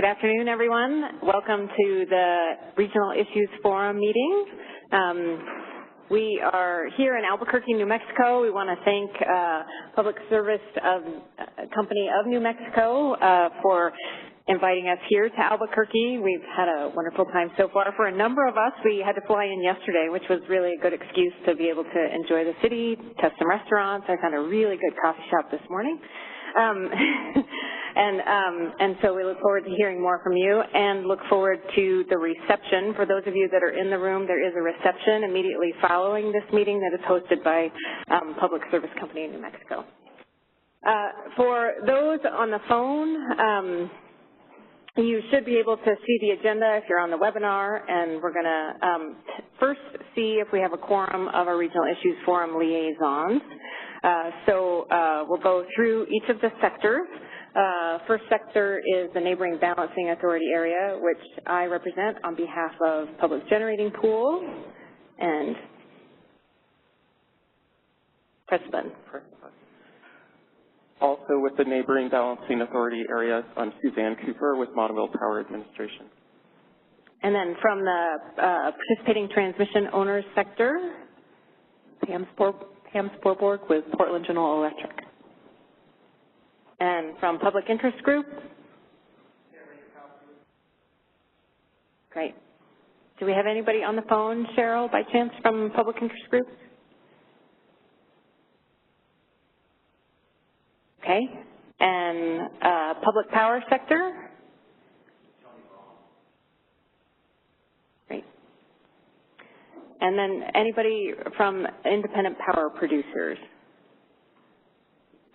Good afternoon, everyone. Welcome to the Regional Issues Forum meeting. We are here in Albuquerque, New Mexico. We want to thank Public Service Company of New Mexico for inviting us here to Albuquerque. We've had a wonderful time so far. For a number of us, we had to fly in yesterday, which was really a good excuse to be able to enjoy the city, test some restaurants. I found a really good coffee shop this morning. And so we look forward to hearing more from you and look forward to the reception. For those of you that are in the room, there is a reception immediately following this meeting that is hosted by Public Service Company of New Mexico. For those on the phone, you should be able to see the agenda if you're on the webinar, and we're going to first see if we have a quorum of our Regional Issues Forum liaisons. So we'll go through each of the sectors. First sector is the Neighboring Balancing Authority area, which I represent on behalf of Public Generating Pool. And press the button. Also with the Neighboring Balancing Authority area, I'm Suzanne Cooper with Montville Power Administration. And then from the Participating Transmission Owners sector, Pam Sporborg with Portland General Electric. And from Public Interest Group? Great. Do we have anybody on the phone, Cheryl, by chance, from Public Interest Group? Okay. And Public Power sector? Great. And then anybody from Independent Power Producers?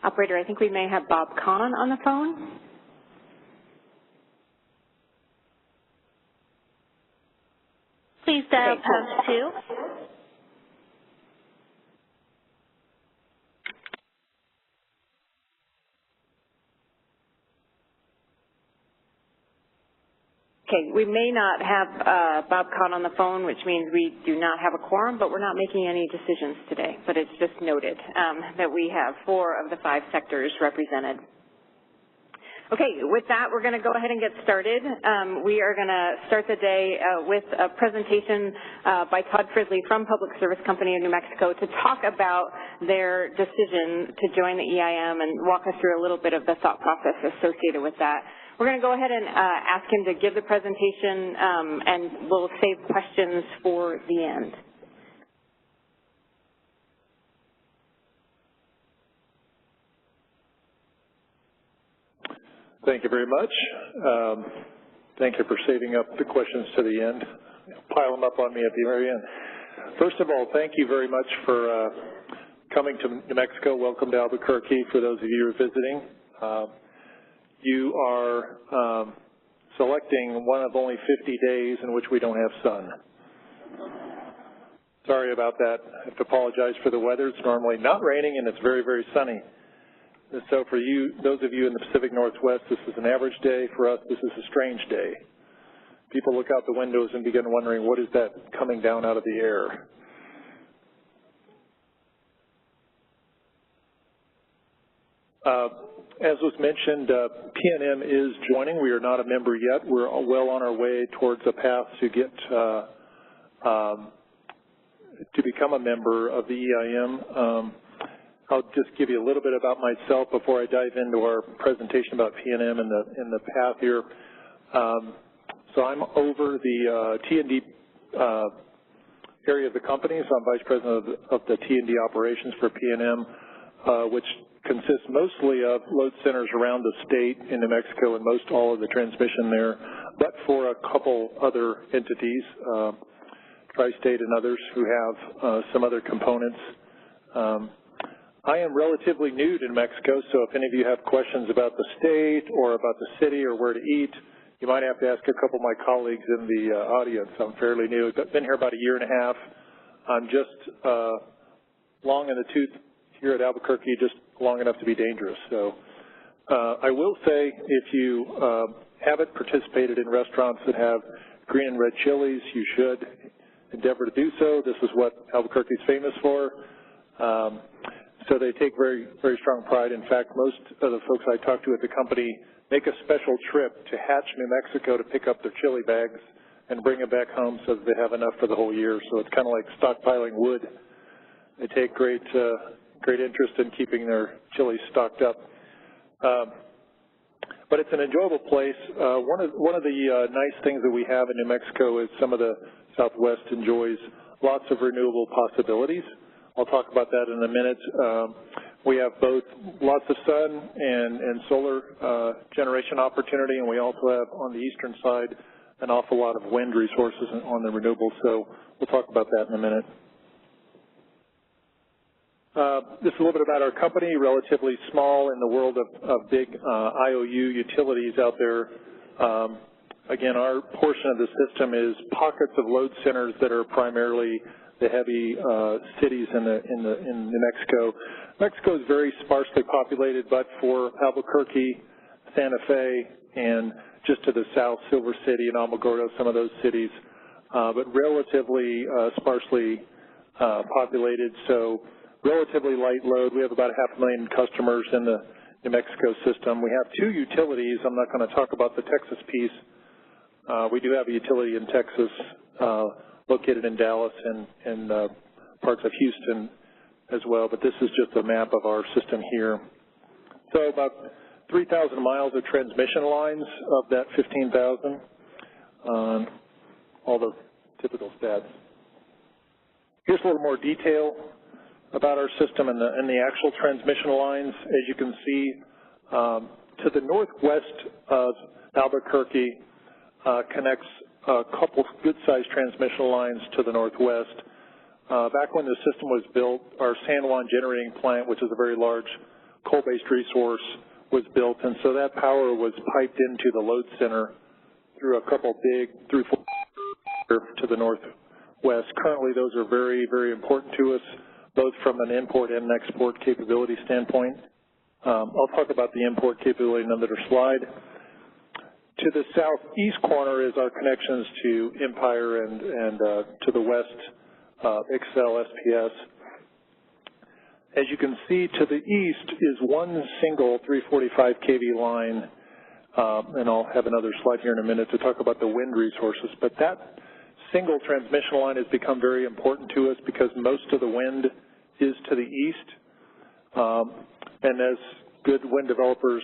Operator, I think we may have Bob Kahn on the phone. Please dial post 2. Okay, we may not have Bob Kahn on the phone, which means we do not have a quorum, but we're not making any decisions today. But it's just noted that we have 4 of the 5 sectors represented. Okay, with that, we're going to go ahead and get started. We are going to start the day with a presentation by Todd Chrisley from Public Service Company of New Mexico to talk about their decision to join the EIM and walk us through a little bit of the thought process associated with that. We're going to go ahead and ask him to give the presentation, and we'll save questions for the end. Thank you very much. Thank you for saving up the questions to the end. Pile them up on me at the very end. First of all, thank you very much for coming to New Mexico. Welcome to Albuquerque for those of you who are visiting. You are selecting one of only 50 days in which we don't have sun. Sorry about that. I have to apologize for the weather. It's normally not raining and it's very, very sunny. And so for you, those of you in the Pacific Northwest, this is an average day. For us, this is a strange day. People look out the windows and begin wondering, what is that coming down out of the air? As was mentioned, PNM is joining. We are not a member yet. We're well on our way towards a path to get to become a member of the EIM. I'll just give you a little bit about myself before I dive into our presentation about PNM and the path here. So I'm over the T&D area of the company, so I'm Vice President of the T&D operations for PNM, which consists mostly of load centers around the state in New Mexico and most all of the transmission there, but for a couple other entities, Tri-State and others who have some other components. I am relatively new to New Mexico, so if any of you have questions about the state or about the city or where to eat, you might have to ask a couple of my colleagues in the audience. I'm fairly new. I've been here about a year and a half. I'm just long in the tooth here at Albuquerque, just long enough to be dangerous. So I will say, if you haven't participated in restaurants that have green and red chilies, you should endeavor to do so. This is what Albuquerque is famous for. So they take very, very strong pride. In fact, most of the folks I talk to at the company make a special trip to Hatch, New Mexico to pick up their chili bags and bring them back home so that they have enough for the whole year. So it's kind of like stockpiling wood. They take great interest in keeping their chilies stocked up. But it's an enjoyable place. One of the nice things that we have in New Mexico is some of the Southwest enjoys lots of renewable possibilities. I'll talk about that in a minute. We have both lots of sun and solar generation opportunity, and we also have on the eastern side an awful lot of wind resources on the renewables, so we'll talk about that in a minute. This is a little bit about our company, relatively small in the world of big IOU utilities out there. Again, our portion of the system is pockets of load centers that are primarily the heavy cities in New Mexico. Mexico is very sparsely populated, but for Albuquerque, Santa Fe, and just to the south, Silver City and Alamogordo, some of those cities, but relatively sparsely populated, so relatively light load. We have about 500,000 customers in the New Mexico system. We have two utilities. I'm not going to talk about the Texas piece. We do have a utility in Texas located in Dallas and parts of Houston as well, but this is just a map of our system here. So about 3,000 miles of transmission lines of that 15,000, all the typical stats. Here's a little more detail about our system and the actual transmission lines. As you can see, to the northwest of Albuquerque connects a couple good-sized transmission lines to the northwest. Back when the system was built, our San Juan generating plant, which is a very large coal-based resource, was built, and so that power was piped into the load center through a couple big to the northwest. Currently, those are very, very important to us, both from an import and export capability standpoint. I'll talk about the import capability in another slide. To the southeast corner is our connections to Empire and to the west, Excel, SPS. As you can see, to the east is one single 345 kV line, and I'll have another slide here in a minute to talk about the wind resources. But that single transmission line has become very important to us because most of the wind is to the east. And as good wind developers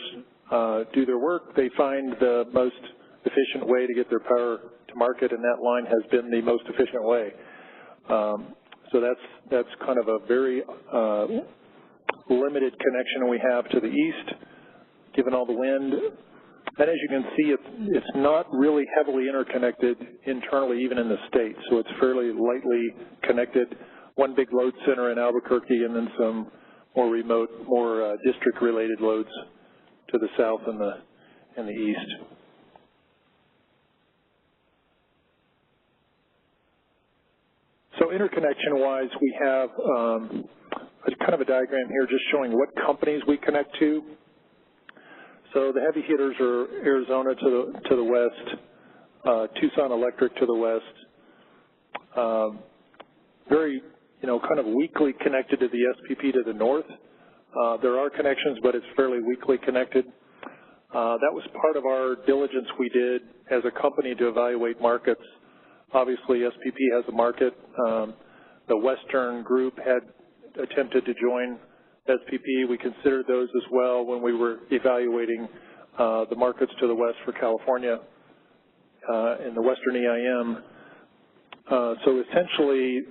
do their work, they find the most efficient way to get their power to market, and that line has been the most efficient way. So that's kind of a very limited connection we have to the east, given all the wind. And as you can see, it's not really heavily interconnected internally, even in the state. So it's fairly lightly connected. One big load center in Albuquerque, and then some more remote, more district-related loads to the south and the east. So interconnection-wise, we have kind of a diagram here just showing what companies we connect to. So the heavy hitters are Arizona to the west, Tucson Electric to the west. Very, kind of weakly connected to the SPP to the north. There are connections, but it's fairly weakly connected. That was part of our diligence we did as a company to evaluate markets. Obviously, SPP has a market. The Western group had attempted to join SPP. We considered those as well when we were evaluating the markets to the west for California in the Western EIM. So essentially,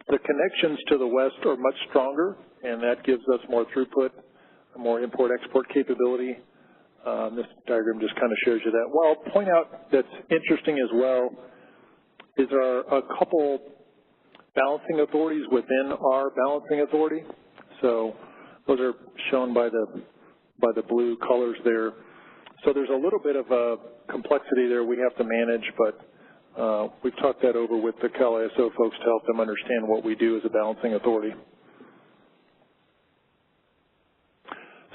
the connections to the west are much stronger, and that gives us more throughput, more import-export capability. This diagram just kind of shows you that. Well, I'll point out that's interesting as well is there are a couple balancing authorities within our balancing authority. So those are shown by the blue colors there. So there's a little bit of a complexity there we have to manage, but we've talked that over with the Cal ISO folks to help them understand what we do as a balancing authority.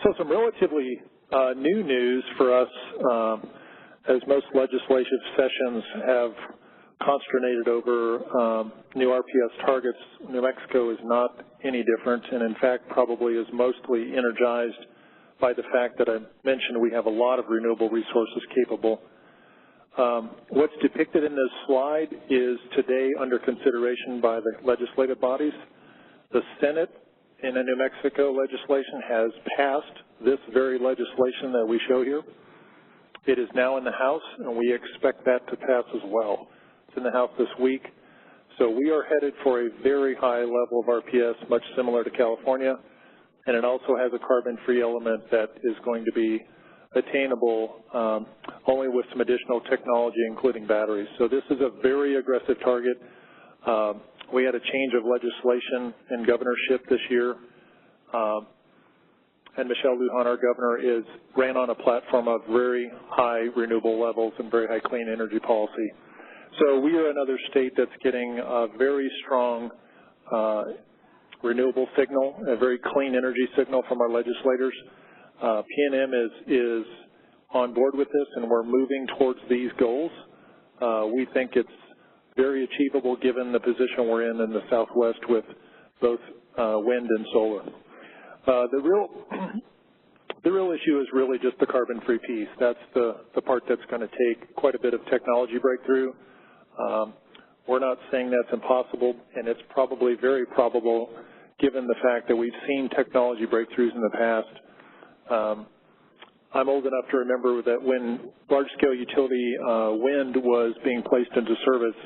So some relatively new news for us, as most legislative sessions have consternated over new RPS targets. New Mexico is not any different, and in fact probably is mostly energized by the fact that I mentioned we have a lot of renewable resources capable. What's depicted in this slide is today under consideration by the legislative bodies. The Senate in the New Mexico legislation has passed this very legislation that we show here. It is now in the House, and we expect that to pass as well. It's in the House this week. So we are headed for a very high level of RPS, much similar to California, and it also has a carbon-free element that is going to be attainable only with some additional technology, including batteries. So this is a very aggressive target. We had a change of legislation in governorship this year, and Michelle Lujan, our governor, ran on a platform of very high renewable levels and very high clean energy policy. So we are another state that's getting a very strong renewable signal, a very clean energy signal from our legislators. PNM is on board with this, and we're moving towards these goals. We think it's very achievable given the position we're in the Southwest with both wind and solar. The real issue is really just the carbon-free piece. That's the part that's going to take quite a bit of technology breakthrough. We're not saying that's impossible, and it's probably very probable given the fact that we've seen technology breakthroughs in the past. I'm old enough to remember that when large-scale utility wind was being placed into service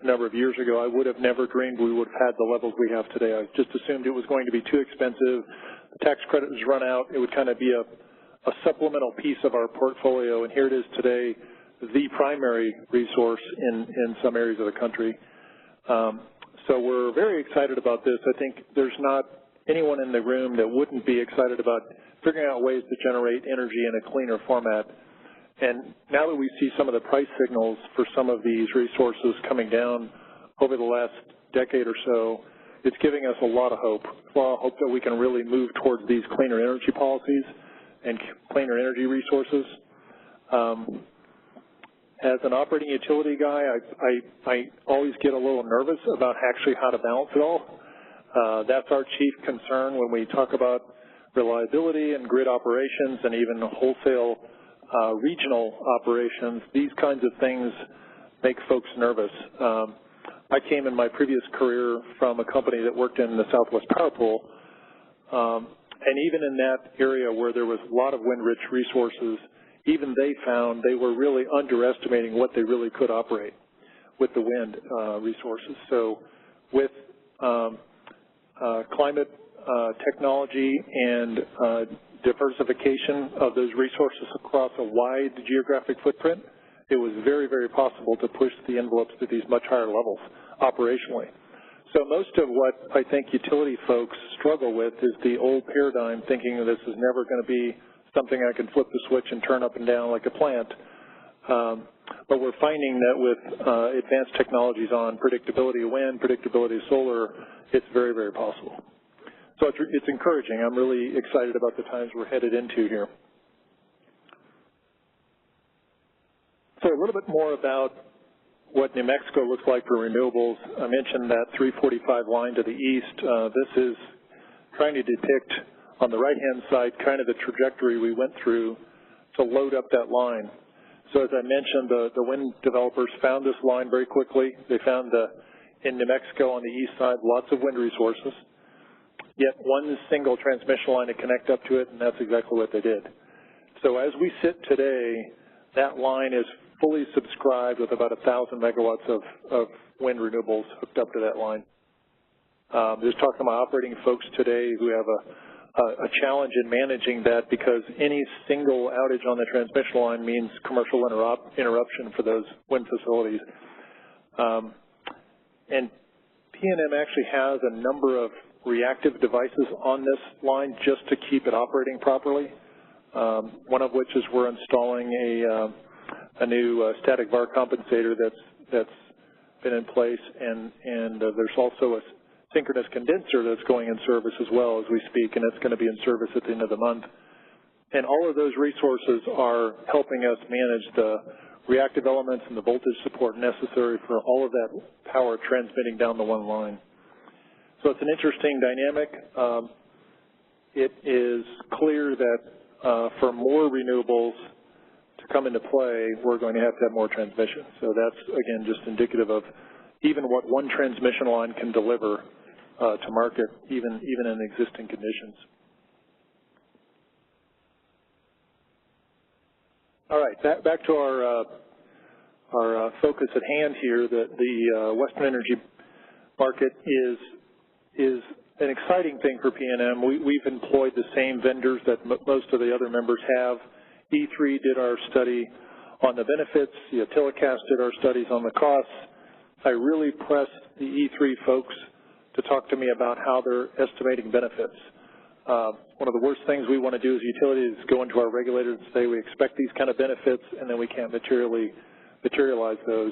a number of years ago, I would have never dreamed we would have had the levels we have today. I just assumed it was going to be too expensive. The tax credit was run out. It would kind of be a supplemental piece of our portfolio, and here it is today, the primary resource in some areas of the country. So we're very excited about this. I think there's not anyone in the room that wouldn't be excited about figuring out ways to generate energy in a cleaner format. And now that we see some of the price signals for some of these resources coming down over the last decade or so, it's giving us a lot of hope. A lot of hope that we can really move towards these cleaner energy policies and cleaner energy resources. As an operating utility guy, I always get a little nervous about actually how to balance it all. That's our chief concern when we talk about reliability and grid operations and even wholesale regional operations. These kinds of things make folks nervous. I came in my previous career from a company that worked in the Southwest Power Pool, and even in that area where there was a lot of wind-rich resources, even they found they were really underestimating what they really could operate with the wind resources. So with climate technology and diversification of those resources across a wide geographic footprint, it was very, very possible to push the envelopes to these much higher levels operationally. So most of what I think utility folks struggle with is the old paradigm, thinking this is never going to be something I can flip the switch and turn up and down like a plant. But we're finding that with advanced technologies on predictability of wind, predictability of solar, it's very, very possible. So it's encouraging. I'm really excited about the times we're headed into here. So a little bit more about what New Mexico looks like for renewables. I mentioned that 345 line to the east. This is trying to depict on the right-hand side kind of the trajectory we went through to load up that line. So as I mentioned, the wind developers found this line very quickly. They found in New Mexico on the east side lots of wind resources, yet one single transmission line to connect up to it, and that's exactly what they did. So as we sit today, that line is fully subscribed with about 1,000 megawatts of wind renewables hooked up to that line. Just talking to my operating folks today who have a challenge in managing that because any single outage on the transmission line means commercial interruption for those wind facilities. And PNM actually has a number of reactive devices on this line just to keep it operating properly, one of which is we're installing a new static VAR compensator that's been in place, and there's also a synchronous condenser that's going in service as well as we speak, and it's going to be in service at the end of the month. And all of those resources are helping us manage the reactive elements and the voltage support necessary for all of that power transmitting down the one line. So it's an interesting dynamic. It is clear that for more renewables to come into play, we're going to have more transmission. So that's, again, just indicative of even what one transmission line can deliver to market, even in existing conditions. All right, back to our focus at hand here. The Western energy market is an exciting thing for PNM. We've employed the same vendors that most of the other members have. E3 did our study on the benefits. The Telecast did our studies on the costs. I really pressed the E3 folks to talk to me about how they're estimating benefits. One of the worst things we want to do as utilities is go into our regulators and say we expect these kind of benefits, and then we can't materialize those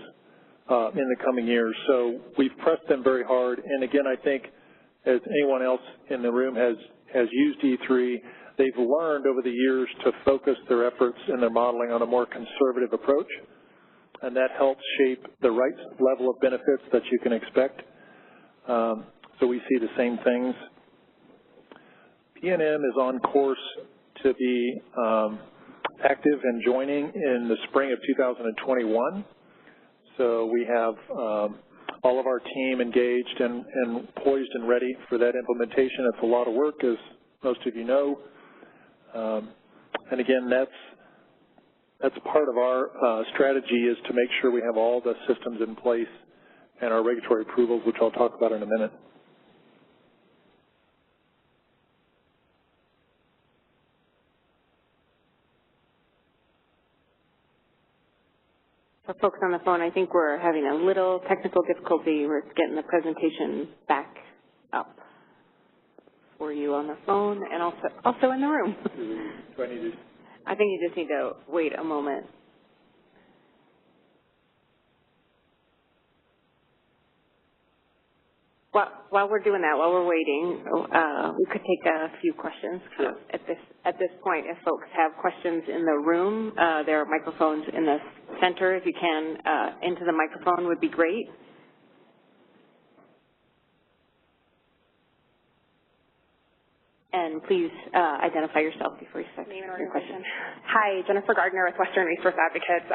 in the coming years. So we've pressed them very hard. And again, I think as anyone else in the room has used E3, they've learned over the years to focus their efforts and their modeling on a more conservative approach, and that helps shape the right level of benefits that you can expect. So we see the same things. PNM is on course to be active and joining in the spring of 2021. So we have all of our team engaged and poised and ready for that implementation. It's a lot of work, as most of you know. And again, that's part of our strategy, is to make sure we have all the systems in place and our regulatory approvals, which I'll talk about in a minute. For folks on the phone, I think we're having a little technical difficulty. We're getting the presentation back up for you on the phone and also in the room. Do I need to? I think you just need to wait a moment. While we're doing that, while we're waiting, we could take a few questions at this point. If folks have questions in the room, there are microphones in the center. If you can, into the microphone would be great. And please identify yourself before you start your question. Hi, Jennifer Gardner with Western Resource Advocates.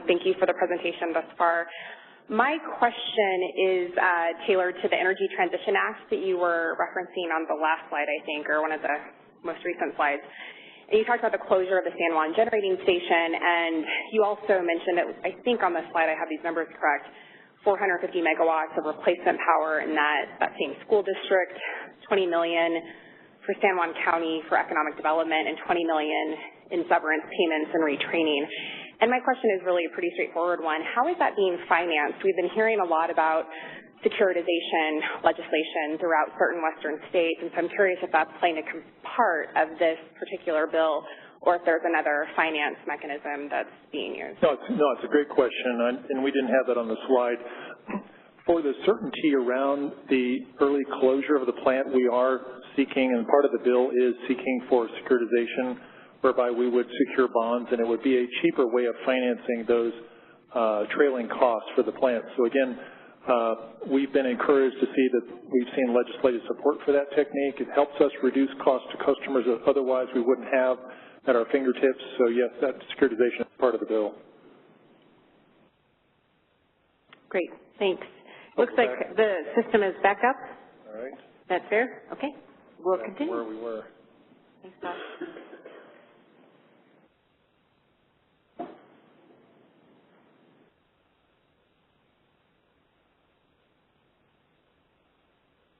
Thank you for the presentation thus far. My question is tailored to the Energy Transition Act that you were referencing on the last slide, I think, or one of the most recent slides. And you talked about the closure of the San Juan generating station, and you also mentioned that, I think on the slide I have these numbers correct, 450 megawatts of replacement power in that same school district, $20 million for San Juan County for economic development, and $20 million in severance payments and retraining. And my question is really a pretty straightforward one. How is that being financed? We've been hearing a lot about securitization legislation throughout certain Western states, and so I'm curious if that's playing a part of this particular bill, or if there's another finance mechanism that's being used. No, it's a great question, and we didn't have that on the slide. For the certainty around the early closure of the plant, we are seeking, and part of the bill is seeking for securitization, whereby we would secure bonds, and it would be a cheaper way of financing those trailing costs for the plant. So again, we've been encouraged to see that we've seen legislative support for that technique. It helps us reduce costs to customers that otherwise we wouldn't have at our fingertips. So yes, that securitization is part of the bill. Great, thanks. Looks like the system is back up. All right. That's fair? Okay, we'll continue. Where we were. Thanks, Todd.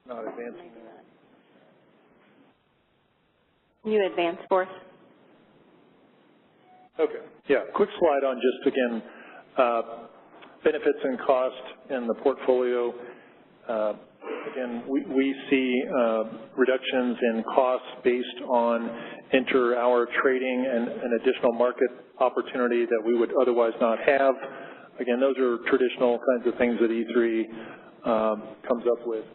Not advancing. Can you advance for us? Okay. Yeah, quick slide on just, again, benefits and cost in the portfolio. Again, we see reductions in costs based on inter-hour trading and additional market opportunity that we would otherwise not have. Again, those are traditional kinds of things that E3 comes up with.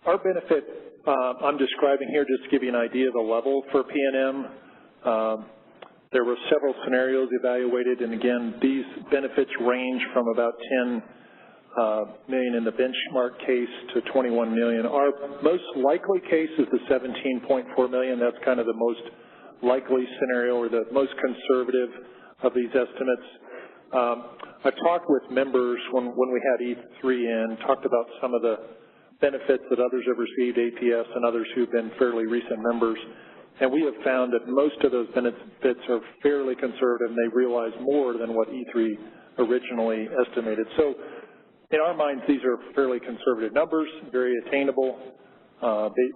Our benefit I'm describing here just to give you an idea of the level for PNM. There were several scenarios evaluated, and again, these benefits range from about $10 million in the benchmark case to $21 million. Our most likely case is the $17.4 million. That's kind of the most likely scenario or the most conservative of these estimates. I talked with members when we had E3 in, talked about some of the benefits that others have received, APS and others who've been fairly recent members. And we have found that most of those benefits are fairly conservative and they realize more than what E3 originally estimated. So in our minds, these are fairly conservative numbers, very attainable,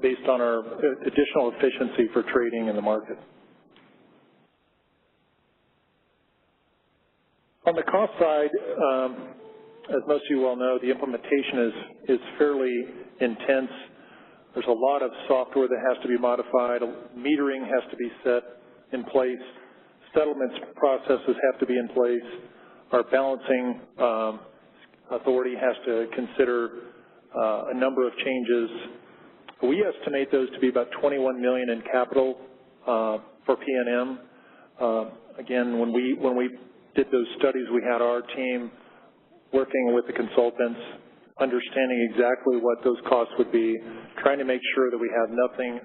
based on our additional efficiency for trading in the market. On the cost side, as most of you well know, the implementation is fairly intense. There's a lot of software that has to be modified. Metering has to be set in place. Settlements processes have to be in place. Our balancing authority has to consider a number of changes. We estimate those to be about $21 million in capital for PNM. Again, when we did those studies, we had our team working with the consultants, understanding exactly what those costs would be, trying to make sure that we have nothing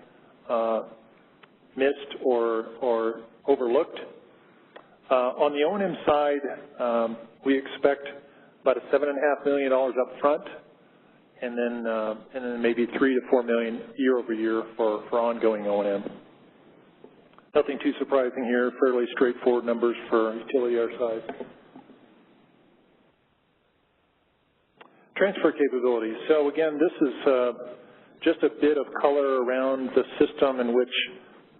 missed or overlooked. On the O&M side, we expect about a $7.5 million up front, and then maybe $3 to $4 million year over year for ongoing O&M. Nothing too surprising here, fairly straightforward numbers for a utility our size. Transfer capabilities. So again, this is just a bit of color around the system in which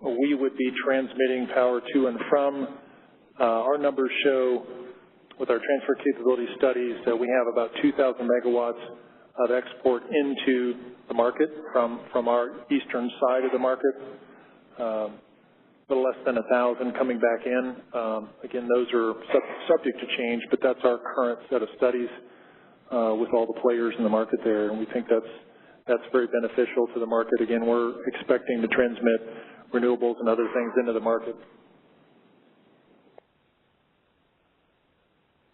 we would be transmitting power to and from. Our numbers show, with our transfer capability studies, that we have about 2,000 megawatts of export into the market from our eastern side of the market. A little less than 1,000 coming back in. Again, those are subject to change, but that's our current set of studies with all the players in the market there, and we think that's very beneficial to the market. Again, we're expecting to transmit renewables and other things into the market.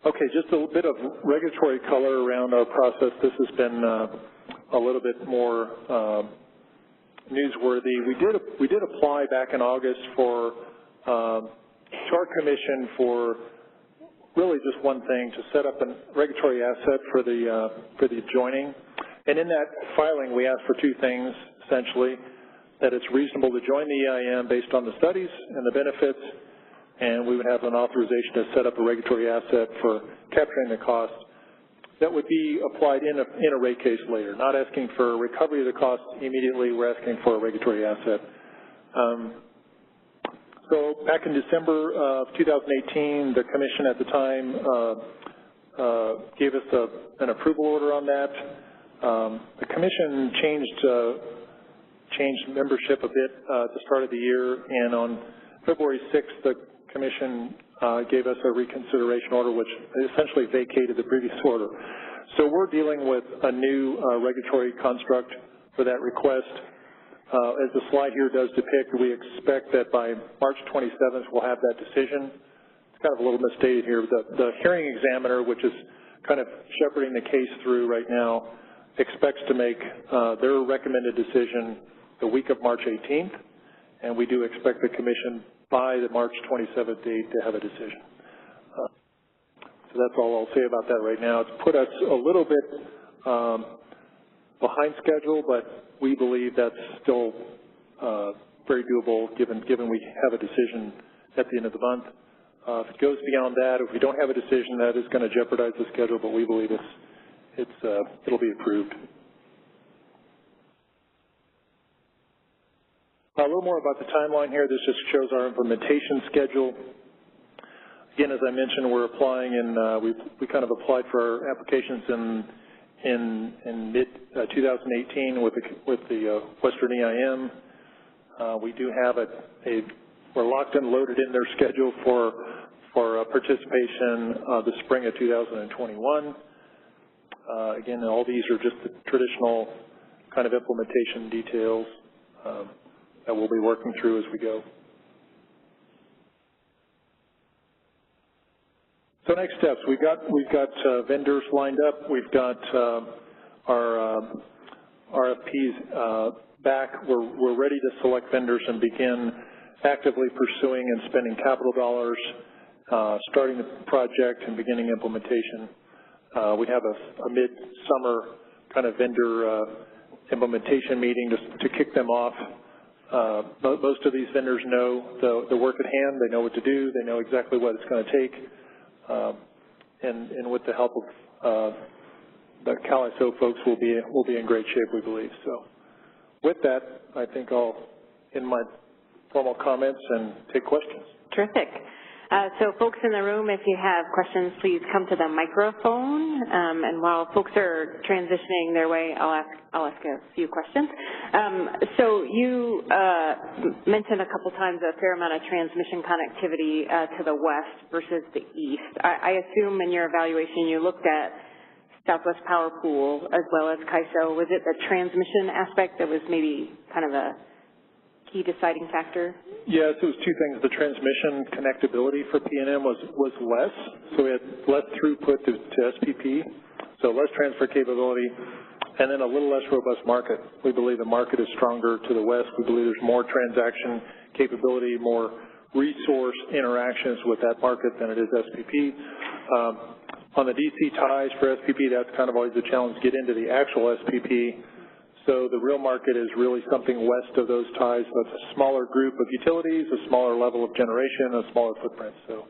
Okay, just a bit of regulatory color around our process. This has been a little bit more newsworthy. We did apply back in August for to our commission for really just one thing, to set up a regulatory asset for the joining. And in that filing, we asked for two things, essentially, that it's reasonable to join the EIM based on the studies and the benefits, and we would have an authorization to set up a regulatory asset for capturing the cost that would be applied in a rate case later. Not asking for recovery of the cost immediately, we're asking for a regulatory asset. So back in December of 2018, the Commission at the time gave us an approval order on that. The Commission changed membership a bit at the start of the year, and on February 6th, the Commission gave us a reconsideration order, which essentially vacated the previous order. So we're dealing with a new regulatory construct for that request. As the slide here does depict, we expect that by March 27th we'll have that decision. It's kind of a little misstated here. The hearing examiner, which is kind of shepherding the case through right now, expects to make their recommended decision the week of March 18th, and we do expect the Commission by the March 27th date to have a decision. So that's all I'll say about that right now. It's put us a little bit behind schedule, but we believe that's still very doable given we have a decision at the end of the month. If it goes beyond that, if we don't have a decision, that is going to jeopardize the schedule, but we believe it'll be approved. A little more about the timeline here. This just shows our implementation schedule. Again, as I mentioned, we're applying and we kind of applied for our applications in mid-2018 with the Western EIM. We do have we're locked and loaded in their schedule for participation the spring of 2021. Again, all these are just the traditional kind of implementation details that we'll be working through as we go. So next steps, we've got vendors lined up. We've got our RFPs back. We're ready to select vendors and begin actively pursuing and spending capital dollars, starting the project and beginning implementation. We have a mid-summer kind of vendor implementation meeting to kick them off. Most of these vendors know the work at hand. They know what to do. They know exactly what it's going to take. And with the help of the CalISO folks, we'll be in great shape, we believe. So with that, I think I'll end my formal comments and take questions. Terrific. So folks in the room, if you have questions, please come to the microphone. And while folks are transitioning their way, I'll ask a few questions. So you mentioned a couple times a fair amount of transmission connectivity to the west versus the east. I assume in your evaluation you looked at Southwest Power Pool as well as CAISO. Was it the transmission aspect that was maybe kind of a key deciding factor? Yes, it was two things. The transmission connectability for PNM was less, so we had less throughput to SPP, so less transfer capability, and then a little less robust market. We believe the market is stronger to the west. We believe there's more transaction capability, more resource interactions with that market than it is SPP. On the DC ties for SPP, that's kind of always the challenge, get into the actual SPP. So the real market is really something west of those ties. So it's a smaller group of utilities, a smaller level of generation, a smaller footprint. So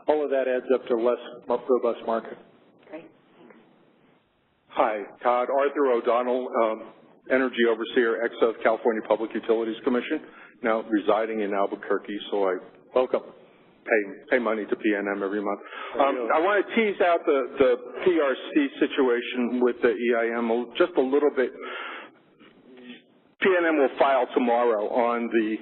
all of that adds up to a less robust market. Great. Thanks. Hi, Todd. Arthur O'Donnell, Energy Overseer, ex of California Public Utilities Commission, now residing in Albuquerque, so I pay money to PNM every month. I want to tease out the PRC situation with the EIM just a little bit. PNM will file tomorrow on the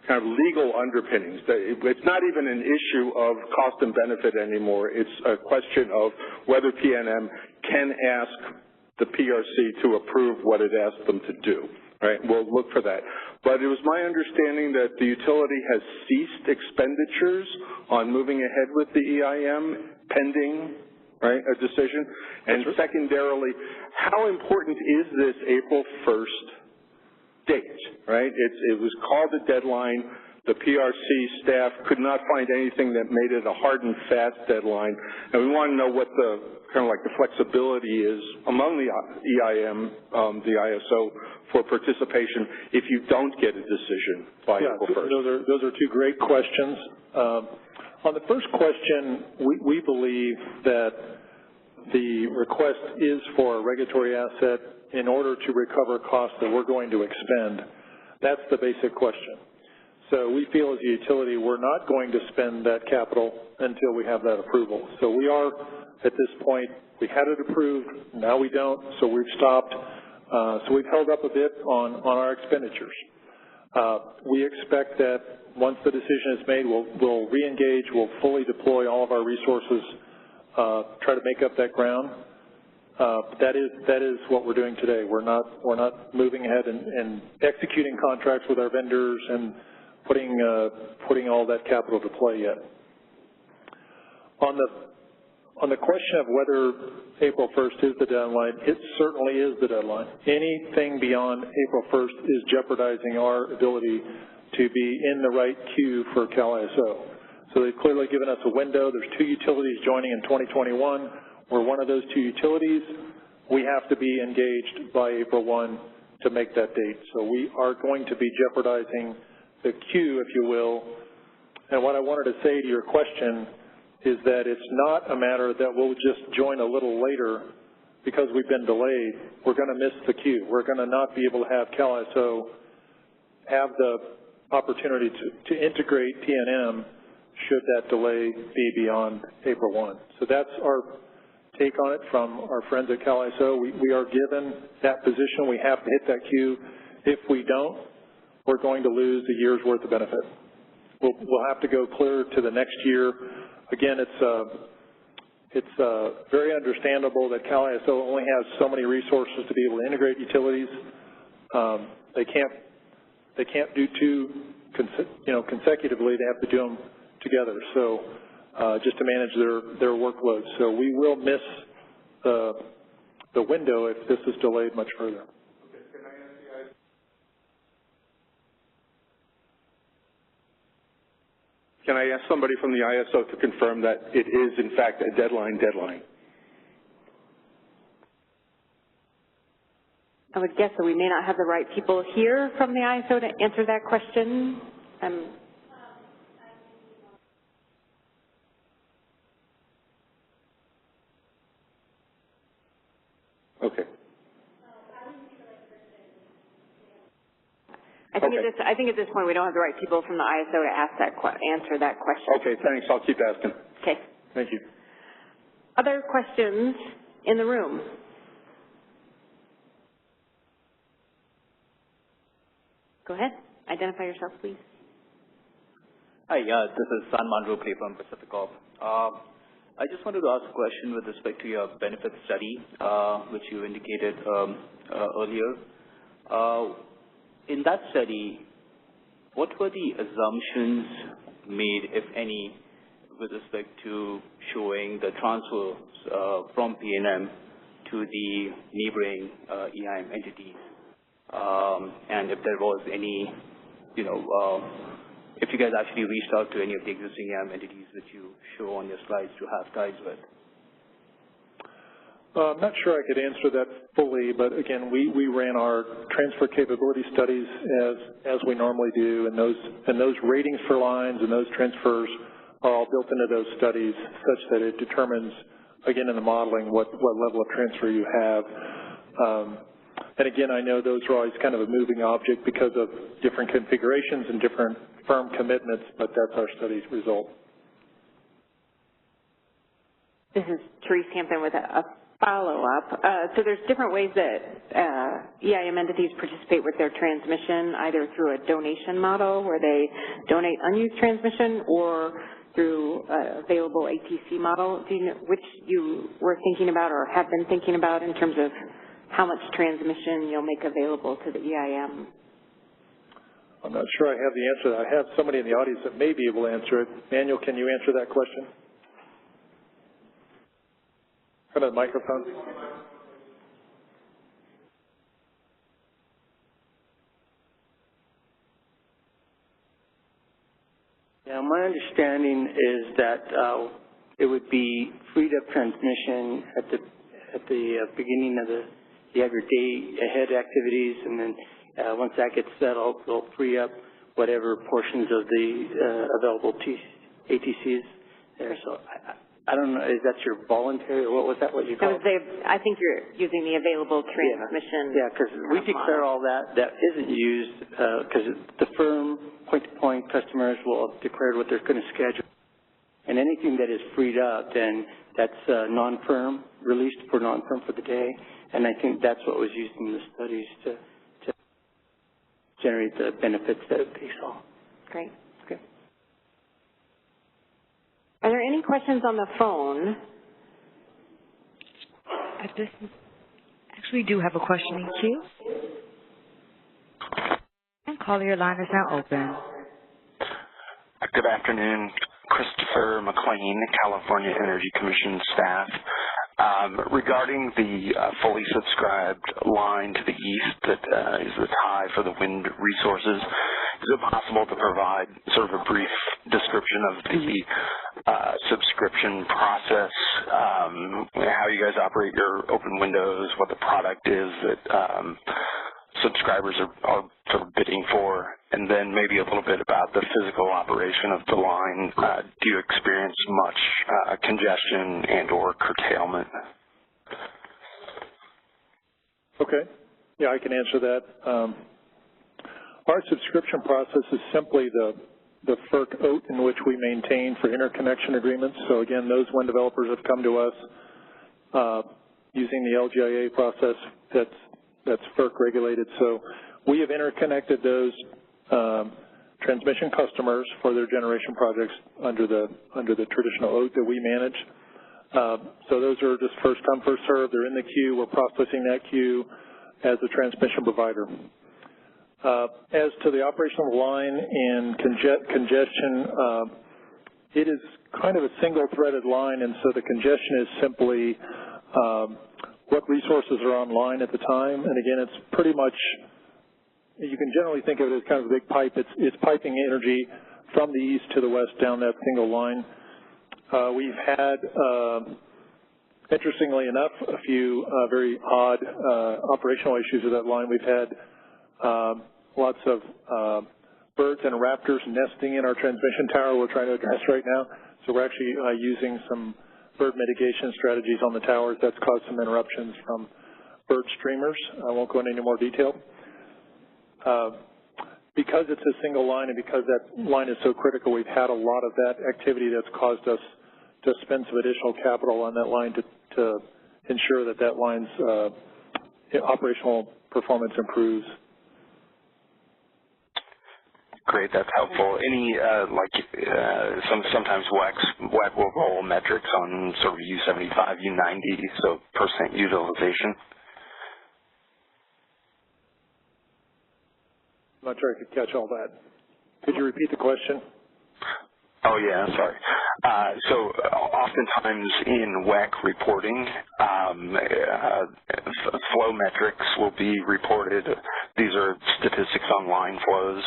kind of legal underpinnings. It's not even an issue of cost and benefit anymore. It's a question of whether PNM can ask the PRC to approve what it asked them to do. Right? We'll look for that. But it was my understanding that the utility has ceased expenditures on moving ahead with the EIM pending, right, a decision. And secondarily, how important is this April 1st date, right? It was called a deadline. The PRC staff could not find anything that made it a hard and fast deadline. And we want to know what the kind of like the flexibility is among the EIM, the ISO, for participation if you don't get a decision by April 1st. Those are two great questions. On the first question, we believe that the request is for a regulatory asset in order to recover costs that we're going to expend. That's the basic question. So we feel as a utility we're not going to spend that capital until we have that approval. So we are, at this point, we had it approved, now we don't, so we've stopped. So we've held up a bit on our expenditures. We expect that once the decision is made, we'll re-engage, we'll fully deploy all of our resources, try to make up that ground. That is what we're doing today. We're not moving ahead and executing contracts with our vendors and putting all that capital to play yet. On the question of whether April 1st is the deadline, it certainly is the deadline. Anything beyond April 1st is jeopardizing our ability to be in the right queue for CalISO. So they've clearly given us a window. There's 2 utilities joining in 2021. We're one of those 2 utilities. We have to be engaged by April 1 to make that date. So we are going to be jeopardizing the queue, if you will. And what I wanted to say to your question is that it's not a matter that we'll just join a little later because we've been delayed. We're going to miss the queue. We're going to not be able to have CalISO have the opportunity to integrate PNM should that delay be beyond April 1. So that's our take on it from our friends at CalISO. We are given that position. We have to hit that queue. If we don't, we're going to lose a year's worth of benefit. We'll have to go clear to the next year. Again, it's very understandable that CalISO only has so many resources to be able to integrate utilities. They can't do 2 consecutively. They have to do them together. So just to manage their workload. So we will miss the window if this is delayed much further. Can I ask somebody from the ISO to confirm that it is, in fact, a deadline? I would guess that we may not have the right people here from the ISO to answer that question. Okay. I think at this point we don't have the right people from the ISO to answer that question. Okay, thanks. I'll keep asking. Okay. Thank you. Other questions in the room? Go ahead. Identify yourself, please. Hi, this is Salman Rupli from Pacific Corp. I just wanted to ask a question with respect to your benefit study, which you indicated earlier. In that study, what were the assumptions made, if any, with respect to showing the transfers from P&M to the neighboring EIM entities? And if there was any, if you guys actually reached out to any of the existing EIM entities that you show on your slides to have ties with? I'm not sure I could answer that fully, but again, we ran our transfer capability studies as we normally do, and those ratings for lines and those transfers are all built into those studies such that it determines, again, in the modeling what level of transfer you have. And again, I know those are always kind of a moving object because of different configurations and different firm commitments, but that's our study's result. This is Therese Hampton with a follow-up. So there's different ways that EIM entities participate with their transmission, either through a donation model where they donate unused transmission or through available ATC model. Do you know which you were thinking about or have been thinking about in terms of how much transmission you'll make available to the EIM? I'm not sure I have the answer. I have somebody in the audience that may be able to answer it. Manuel, can you answer that question? Kind of the microphone. Yeah, my understanding is that it would be freed up transmission at the beginning of you have your day ahead activities, and then once that gets settled, they'll free up whatever portions of the available ATCs there. So I don't know, is that your voluntary, or what you call it? I think you're using the available transmission. Yeah, because we declare all that isn't used, because the firm point-to-point customers will have declared what they're going to schedule. And anything that is freed up, then that's non-firm, released for non-firm for the day. And I think that's what was used in the studies to generate the benefits that they saw. Great. Okay. Are there any questions on the phone? Actually, do have a question in queue. And caller, your line is now open. Good afternoon. Christopher McLean, California Energy Commission staff. Regarding the fully subscribed line to the east that is the tie for the wind resources, is it possible to provide sort of a brief description of the subscription process, how you guys operate your open windows, what the product is that subscribers are sort of bidding for, and then maybe a little bit about the physical operation of the line. Do you experience much congestion and or curtailment? Okay. Yeah, I can answer that. Our subscription process is simply the FERC oath in which we maintain for interconnection agreements. So again, those wind developers have come to us using the LGIA process that's FERC regulated. So we have interconnected those transmission customers for their generation projects under the traditional oath that we manage. So those are just first come, first serve. They're in the queue. We're processing that queue as a transmission provider. As to the operation of the line and congestion, it is kind of a single-threaded line, and so the congestion is simply what resources are online at the time. And again, it's pretty much, you can generally think of it as kind of a big pipe. It's piping energy from the east to the west down that single line. We've had, interestingly enough, a few very odd operational issues with that line. We've had lots of birds and raptors nesting in our transmission tower we're trying to address right now. So we're actually using some bird mitigation strategies on the towers. That's caused some interruptions from bird streamers. I won't go into any more detail. Because it's a single line and because that line is so critical, we've had a lot of that activity that's caused us to spend some additional capital on that line to ensure that that line's operational performance improves. Great, that's helpful. Any, sometimes WEC will roll metrics on sort of U75, U90, so percent utilization? I'm not sure I could catch all that. Could you repeat the question? Oh, yeah, sorry. So oftentimes in WEC reporting, flow metrics will be reported. These are statistics on line flows,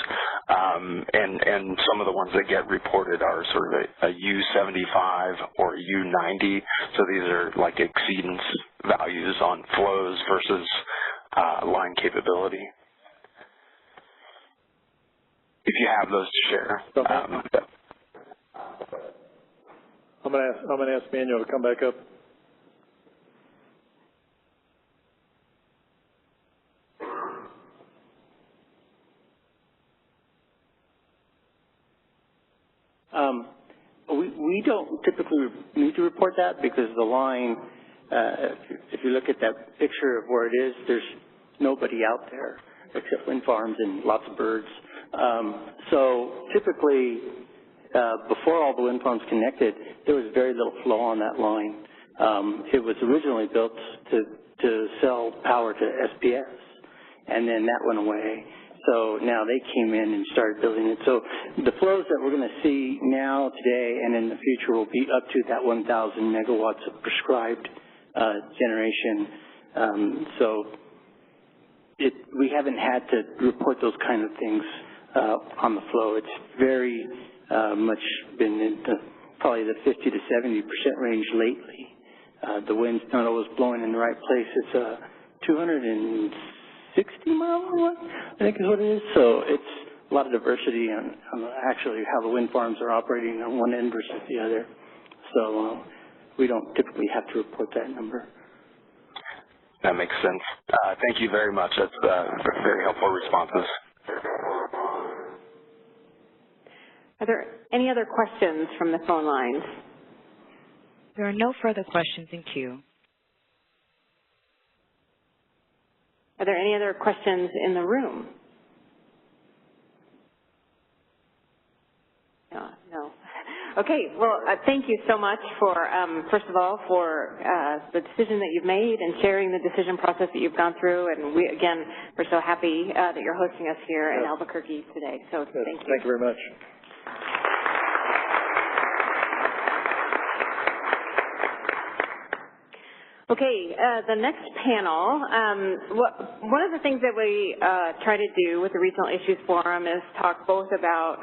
and some of the ones that get reported are sort of a U75 or U90. So these are like exceedance values on flows versus line capability. If you have those to share. I'm going to ask Manuel to come back up. We don't typically need to report that because the line, if you look at that picture of where it is, there's nobody out there except wind farms and lots of birds. So typically, before all the wind farms connected, there was very little flow on that line. It was originally built to sell power to SPS, and then that went away. So now they came in and started building it. So the flows that we're going to see now, today, and in the future will be up to that 1,000 megawatts of prescribed generation. So we haven't had to report those kind of things on the flow. It's very much been in probably the 50 to 70% range lately. The wind's not always blowing in the right place. It's 260 mile an hour, I think is what it is. So it's a lot of diversity on actually how the wind farms are operating on one end versus the other. So we don't typically have to report that number. That makes sense. Thank you very much. That's very helpful responses. Are there any other questions from the phone lines? There are no further questions in queue. Are there any other questions in the room? No. Okay, well, thank you so much for, first of all, for the decision that you've made and sharing the decision process that you've gone through. And we, again, we're so happy that you're hosting us here in Albuquerque today. So thank you. Thank you very much. Okay, the next panel, one of the things that we try to do with the Regional Issues Forum is talk both about,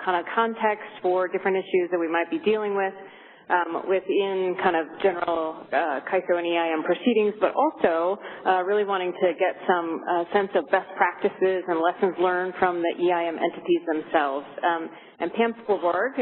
kind of context for different issues that we might be dealing with within kind of general CAISO and EIM proceedings, but also really wanting to get some sense of best practices and lessons learned from the EIM entities themselves. And Pam Spielborg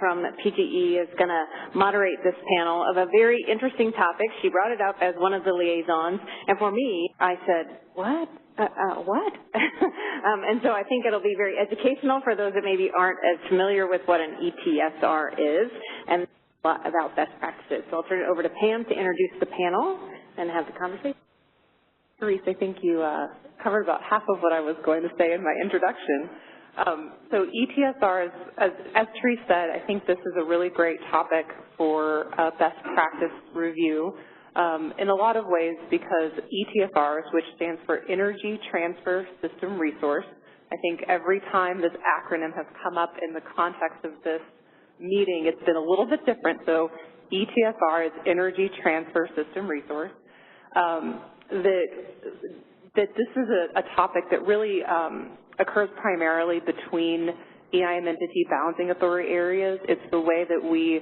from PGE is going to moderate this panel of a very interesting topic. She brought it up as one of the liaisons, and for me, I said, what? What? And so I think it'll be very educational for those that maybe aren't as familiar with what an ETSR is and about best practices. So I'll turn it over to Pam to introduce the panel and have the conversation. Therese, I think you covered about half of what I was going to say in my introduction. So ETSR, as Therese said, I think this is a really great topic for best practice review in a lot of ways because ETSRs, which stands for Energy Transfer System Resource, I think every time this acronym has come up in the context of this meeting, it's been a little bit different. So ETSR is Energy Transfer System Resource. That this is a topic that really occurs primarily between EIM entity balancing authority areas. It's the way that we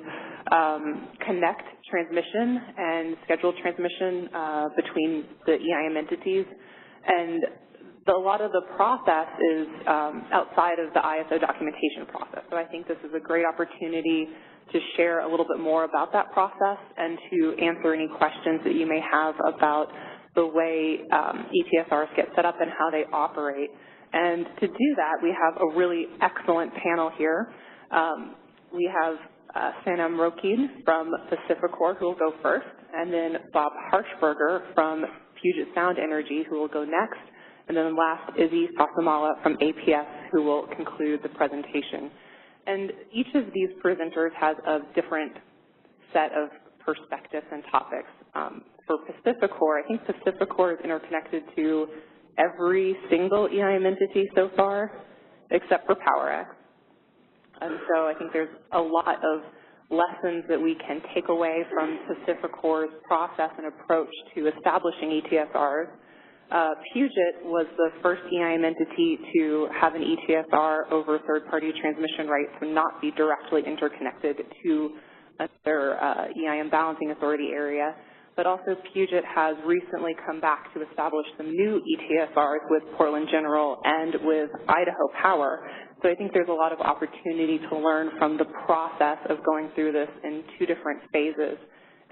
connect transmission and schedule transmission between the EIM entities. And a lot of the process is outside of the ISO documentation process. So I think this is a great opportunity to share a little bit more about that process and to answer any questions that you may have about the way ETSRs get set up and how they operate. And to do that, we have a really excellent panel here. We have Sanam Rokid from Pacificor, who will go first, and then Bob Harshberger from Puget Sound Energy, who will go next, and then last, Izzy Sasamala from APS, who will conclude the presentation. And each of these presenters has a different set of perspectives and topics. For Pacificor, I think Pacificor is interconnected to every single EIM entity so far, except for PowerX. And so I think there's a lot of lessons that we can take away from Pacificor's process and approach to establishing ETSRs. Puget was the first EIM entity to have an ETSR over third-party transmission rights and not be directly interconnected to their EIM balancing authority area. But also Puget has recently come back to establish some new ETSRs with Portland General and with Idaho Power. So I think there's a lot of opportunity to learn from the process of going through this in two different phases.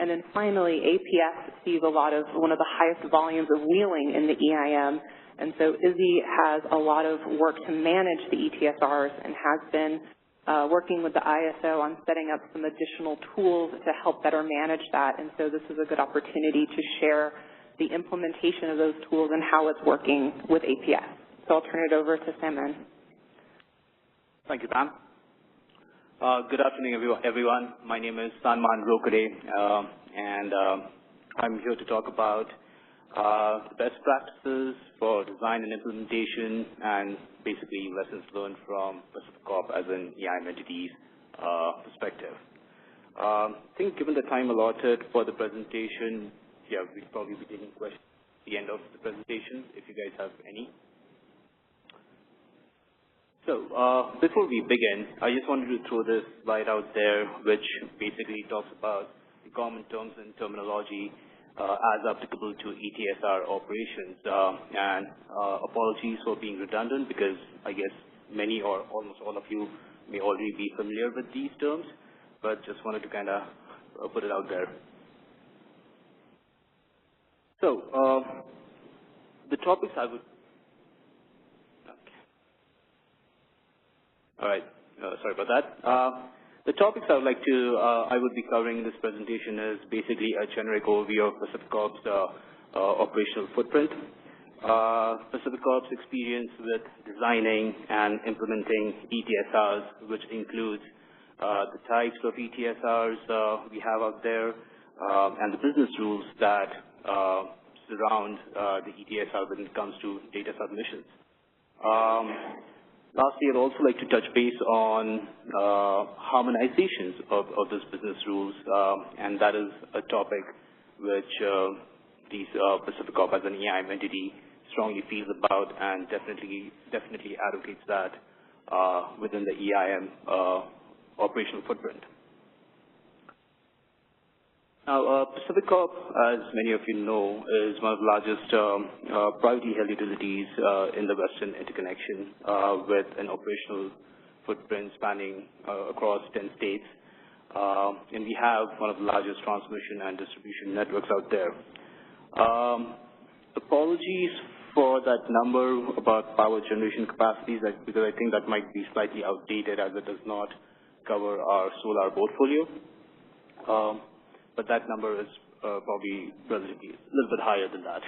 And then finally, APS sees one of the highest volumes of wheeling in the EIM. And so Izzy has a lot of work to manage the ETSRs and has been working with the ISO on setting up some additional tools to help better manage that. And so this is a good opportunity to share the implementation of those tools and how it's working with APS. So I'll turn it over to Salman. Thank you, Pam. Good afternoon, everyone. My name is Salman Rokade, and I'm here to talk about the best practices for design and implementation and basically lessons learned from Pacificor as an EIM entity's perspective. I think given the time allotted for the presentation, we'll probably be taking questions at the end of the presentation if you guys have any. So before we begin, I just wanted to throw this slide out there, which basically talks about the common terms and terminology as applicable to ETSR operations. And apologies for being redundant because I guess many or almost all of you may already be familiar with these terms, but just wanted to kind of put it out there. So the topics I would All right. Sorry about that. The topics I would be covering in this presentation is basically a generic overview of Pacificor's operational footprint, Pacificor's experience with designing and implementing ETSRs, which includes the types of ETSRs we have out there, and the business rules that surround the ETSR when it comes to data submissions. Lastly, I'd also like to touch base on harmonizations of those business rules, and that is a topic which Pacificor as an EIM entity strongly feels about and definitely advocates that within the EIM operational footprint. Now, Pacificor, as many of you know, is one of the largest privately held utilities in the Western Interconnection with an operational footprint spanning across 10 states. And we have one of the largest transmission and distribution networks out there. Apologies for that number about power generation capacities, because I think that might be slightly outdated as it does not cover our solar portfolio. But that number is probably relatively a little bit higher than that.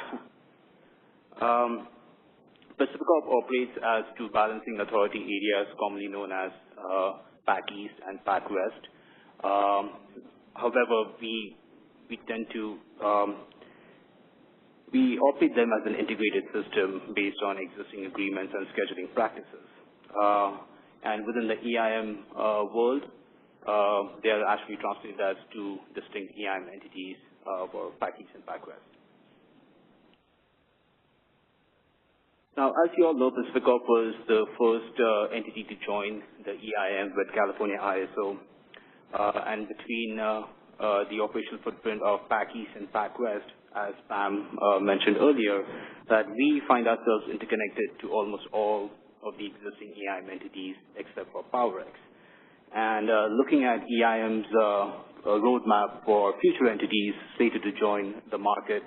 Pacificor operates as two balancing authority areas, commonly known as PAC East and PAC West. However, we tend to we operate them as an integrated system based on existing agreements and scheduling practices. And within the EIM world, they are actually translated as two distinct EIM entities for PAC East and PAC West. Now, as you all know, Pacificorp was the first entity to join the EIM with California ISO. And between the operational footprint of PAC East and PAC West, as Pam mentioned earlier, that we find ourselves interconnected to almost all of the existing EIM entities except for PowerX. And looking at EIM's roadmap for future entities slated to join the market,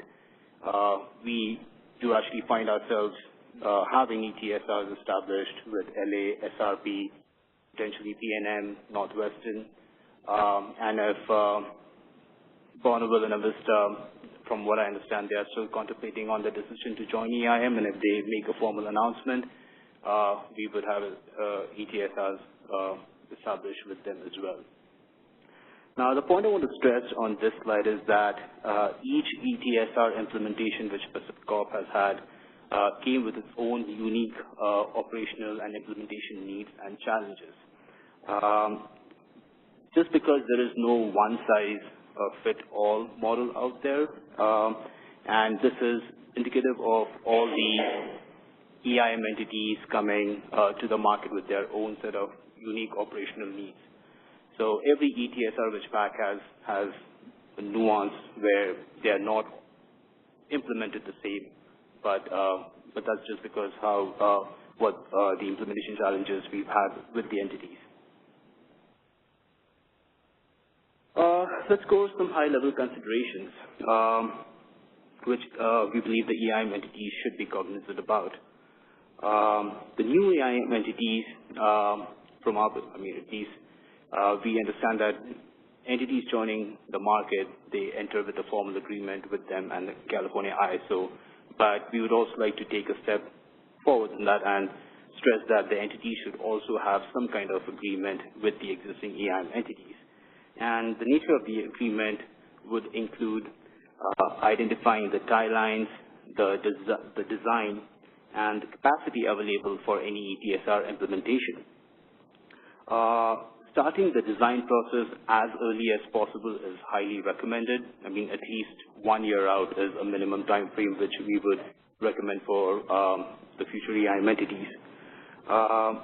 we do actually find ourselves having ETSRs established with LA, SRP, potentially PNM, Northwestern, and if Bonneville and Avista, from what I understand, they are still contemplating on the decision to join EIM, and if they make a formal announcement, we would have ETSRs established with them as well. Now, the point I want to stress on this slide is that each ETSR implementation which Pacificorp has had came with its own unique operational and implementation needs and challenges. Just because there is no one-size-fit-all model out there, and this is indicative of all the EIM entities coming to the market with their own set of unique operational needs. So every ETSR which PAC has a nuance where they are not implemented the same, but that's just because what the implementation challenges we've had with the entities. Let's go over some high-level considerations, which we believe the EIM entities should be cognizant about. The new EIM entities, from our, at least, we understand that entities joining the market, they enter with a formal agreement with them and the California ISO, but we would also like to take a step forward in that and stress that the entities should also have some kind of agreement with the existing EIM entities. And the nature of the agreement would include identifying the tie lines, the design, and the capacity available for any ETSR implementation. Starting the design process as early as possible is highly recommended. At least 1 year out is a minimum time frame which we would recommend for the future EIM entities,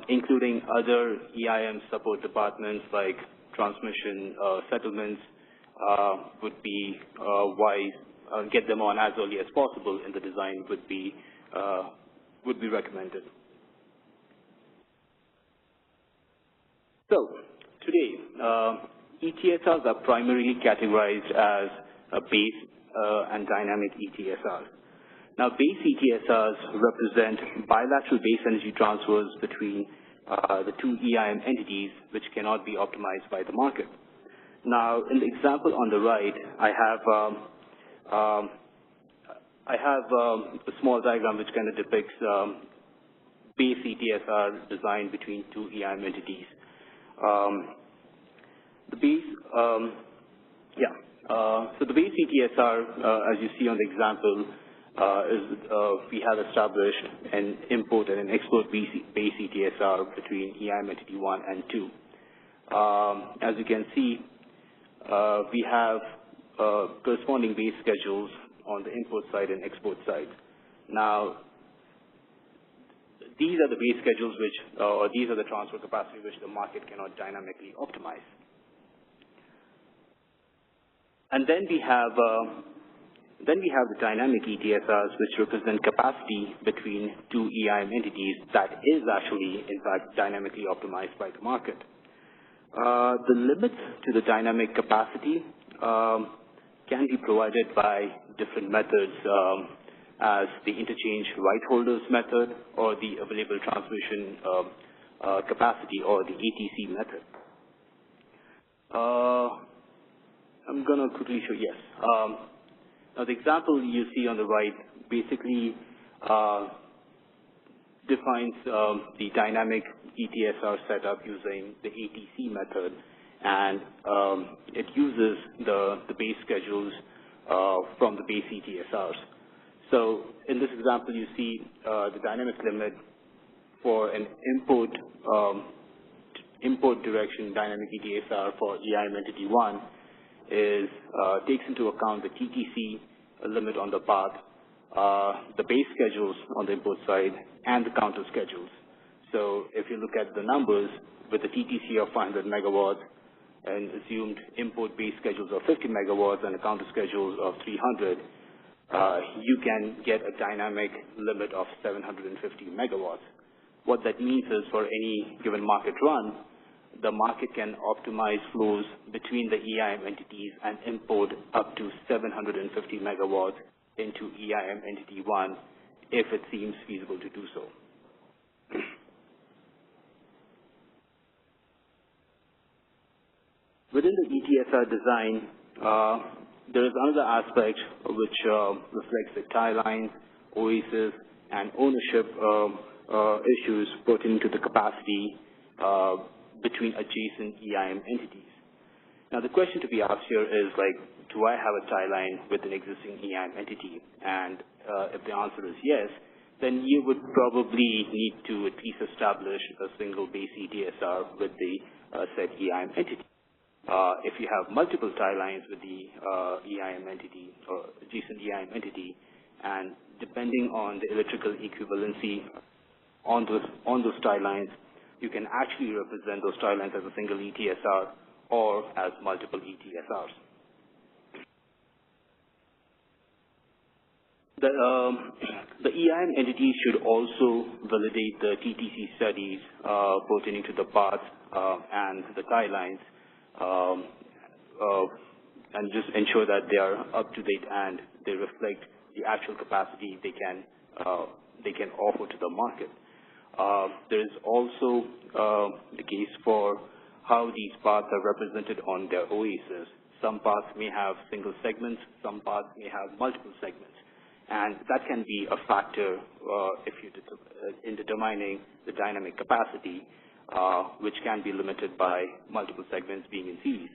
including other EIM support departments like transmission settlements would be wise. Get them on as early as possible in the design would be recommended. So today, ETSRs are primarily categorized as a base and dynamic ETSRs. Now, base ETSRs represent bilateral base energy transfers between the two EIM entities which cannot be optimized by the market. Now, in the example on the right, I have a small diagram which kind of depicts base ETSR design between two EIM entities. So the base ETSR, as you see on the example, we have established an import and an export base ETSR between EIM entity 1 and 2. As you can see, we have corresponding base schedules on the import side and export side. Now, these are the base schedules or these are the transfer capacity which the market cannot dynamically optimize. And then we have the dynamic ETSRs, which represent capacity between two EIM entities that is actually, in fact, dynamically optimized by the market. The limits to the dynamic capacity can be provided by different methods, as the interchange right holders method or the available transmission capacity or the ATC method. I'm going to quickly show, yes. Now, the example you see on the right basically defines the dynamic ETSR setup using the ATC method, and it uses the base schedules from the base ETSRs. So in this example, you see the dynamic limit for an import direction dynamic ETSR for EIM entity 1 is takes into account the TTC limit on the path, the base schedules on the import side and the counter schedules. So if you look at the numbers with a TTC of 500 megawatts and assumed import base schedules of 50 megawatts and a counter schedules of 300, you can get a dynamic limit of 750 megawatts. What that means is for any given market run, the market can optimize flows between the EIM entities and import up to 750 megawatts into EIM Entity 1 if it seems feasible to do so. Within the ETSR design, there is another aspect which reflects the tie lines, OASIS, and ownership issues pertaining to the capacity between adjacent EIM entities. Now, the question to be asked here is, do I have a tie line with an existing EIM entity? And if the answer is yes, then you would probably need to at least establish a single base ETSR with the said EIM entity. If you have multiple tie lines with the EIM entity or adjacent EIM entity, and depending on the electrical equivalency on those tie lines, you can actually represent those tie lines as a single ETSR or as multiple ETSRs. The EIM entity should also validate the TTC studies pertaining to the paths and the tie lines, and just ensure that they are up to date and they reflect the actual capacity they can offer to the market. There is also the case for how these paths are represented on their OASIS. Some paths may have single segments, some paths may have multiple segments, and that can be a factor if you in determining the dynamic capacity, which can be limited by multiple segments being in series.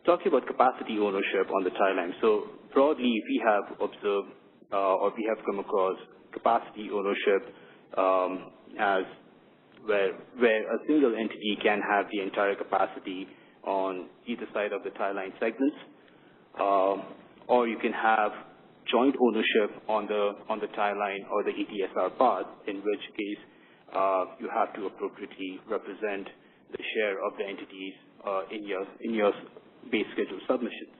Talking about capacity ownership on the tie line. So broadly, we have observed or we have come across capacity ownership as where a single entity can have the entire capacity on either side of the tie line segments, or you can have joint ownership on the tie line or the ETSR path, in which case you have to appropriately represent the share of the entities in your base schedule submissions.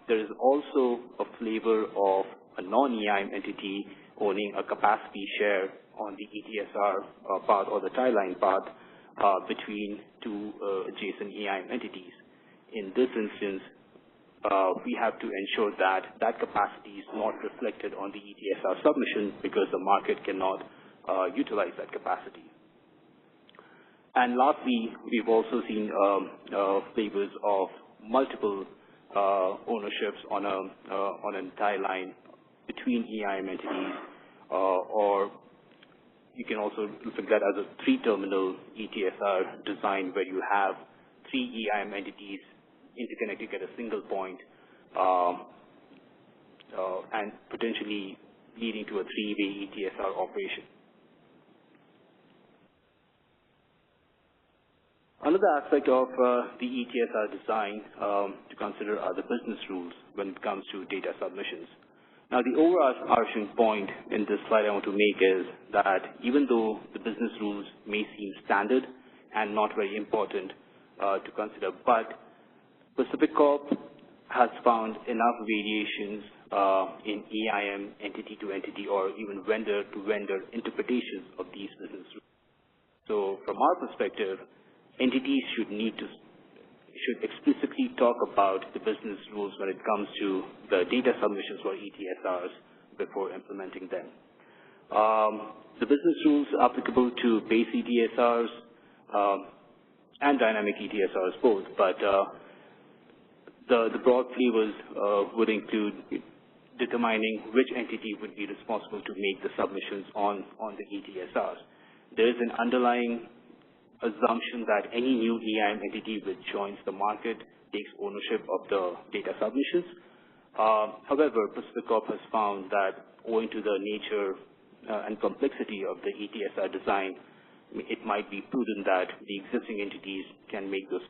There is also a flavor of a non-EIM entity owning a capacity share on the ETSR path or the tie line path between two adjacent EIM entities. In this instance, we have to ensure that that capacity is not reflected on the ETSR submission because the market cannot utilize that capacity. And lastly, we've also seen flavors of multiple ownerships on a tie line between EIM entities, or you can also look at that as a three-terminal ETSR design where you have three EIM entities interconnected at a single point and potentially leading to a three-way ETSR operation. Another aspect of the ETSR design to consider are the business rules when it comes to data submissions. Now, the overarching point in this slide I want to make is that even though the business rules may seem standard and not very important to consider, but Pacific Corp has found enough variations in EIM entity-to-entity or even vendor-to-vendor interpretations of these business rules. So from our perspective, entities should explicitly talk about the business rules when it comes to the data submissions for ETSRs before implementing them. The business rules applicable to base ETSRs and dynamic ETSRs both, but the broad flavors would include determining which entity would be responsible to make the submissions on the ETSRs. There is an underlying assumption that any new EIM entity which joins the market takes ownership of the data submissions. However, Pacific Corp has found that owing to the nature and complexity of the ETSR design, it might be prudent that the existing entities can make this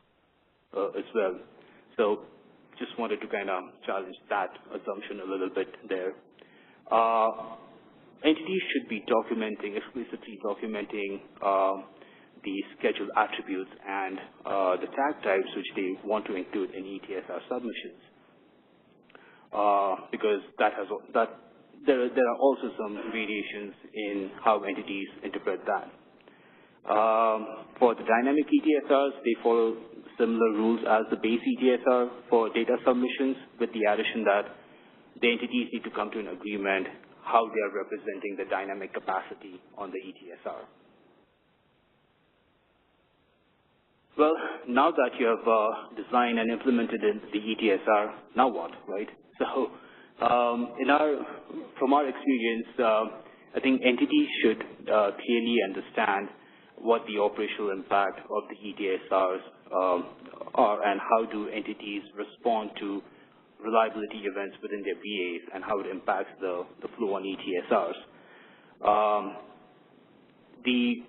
as well. So just wanted to kind of challenge that assumption a little bit there. Entities should be explicitly documenting the schedule attributes and the tag types which they want to include in ETSR submissions, because there are also some variations in how entities interpret that. For the dynamic ETSRs, they follow similar rules as the base ETSR for data submissions, with the addition that the entities need to come to an agreement how they are representing the dynamic capacity on the ETSR. Well, now that you have designed and implemented the ETSR, now what, right? So, from our experience, I think entities should clearly understand what the operational impact of the ETSRs are, and how do entities respond to reliability events within their BAs, and how it impacts the flow on ETSRs. The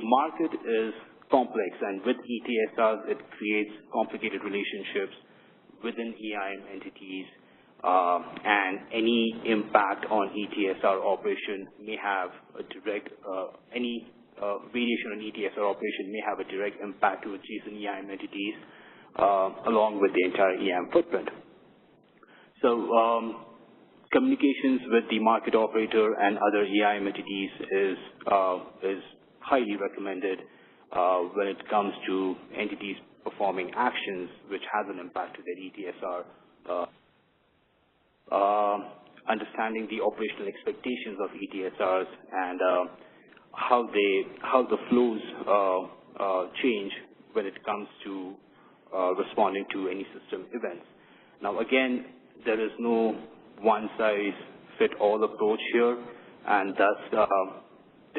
market is complex, and with ETSRs, it creates complicated relationships within EIM entities, and any impact on ETSR operation may have a direct, variation on ETSR operation may have a direct impact to adjacent EIM entities, along with the entire EIM footprint. So communications with the market operator and other EIM entities is highly recommended when it comes to entities performing actions which has an impact to their ETSR. Understanding the operational expectations of ETSRs and how the flows change when it comes to responding to any system events. Now, again, there is no one-size-fits-all approach here, and thus the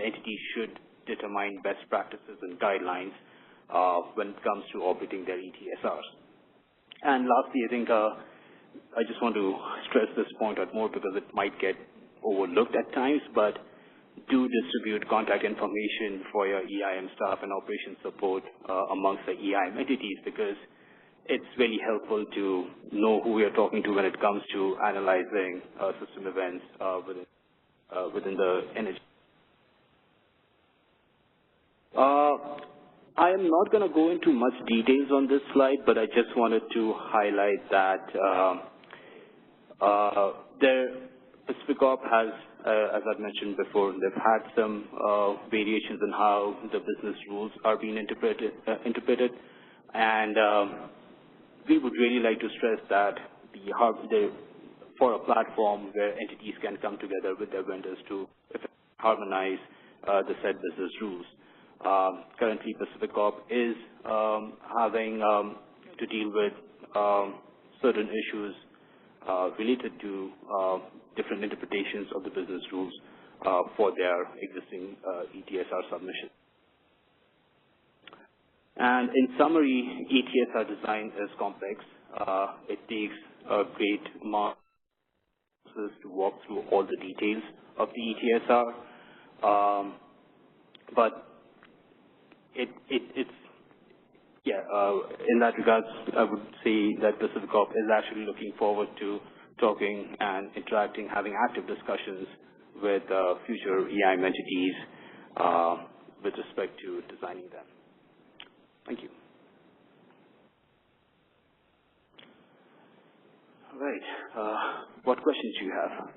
entity should determine best practices and guidelines when it comes to operating their ETSRs. And lastly, I think I just want to stress this point out more because it might get overlooked at times, but do distribute contact information for your EIM staff and operations support amongst the EIM entities, because it's really helpful to know who we are talking to when it comes to analyzing system events within the energy. I am not going to go into much details on this slide, but I just wanted to highlight that Pacific Corp has, as I've mentioned before, they've had some variations in how the business rules are being interpreted, and we would really like to stress that for a platform where entities can come together with their vendors to harmonize the said business rules. Currently, Pacific Corp is having to deal with certain issues related to different interpretations of the business rules for their existing ETSR submission. And in summary, ETSR design is complex. It takes a great amount of process to walk through all the details of the ETSR, but in that regards, I would say that Pacific Corp is actually looking forward to talking and interacting, having active discussions with future EIM entities with respect to designing them. Thank you. All right. What questions do you have?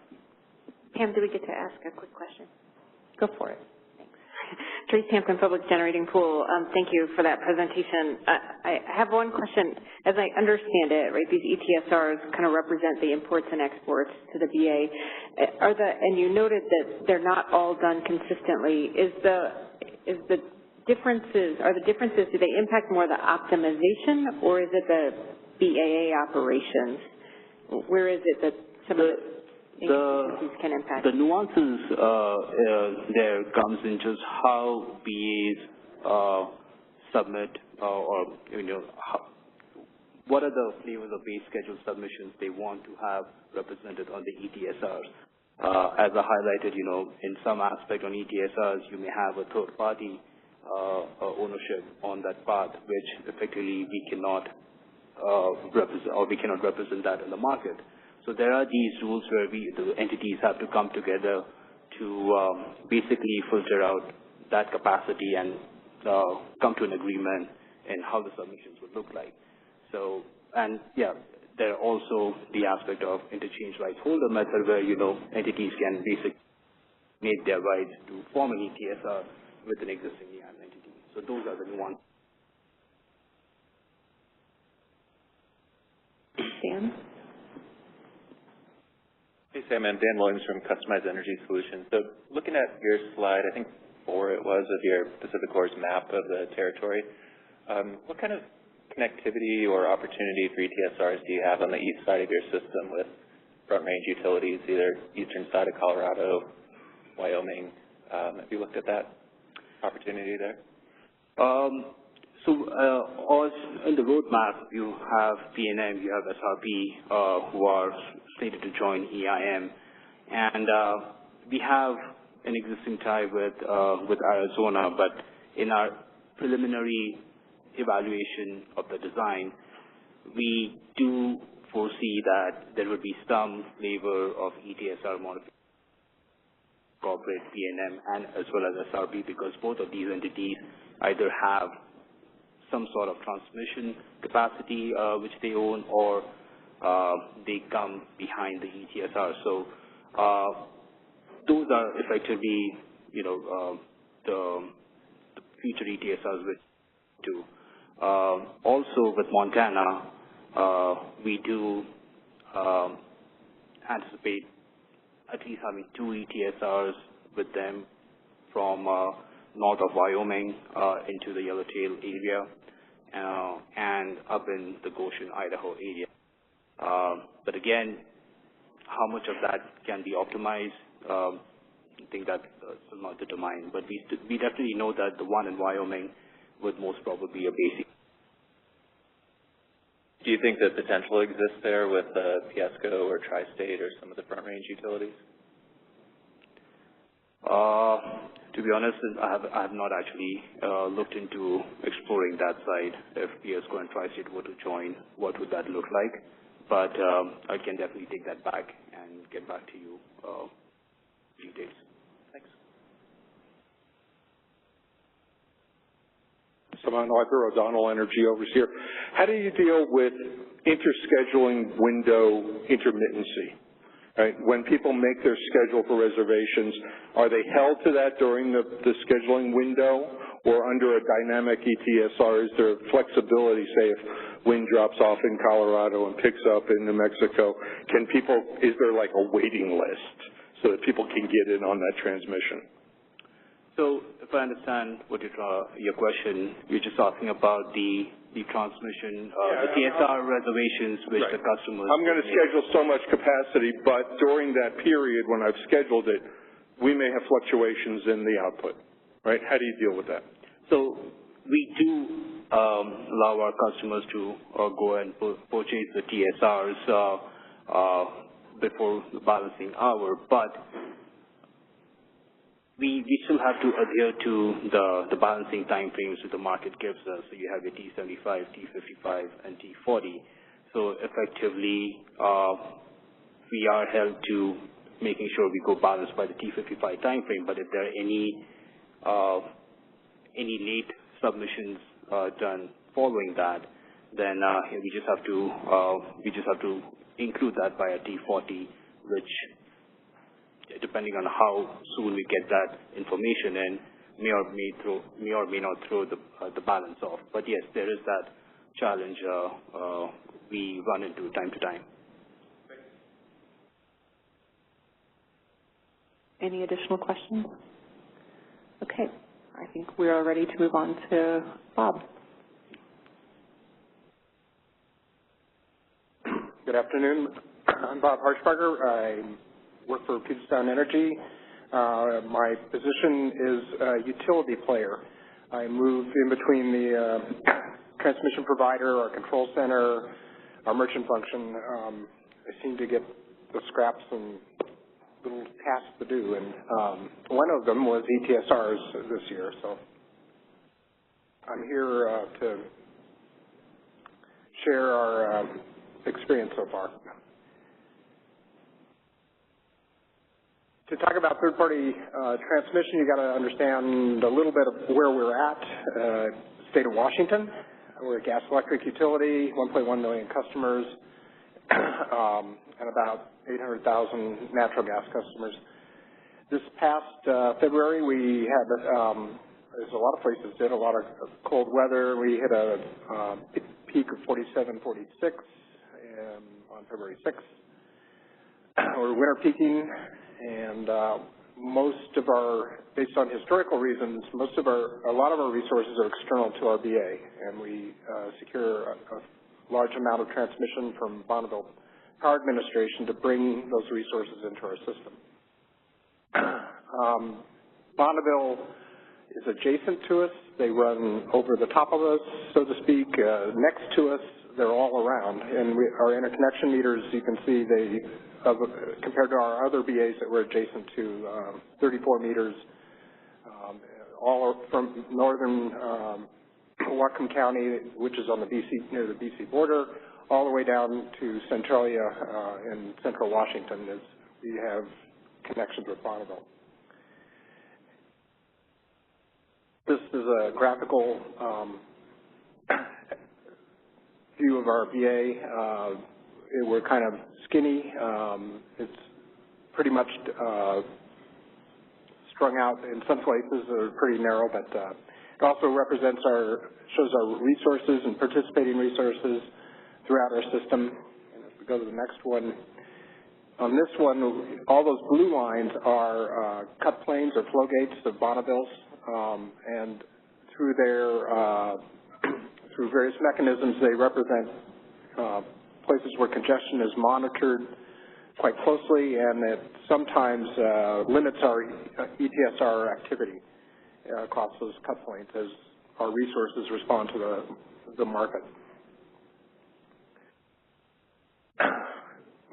Pam, do we get to ask a quick question? Go for it. Trace Hampton, Public Generating Pool. Thank you for that presentation. I have one question. As I understand it, right, these ETSRs kind of represent the imports and exports to the BA. And you noted that they're not all done consistently. Are the differences, do they impact more the optimization, or is it the BAA operations? Where is it that some of the can impact? The nuances there comes in just how BAs submit or what are the flavors of base schedule submissions they want to have represented on the ETSRs. As I highlighted, in some aspect on ETSRs, you may have a third party ownership on that path, which effectively we cannot represent, or we cannot represent that in the market. So there are these rules where the entities have to come together to basically filter out that capacity and come to an agreement in how the submissions would look like. So, and yeah, there are also the aspect of interchange rights holder method where, entities can basically make their rights to form an ETSR with an existing EIM entity. So those are the new ones. Dan? Hey, Sam, I'm Dan Williams from Customized Energy Solutions. So looking at your slide, I think 4 it was, of your Pacific Core's map of the territory, what kind of connectivity or opportunity for ETSRs do you have on the east side of your system with Front Range utilities, either eastern side of Colorado, Wyoming? Have you looked at that opportunity there? So in the roadmap, you have PNM, you have SRP, who are slated to join EIM, and we have an existing tie with Arizona, but in our preliminary evaluation of the design, we do foresee that there would be some flavor of ETSR modification, corporate PNM, and as well as SRP, because both of these entities either have some sort of transmission capacity which they own, or they come behind the ETSR. So those are effectively, the future ETSRs which do. Also with Montana, we do anticipate at least having 2 ETSRs with them from north of Wyoming into the Yellowtail area and up in the Goshen, Idaho area. But again, how much of that can be optimized, I think that's still not determined. But we definitely know that the one in Wyoming would most probably be a basic. Do you think that potential exists there with Piesco or Tri-State or some of the Front Range utilities? To be honest, I have not actually looked into exploring that side. If Piesco and Tri-State were to join, what would that look like? But I can definitely take that back and get back to you details. Thanks. Saman Arthur, O'Donnell Energy over here. How do you deal with interscheduling window intermittency? Right? When people make their schedule for reservations, are they held to that during the scheduling window, or under a dynamic ETSR, is there flexibility, say if wind drops off in Colorado and picks up in New Mexico, is there like a waiting list so that people can get in on that transmission? So if I understand what your question, you're just talking about the transmission, the TSR reservations which the customers... I'm going to schedule so much capacity, but during that period when I've scheduled it, we may have fluctuations in the output, right? How do you deal with that? So we do allow our customers to go and purchase the TSRs before the balancing hour, but we still have to adhere to the balancing time frames that the market gives us. So you have your T75, T55, and T40. So effectively, we are held to making sure we go balanced by the T55 time frame. But if there are any late submissions done following that, then we just have to include that by a T40, which, depending on how soon we get that information in, may or may not throw the balance off. But yes, there is that challenge we run into time to time. Any additional questions? Okay, I think we are ready to move on to Bob. Good afternoon. I'm Bob Harshbarger. I work for Puget Sound Energy. My position is a utility player. I move in between the transmission provider, our control center, our merchant function. I seem to get the scraps and little tasks to do, and one of them was ETSRs this year. So I'm here to share our experience so far. To talk about third-party transmission, you got to understand a little bit of where we're at. State of Washington, we're a gas electric utility, 1.1 million customers, and about 800,000 natural gas customers. This past February, we had, as a lot of places did, a lot of cold weather. We hit a peak of 47, 46 on February 6th. We're winter peaking, and most of our, based on historical reasons, a lot of our resources are external to our BA, and we secure a large amount of transmission from Bonneville Power Administration to bring those resources into our system. Bonneville is adjacent to us. They run over the top of us, so to speak, next to us. They're all around, and our interconnection meters, you can see, compared to our other BAs that we're adjacent to, 34 meters, all from northern Whatcom County, which is on the near the BC border, all the way down to Centralia in central Washington. As we have connections with Bonneville. This is a graphical view of our BA. We're kind of skinny. It's pretty much strung out in some places. They're pretty narrow, but it also shows our resources and participating resources throughout our system. And if we go to the next one, on this one, all those blue lines are cut planes or flow gates of Bonneville's, and through through various mechanisms, they represent places where congestion is monitored quite closely, and it sometimes limits our ETSR activity across those cut planes as our resources respond to the market.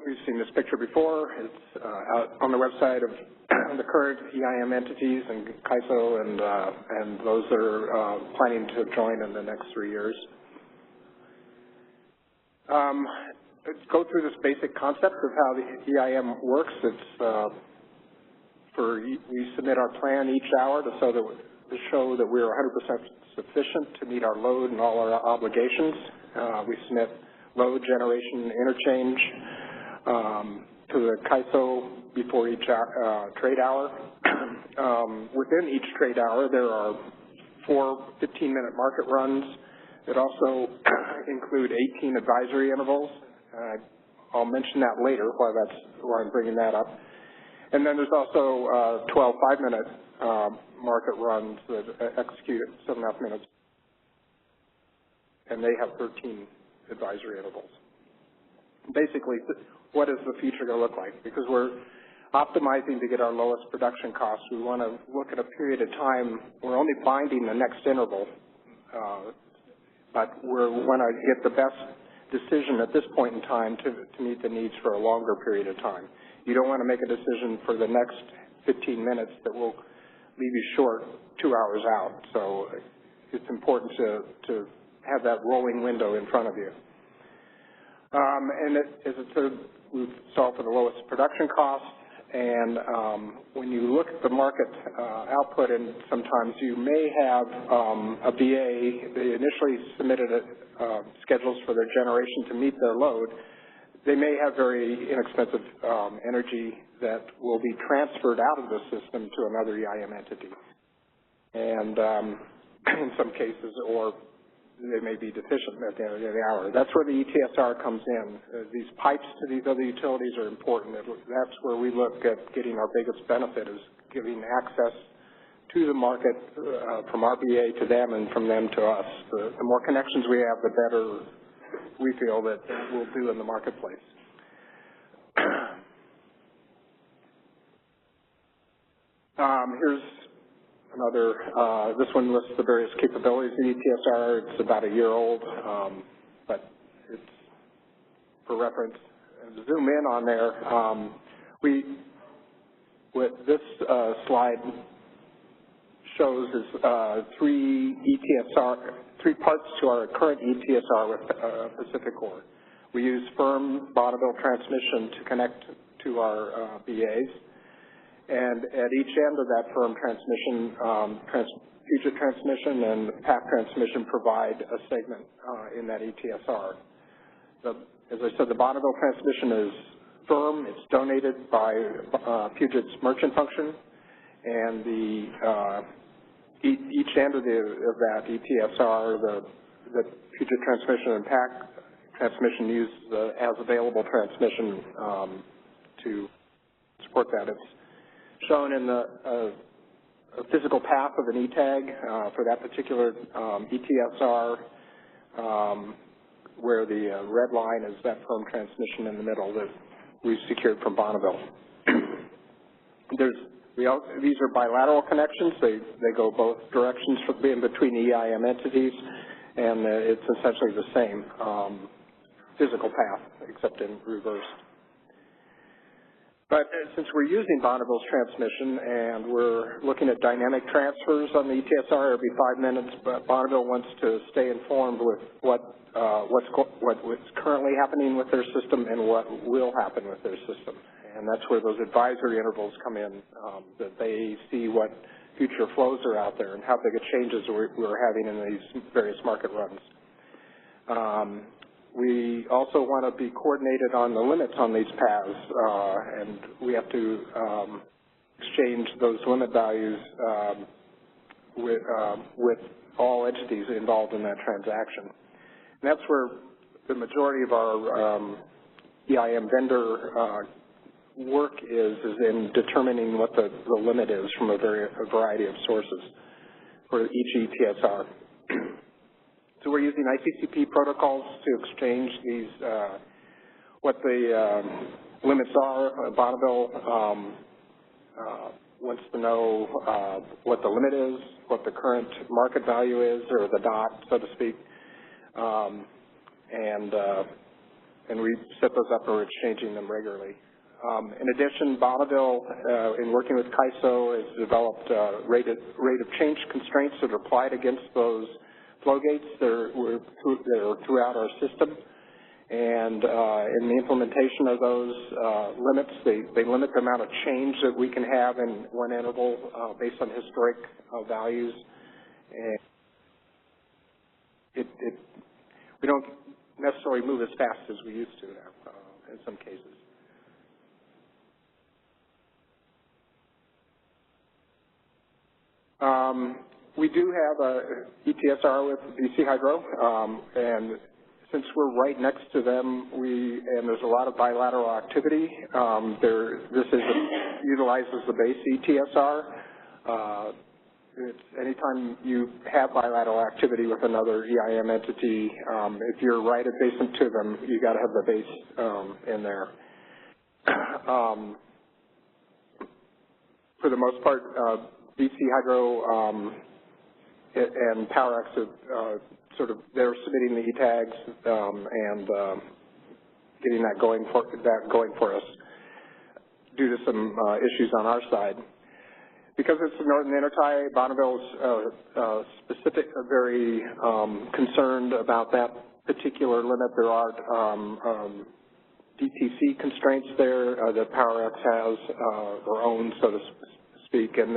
We've seen this picture before. It's out on the website of the current EIM entities and CAISO and those that are planning to join in the next 3 years. Let's go through this basic concept of how the EIM works. It's we submit our plan each hour to show that we're 100% sufficient to meet our load and all our obligations. We submit load, generation, interchange to the CAISO before each trade hour. Within each trade hour, there are 4 15-minute market runs that also include 18 advisory intervals. I'll mention that later, why I'm bringing that up. And then there's also 12 5-minute market runs that execute at 7.5 minutes, and they have 13 advisory intervals. Basically, what is the future going to look like? Because we're optimizing to get our lowest production costs, we want to look at a period of time. We're only binding the next interval, but we want to get the best decision at this point in time to meet the needs for a longer period of time. You don't want to make a decision for the next 15 minutes that will leave you short 2 hours out. So it's important to have that rolling window in front of you. And as it said, we solve for the lowest production cost. And when you look at the market output, and sometimes you may have a BA, they initially submitted schedules for their generation to meet their load. They may have very inexpensive energy that will be transferred out of the system to another EIM entity. And in some cases, or they may be deficient at the end of the hour. That's where the ETSR comes in. These pipes to these other utilities are important. That's where we look at getting our biggest benefit, is giving access to the market from our BA to them and from them to us. The more connections we have, the better we feel that we'll do in the marketplace. Here's another, this one lists the various capabilities of ETSR. It's about a year old, but it's for reference. And to zoom in on there, what this slide shows is 3 three parts to our current ETSR with PacifiCorp. We use firm Bonneville transmission to connect to our BAs, and at each end of that firm transmission, Puget transmission and PAC transmission provide a segment in that ETSR. As I said, the Bonneville transmission is firm. It's donated by Puget's merchant function, and each end of that ETSR, the Puget transmission and PAC transmission use the as available transmission to support that. It's shown in the physical path of an ETAG for that particular ETSR, where the red line is that firm transmission in the middle that we've secured from Bonneville. These are bilateral connections. They go both directions in between EIM entities, and it's essentially the same physical path, except in reverse. But since we're using Bonneville's transmission and we're looking at dynamic transfers on the ETSR every 5 minutes, but Bonneville wants to stay informed with what's currently happening with their system and what will happen with their system. And that's where those advisory intervals come in, that they see what future flows are out there and how big of changes we're having in these various market runs. We also want to be coordinated on the limits on these paths, and we have to exchange those limit values with all entities involved in that transaction. And that's where the majority of our EIM vendor work is in determining what the limit is from a variety of sources for each ETSR. So we're using ICCP protocols to exchange these, what the limits are. Bonneville wants to know what the limit is, what the current market value is, or the dot, so to speak. And we set those up and we're exchanging them regularly. In addition, Bonneville, in working with CAISO, has developed rate of change constraints that are applied against those flow gates that are throughout our system. And in the implementation of those limits, they limit the amount of change that we can have in one interval based on historic values. And we don't necessarily move as fast as we used to in some cases. We do have a ETSR with BC Hydro, and since we're right next to them, and there's a lot of bilateral activity. This utilizes the base ETSR. Anytime you have bilateral activity with another EIM entity, if you're right adjacent to them, you got to have the base in there. For the most part, BC Hydro and PowerX they're submitting the ETAGs and getting that going for us due to some issues on our side. Because it's the Northern Intertie, Bonneville's very concerned about that particular limit. There are DTC constraints there that PowerX has or owns, so to speak, and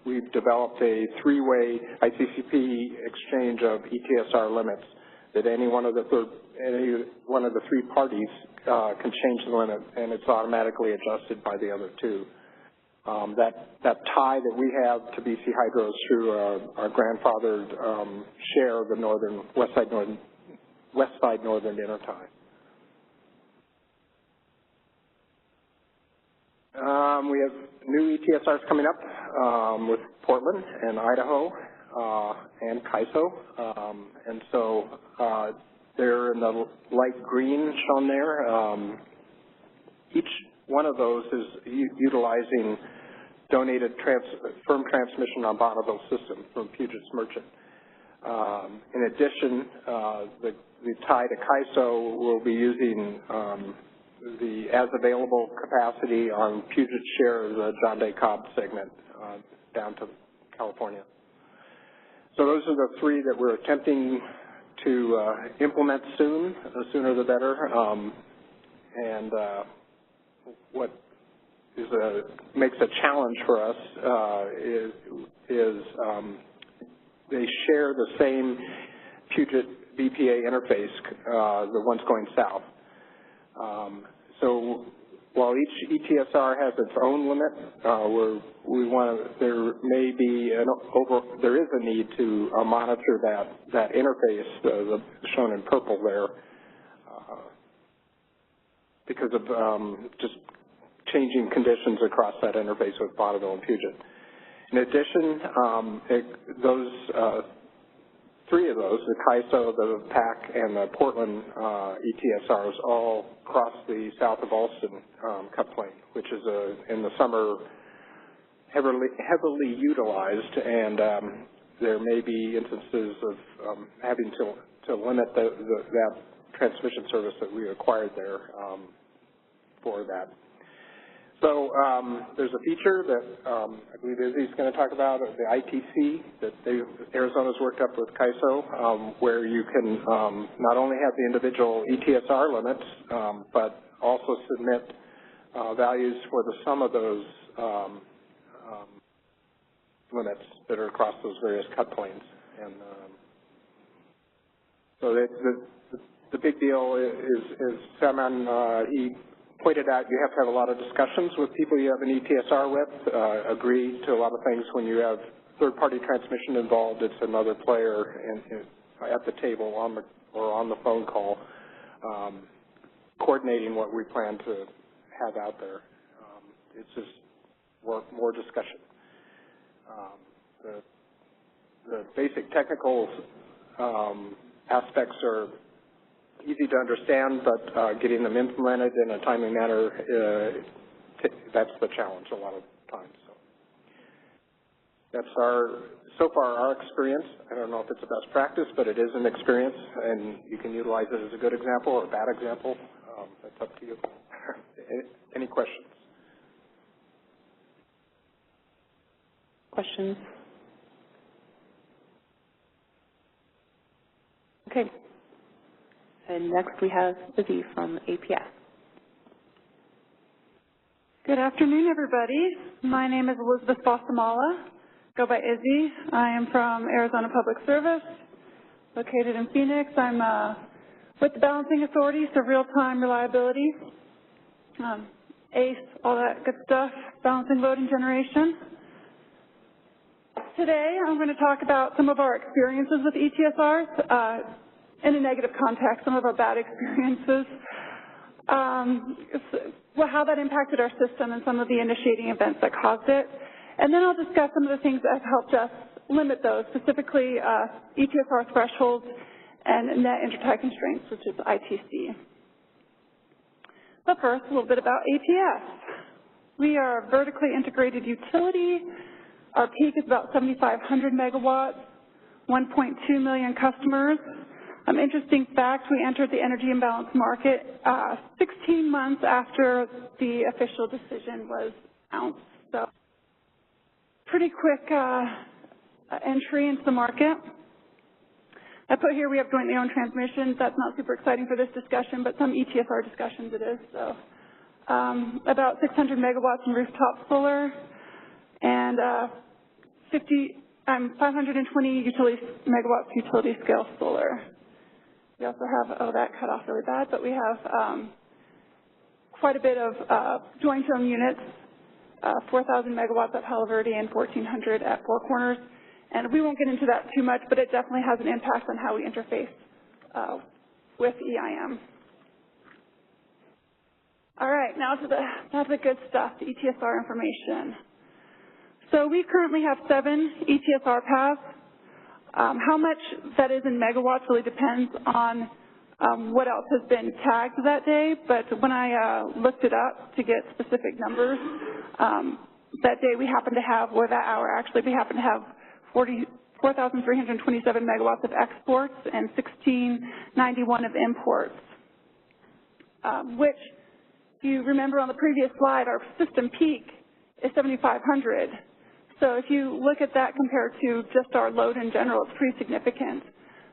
we've developed a three-way ICCP exchange of ETSR limits that any one of the three parties can change the limit, and it's automatically adjusted by the other two. That tie that we have to BC Hydro is through our grandfathered share of the west side northern intertie. We have new ETSRs coming up with Portland and Idaho and CAISO, and so they're in the light green shown there. Each one of those is utilizing donated firm transmission on Bonneville system from Puget's merchant. In addition, the tie to CAISO will be using the as available capacity on Puget's share of the John Day Cobb segment down to California. So those are the three that we're attempting to implement soon. The sooner the better. And what is makes a challenge for us is they share the same Puget BPA interface, the ones going south. So while each ETSR has its own limit, there may be there is a need to monitor that interface, shown in purple there, because of just changing conditions across that interface with Bonneville and Puget. In addition, three of those, the CAISO, the PAC, and the Portland ETSRs, all cross the south of Alston cut plane, which is in the summer heavily utilized, and there may be instances of having to limit that transmission service that we acquired there for that. So there's a feature that I believe Izzy's going to talk about, the ITC, that Arizona's worked up with CAISO, where you can not only have the individual ETSR limits, but also submit values for the sum of those limits that are across those various cut planes. And so the big deal is Salman, he pointed out you have to have a lot of discussions with people you have an ETSR with, agree to a lot of things. When you have third-party transmission involved, it's another player at the table or on the phone call, coordinating what we plan to have out there. It's just more discussion. The basic technical aspects are easy to understand, but getting them implemented in a timely manner, that's the challenge a lot of times. So that's so far our experience. I don't know if it's a best practice, but it is an experience, and you can utilize it as a good example or a bad example. That's up to you. Any questions? Questions? Okay. And next we have Izzy from APS. Good afternoon, everybody. My name is Elizabeth Bossamala. Go by Izzy. I am from Arizona Public Service, located in Phoenix. I'm with the Balancing Authority, so real-time reliability, ACE, all that good stuff, balancing load and generation. Today I'm going to talk about some of our experiences with ETSRs. In a negative context, some of our bad experiences, how that impacted our system and some of the initiating events that caused it. And then I'll discuss some of the things that have helped us limit those, specifically ETSR thresholds and net intertie constraints, which is ITC. But first, a little bit about APS. We are a vertically integrated utility. Our peak is about 7,500 megawatts, 1.2 million customers. Interesting fact, we entered the energy imbalance market 16 months after the official decision was announced. So pretty quick entry into the market. I put here we have jointly owned transmissions. That's not super exciting for this discussion, but some ETSR discussions it is. So about 600 megawatts in rooftop solar and 520 megawatts utility scale solar. We also have, that cut off really bad, but we have quite a bit of joint-owned units, 4,000 megawatts at Palo Verde and 1,400 at Four Corners. And we won't get into that too much, but it definitely has an impact on how we interface with EIM. All right, now to the good stuff, the ETSR information. So we currently have 7 ETSR paths. How much that is in megawatts really depends on what else has been tagged that day, but when I looked it up to get specific numbers, that day we happen to have, or that hour actually, we happen to have 4,327 megawatts of exports and 1,691 of imports, which, if you remember on the previous slide, our system peak is 7,500. So if you look at that compared to just our load in general, it's pretty significant.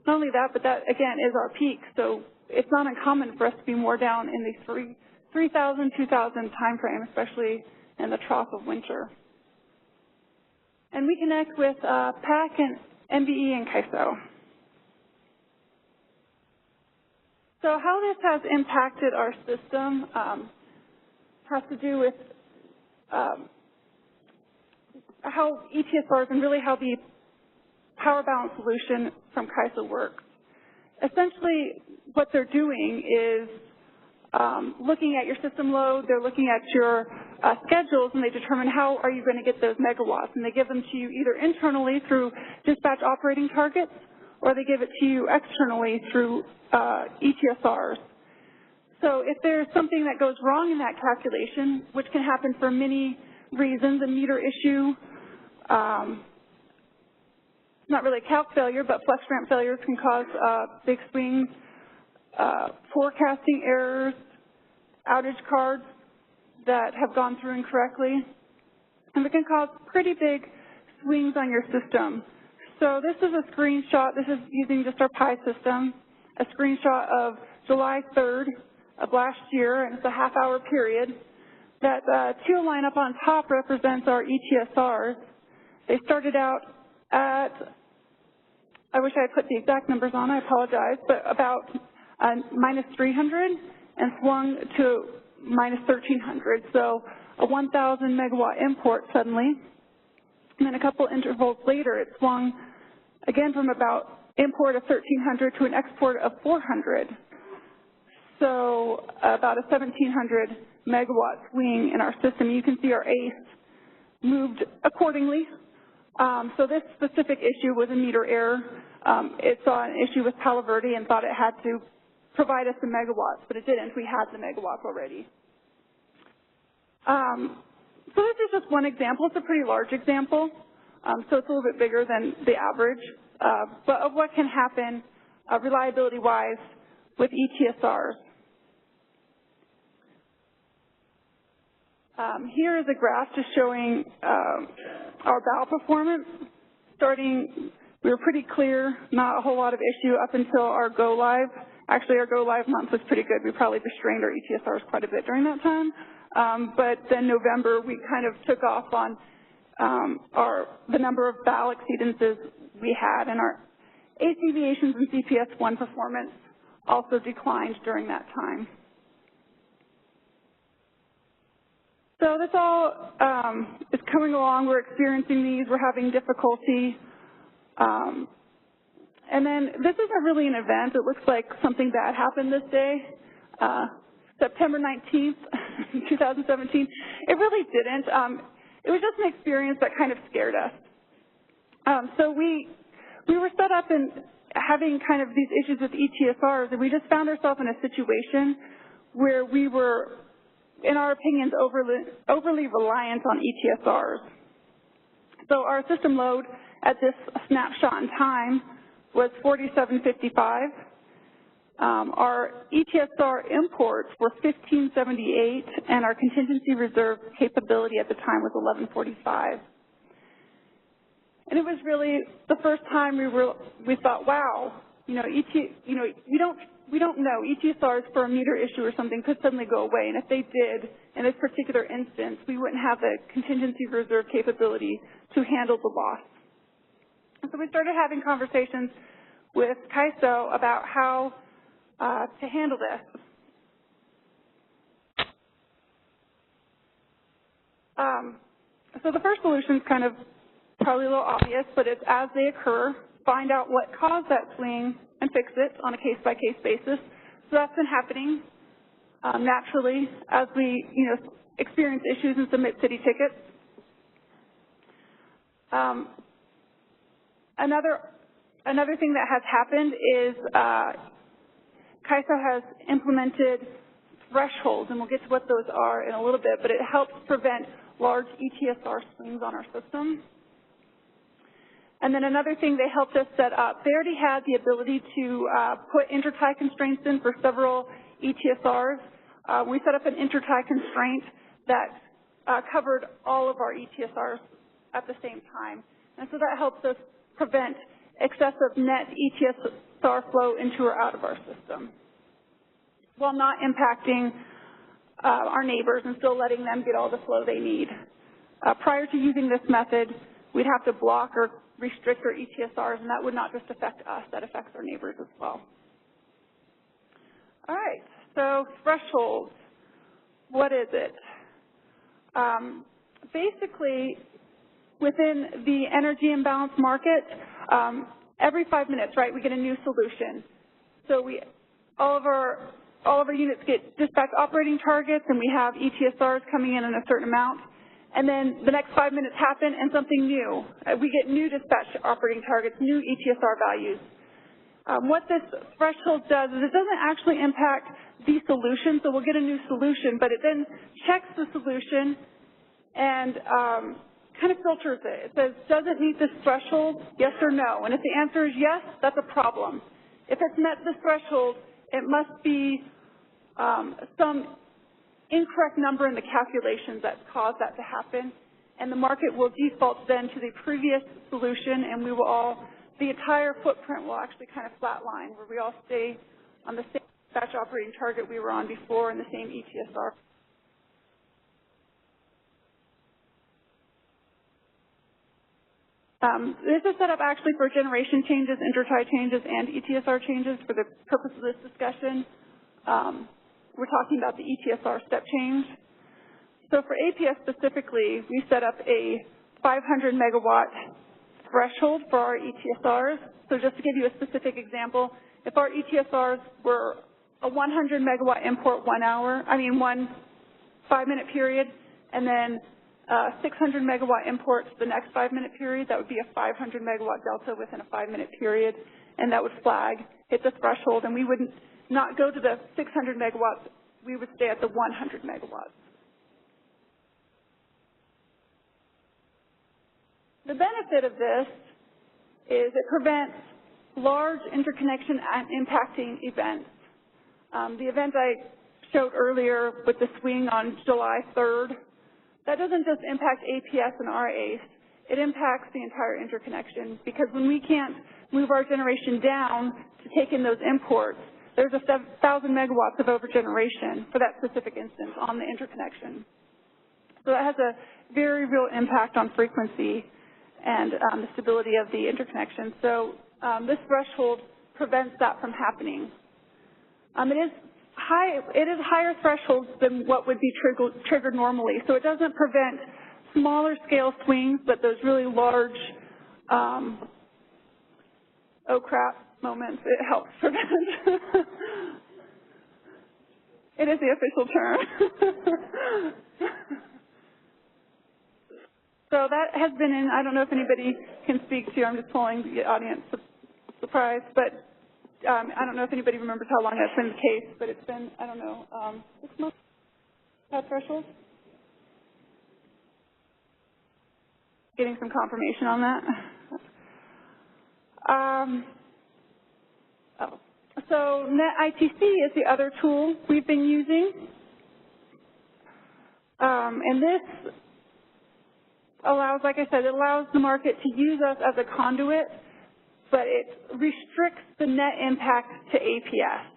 Not only that, but that, again, is our peak. So it's not uncommon for us to be more down in the 3,000, 2,000 time frame, especially in the trough of winter. And we connect with PAC and MBE and CAISO. So how this has impacted our system has to do with how ETSRs and really how the power balance solution from CAISO works. Essentially, what they're doing is looking at your system load, they're looking at your schedules, and they determine how are you going to get those megawatts. And they give them to you either internally through dispatch operating targets, or they give it to you externally through ETSRs. So if there's something that goes wrong in that calculation, which can happen for many reasons, a meter issue, not really calc failure, but flex ramp failures can cause big swings, forecasting errors, outage cards that have gone through incorrectly, and it can cause pretty big swings on your system. So this is a screenshot. This is using just our Pi system, a screenshot of July 3rd of last year, and it's a half-hour period. That teal line up on top represents our ETSRs. They started out at, I wish I had put the exact numbers on, I apologize, but about minus 300 and swung to minus 1,300. So a 1,000 megawatt import suddenly. And then a couple intervals later, it swung again from about import of 1,300 to an export of 400. So about a 1,700 megawatt swing in our system. You can see our ACE moved accordingly. So this specific issue was a meter error. It saw an issue with Palo Verde and thought it had to provide us the megawatts, but it didn't. We had the megawatts already. So this is just one example. It's a pretty large example, so it's a little bit bigger than the average, but of what can happen reliability-wise with ETSRs. Here is a graph just showing our bow performance. Starting, we were pretty clear, not a whole lot of issue up until our go live. Actually, our go live month was pretty good. We probably restrained our ETSRs quite a bit during that time. But then November, we kind of took off on the number of bow exceedances we had, and our AC deviations and CPS1 performance also declined during that time. So this all is coming along. We're experiencing these. We're having difficulty. And then this isn't really an event. It looks like something bad happened this day, September 19th, 2017. It really didn't. It was just an experience that kind of scared us. So we were set up in having kind of these issues with ETSRs, and we just found ourselves in a situation where we were, in our opinions, overly reliant on ETSRs. So our system load at this snapshot in time was 4755. Our ETSR imports were 1578, and our contingency reserve capability at the time was 1145. And it was really the first time we thought, wow, we don't know. ETSRs for a meter issue or something could suddenly go away, and if they did, in this particular instance, we wouldn't have the contingency reserve capability to handle the loss. And so we started having conversations with CAISO about how to handle this. So the first solution is kind of probably a little obvious, but it's as they occur, find out what caused that swing and fix it on a case-by-case basis. So that's been happening naturally as we, experience issues and submit city tickets. Another thing that has happened is CAISO has implemented thresholds, and we'll get to what those are in a little bit, but it helps prevent large ETSR swings on our system. And then another thing they helped us set up, they already had the ability to put intertie constraints in for several ETSRs. We set up an intertie constraint that covered all of our ETSRs at the same time. And so that helps us prevent excessive net ETSR flow into or out of our system, while not impacting our neighbors and still letting them get all the flow they need. Prior to using this method, we'd have to block or restrict our ETSRs, and that would not just affect us, that affects our neighbors as well. All right, so thresholds. What is it? Basically, within the energy imbalance market, every 5 minutes, right, we get a new solution. So all of our units get dispatch operating targets, and we have ETSRs coming in a certain amount. And then the next 5 minutes happen, and something new. We get new dispatch operating targets, new ETSR values. What this threshold does is it doesn't actually impact the solution, so we'll get a new solution, but it then checks the solution and kind of filters it. It says, does it meet this threshold, yes or no? And if the answer is yes, that's a problem. If it's met this threshold, it must be some incorrect number in the calculations that caused that to happen, and the market will default then to the previous solution, and the entire footprint will actually kind of flatline, where we all stay on the same dispatch operating target we were on before and the same ETSR. This is set up actually for generation changes, intertie changes, and ETSR changes for the purpose of this discussion. We're talking about the ETSR step change. So for APS specifically, we set up a 500 megawatt threshold for our ETSRs. So just to give you a specific example, if our ETSRs were a 100 megawatt import 1 5-minute period, and then 600 megawatt imports the next 5-minute period, that would be a 500 megawatt delta within a 5-minute period, and that would flag, hit the threshold, and we wouldn't not go to the 600 megawatts, we would stay at the 100 megawatts. The benefit of this is it prevents large interconnection and impacting events. The event I showed earlier with the swing on July 3rd, that doesn't just impact APS and RAs, it impacts the entire interconnection, because when we can't move our generation down to take in those imports, there's 1,000 megawatts of overgeneration for that specific instance on the interconnection. So that has a very real impact on frequency and the stability of the interconnection. So this threshold prevents that from happening. It is higher thresholds than what would be triggered normally. So it doesn't prevent smaller scale swings, but those really large, oh crap moments, it helps prevent. It is the official term. So that has been in, I don't know if anybody can speak to, I'm just pulling the audience surprise, but I don't know if anybody remembers how long that's been the case, but it's been, I don't know, 6 months, that threshold? Getting some confirmation on that. So NetITC is the other tool we've been using. And this allows, like I said, it allows the market to use us as a conduit, but it restricts the net impact to APS.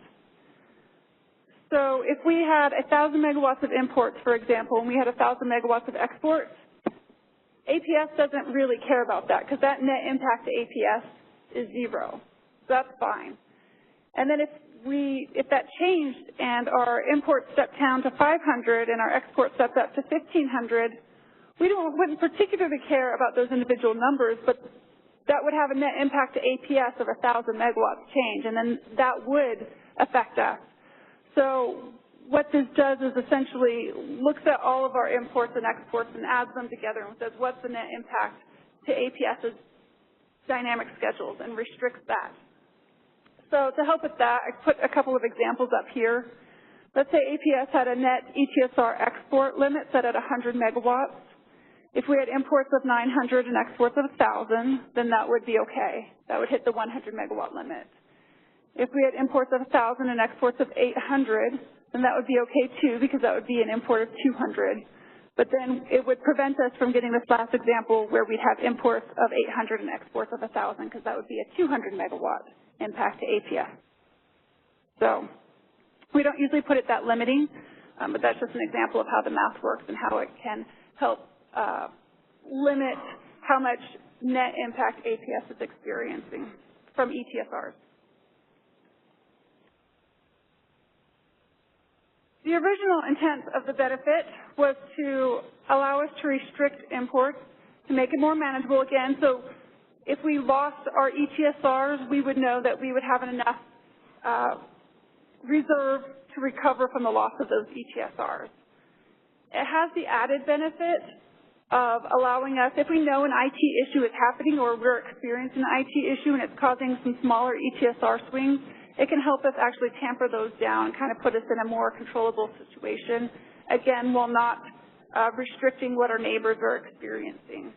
So if we had 1,000 megawatts of imports, for example, and we had 1,000 megawatts of exports, APS doesn't really care about that because that net impact to APS is 0. So that's fine. And then if that changed and our imports stepped down to 500 and our exports stepped up to 1,500, we wouldn't particularly care about those individual numbers, but that would have a net impact to APS of 1,000 megawatts change, and then that would affect us. So what this does is essentially looks at all of our imports and exports and adds them together and says what's the net impact to APS's dynamic schedules and restricts that. So to help with that, I put a couple of examples up here. Let's say APS had a net ETSR export limit set at 100 megawatts. If we had imports of 900 and exports of 1,000, then that would be okay. That would hit the 100 megawatt limit. If we had imports of 1,000 and exports of 800, then that would be okay too, because that would be an import of 200. But then it would prevent us from getting this last example where we'd have imports of 800 and exports of 1,000, because that would be a 200 megawatt impact to APS. So we don't usually put it that limiting, but that's just an example of how the math works and how it can help limit how much net impact APS is experiencing from ETSRs. The original intent of the benefit was to allow us to restrict imports, to make it more manageable again. So if we lost our ETSRs, we would know that we would have enough reserve to recover from the loss of those ETSRs. It has the added benefit of allowing us, if we know an IT issue is happening or we're experiencing an IT issue and it's causing some smaller ETSR swings, it can help us actually tamper those down and kind of put us in a more controllable situation, again, while not restricting what our neighbors are experiencing.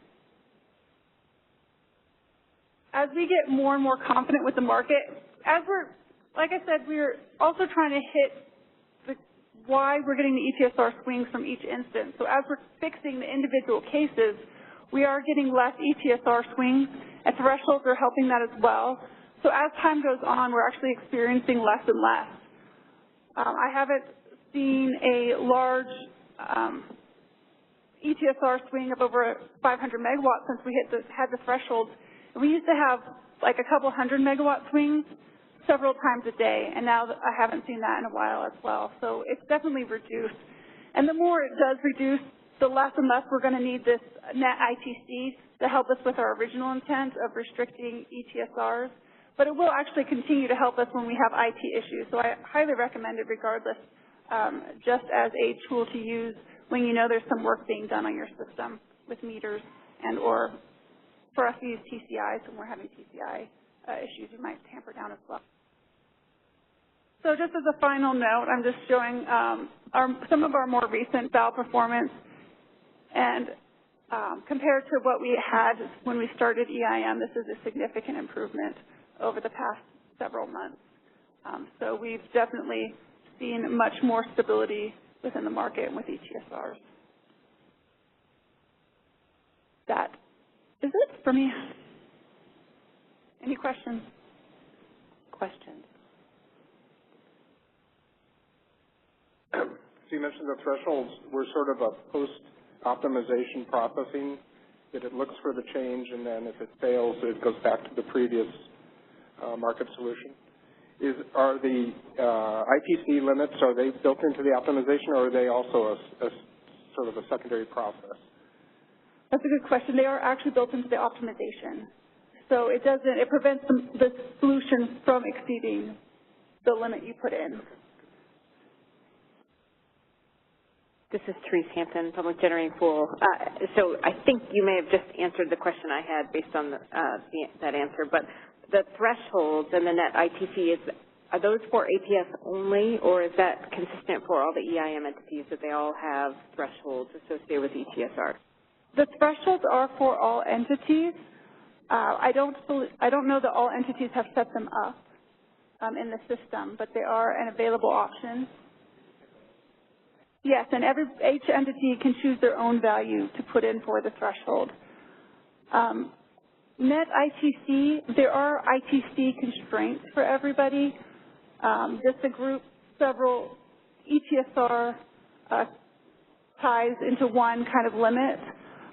As we get more and more confident with the market, like I said, we're also trying to hit why we're getting the ETSR swings from each instance. So as we're fixing the individual cases, we are getting less ETSR swings, and thresholds are helping that as well. So as time goes on, we're actually experiencing less and less. I haven't seen a large ETSR swing of over 500 megawatts since we had the thresholds. We used to have like a couple 100 megawatt swings several times a day, and now I haven't seen that in a while as well. So it's definitely reduced. And the more it does reduce, the less and less we're going to need this net ITC to help us with our original intent of restricting ETSRs. But it will actually continue to help us when we have IT issues. So I highly recommend it regardless, just as a tool to use when you know there's some work being done on your system with meters and or for us to use TCIs when we're having TCI issues, you might tamper down as well. So just as a final note, I'm just showing some of our more recent valve performance, and compared to what we had when we started EIM, this is a significant improvement over the past several months. So we've definitely seen much more stability within the market with ETSRs. That is it for me. Any questions? Questions? So you mentioned the thresholds were sort of a post-optimization processing, that it looks for the change, and then if it fails, it goes back to the previous market solution. Are the ITC limits, are they built into the optimization, or are they also a sort of a secondary process? That's a good question. They are actually built into the optimization. So it prevents the solution from exceeding the limit you put in. This is Therese Hampton, Public Generating Pool. So I think you may have just answered the question I had based on that answer, but the thresholds and the net ITC, are those for APS only, or is that consistent for all the EIM entities, that they all have thresholds associated with ETSR? The thresholds are for all entities. I don't know that all entities have set them up in the system, but they are an available option. Yes, and each entity can choose their own value to put in for the threshold. Net ITC, there are ITC constraints for everybody. Just to group several ETSR ties into one kind of limit.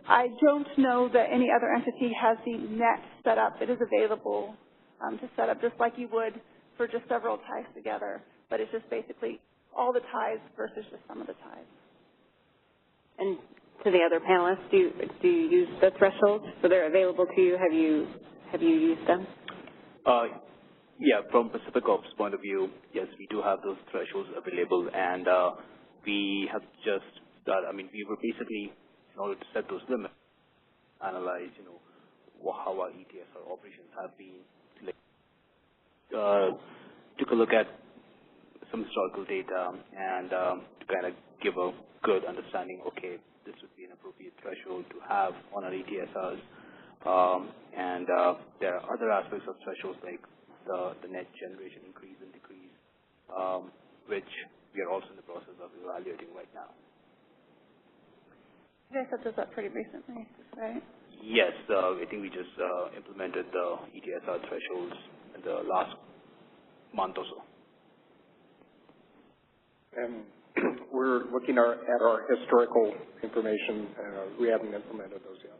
I don't know that any other entity has the net set up. It is available to set up just like you would for just several ties together, but it's just basically all the ties versus just some of the ties. And to the other panelists, do you use the thresholds? So they're available to you. Have you used them? Yeah, from Pacific Corp's point of view, yes, we do have those thresholds available, and we have just started. I mean, we were basically, in order to set those limits, analyze, how our ETSR operations have been. Took a look at some historical data and to kind of give a good understanding, okay, this would be an appropriate threshold to have on our ETSRs. And there are other aspects of thresholds like the net generation increase and decrease, which we are also in the process of evaluating right now. You guys set this up pretty recently, right? Yes, I think we just implemented the ETSR thresholds in the last month or so. And we're looking at our historical information. We haven't implemented those yet.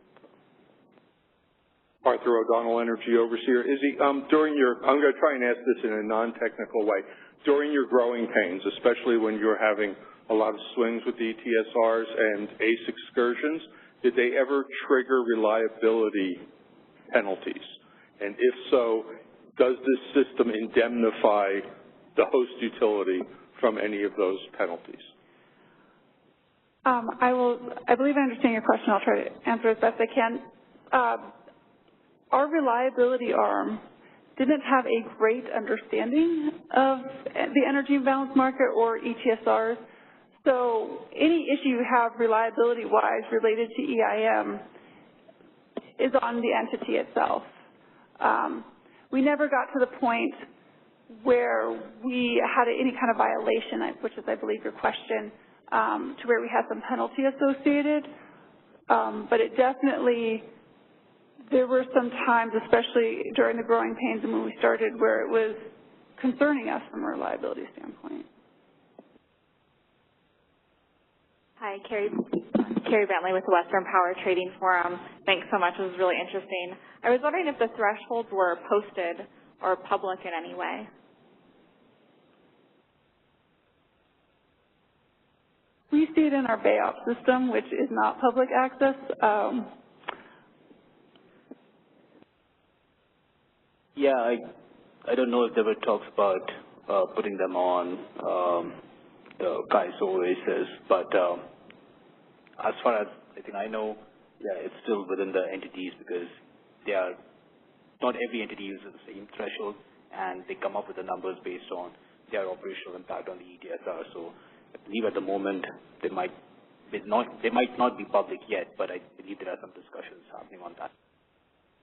Arthur O'Donnell, Energy Overseer. Izzy, I'm going to try and ask this in a non-technical way. During your growing pains, especially when you're having a lot of swings with the ETSRs and ACE excursions, did they ever trigger reliability penalties? And if so, does this system indemnify the host utility from any of those penalties? I believe I understand your question. I'll try to answer as best I can. Our reliability arm didn't have a great understanding of the energy imbalance market or ETSRs. So any issue you have reliability-wise related to EIM is on the entity itself. We never got to the point where we had any kind of violation, which is, I believe, your question, to where we had some penalty associated. But it definitely, there were some times, especially during the growing pains and when we started, where it was concerning us from a reliability standpoint. Hi, Carrie Bentley with the Western Power Trading Forum. Thanks so much. It was really interesting. I was wondering if the thresholds were posted or public in any way. We see it in our BayOps system, which is not public access. Yeah, I don't know if there were talks about putting them on the KAISO Oasis, but as far as I think I know, yeah, it's still within the entities because not every entity uses the same threshold, and they come up with the numbers based on their operational impact on the ETSR. So I believe at the moment they might not be public yet, but I believe there are some discussions happening on that.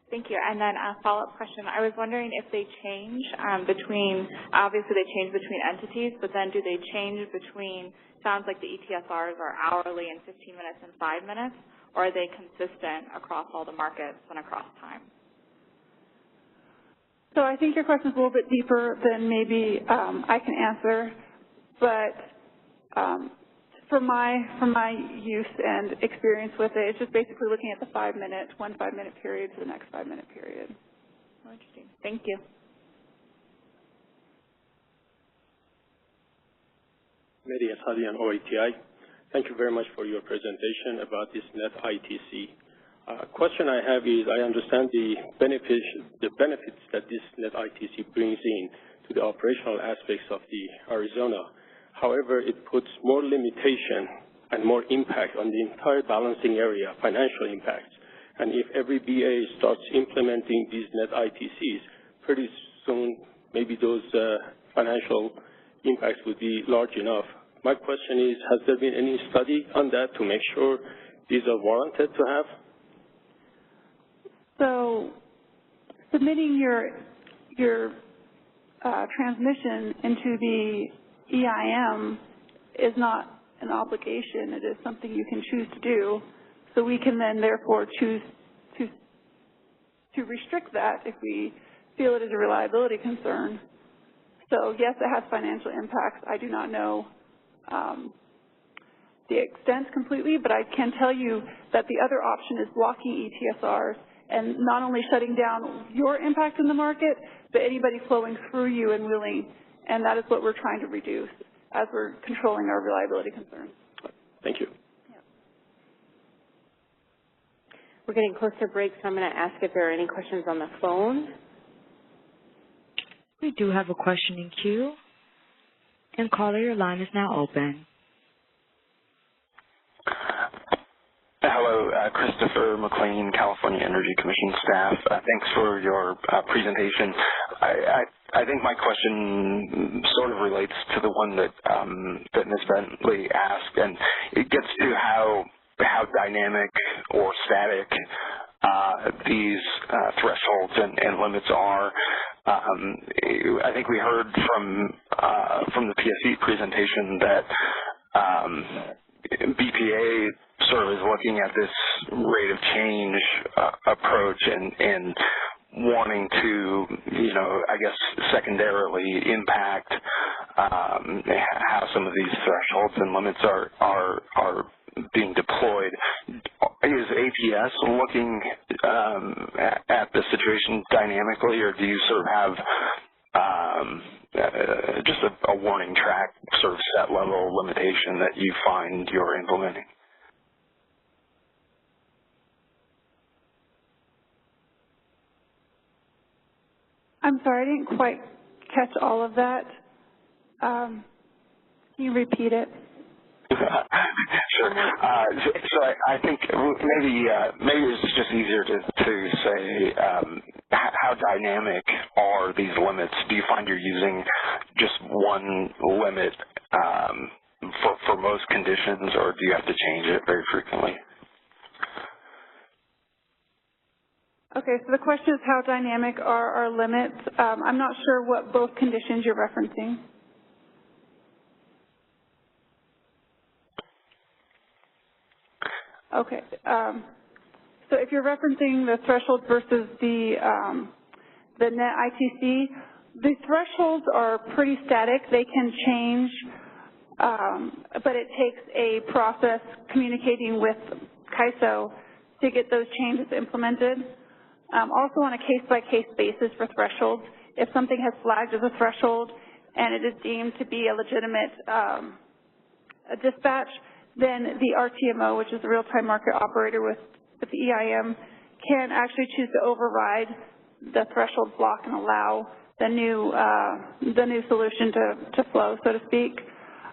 Thank you. And then a follow-up question. I was wondering if they change obviously they change between entities, but then do they change between, sounds like the ETSRs are hourly in 15 minutes and 5 minutes, or are they consistent across all the markets and across time? So I think your question is a little bit deeper than maybe I can answer, but from my use and experience with it, it's just basically looking at the 5 minute, one 5 minute period to the next 5 minute period. Oh, interesting. Thank you. Mehdi Asadian, OATI. Thank you very much for your presentation about this net ITC. Question I have is, I understand the benefits that this net ITC brings in to the operational aspects of the Arizona. However, it puts more limitation and more impact on the entire balancing area, financial impact. And if every BA starts implementing these net ITCs, pretty soon maybe those financial impacts would be large enough. My question is, has there been any study on that to make sure these are warranted to have? So submitting your transmission into the EIM is not an obligation. It is something you can choose to do. So we can then therefore choose to restrict that if we feel it is a reliability concern. So yes, it has financial impacts. I do not know the extent completely, but I can tell you that the other option is blocking ETSRs and not only shutting down your impact in the market, but anybody flowing through you and wheeling. And that is what we're trying to reduce as we're controlling our reliability concerns. Thank you. Yeah. We're getting close to break, so I'm going to ask if there are any questions on the phone. We do have a question in queue. And caller, your line is now open. Hello, Christopher McLean, California Energy Commission staff. Thanks for your presentation. I think my question sort of relates to the one that Ms. Bentley asked, and it gets to how dynamic or static these thresholds and limits are. I think we heard from the PSE presentation that BPA sort of is looking at this rate of change approach and wanting to, you know, I guess secondarily impact how some of these thresholds and limits are being deployed. Is APS looking at the situation dynamically, or do you sort of have just a warning track sort of set level limitation that you find you're implementing? I'm sorry, I didn't quite catch all of that. Can you repeat it? Sure. So I think maybe it's just easier to say how dynamic are these limits? Do you find you're using just one limit for most conditions, or do you have to change it very frequently? Okay, so the question is how dynamic are our limits? I'm not sure what both conditions you're referencing. Okay, so if you're referencing the threshold versus the net ITC, the thresholds are pretty static. They can change, but it takes a process communicating with CAISO to get those changes implemented. Also on a case-by-case basis for thresholds, if something has flagged as a threshold and it is deemed to be a legitimate dispatch, then the RTMO, which is the real-time market operator with the EIM, can actually choose to override the threshold block and allow the new solution to flow, so to speak.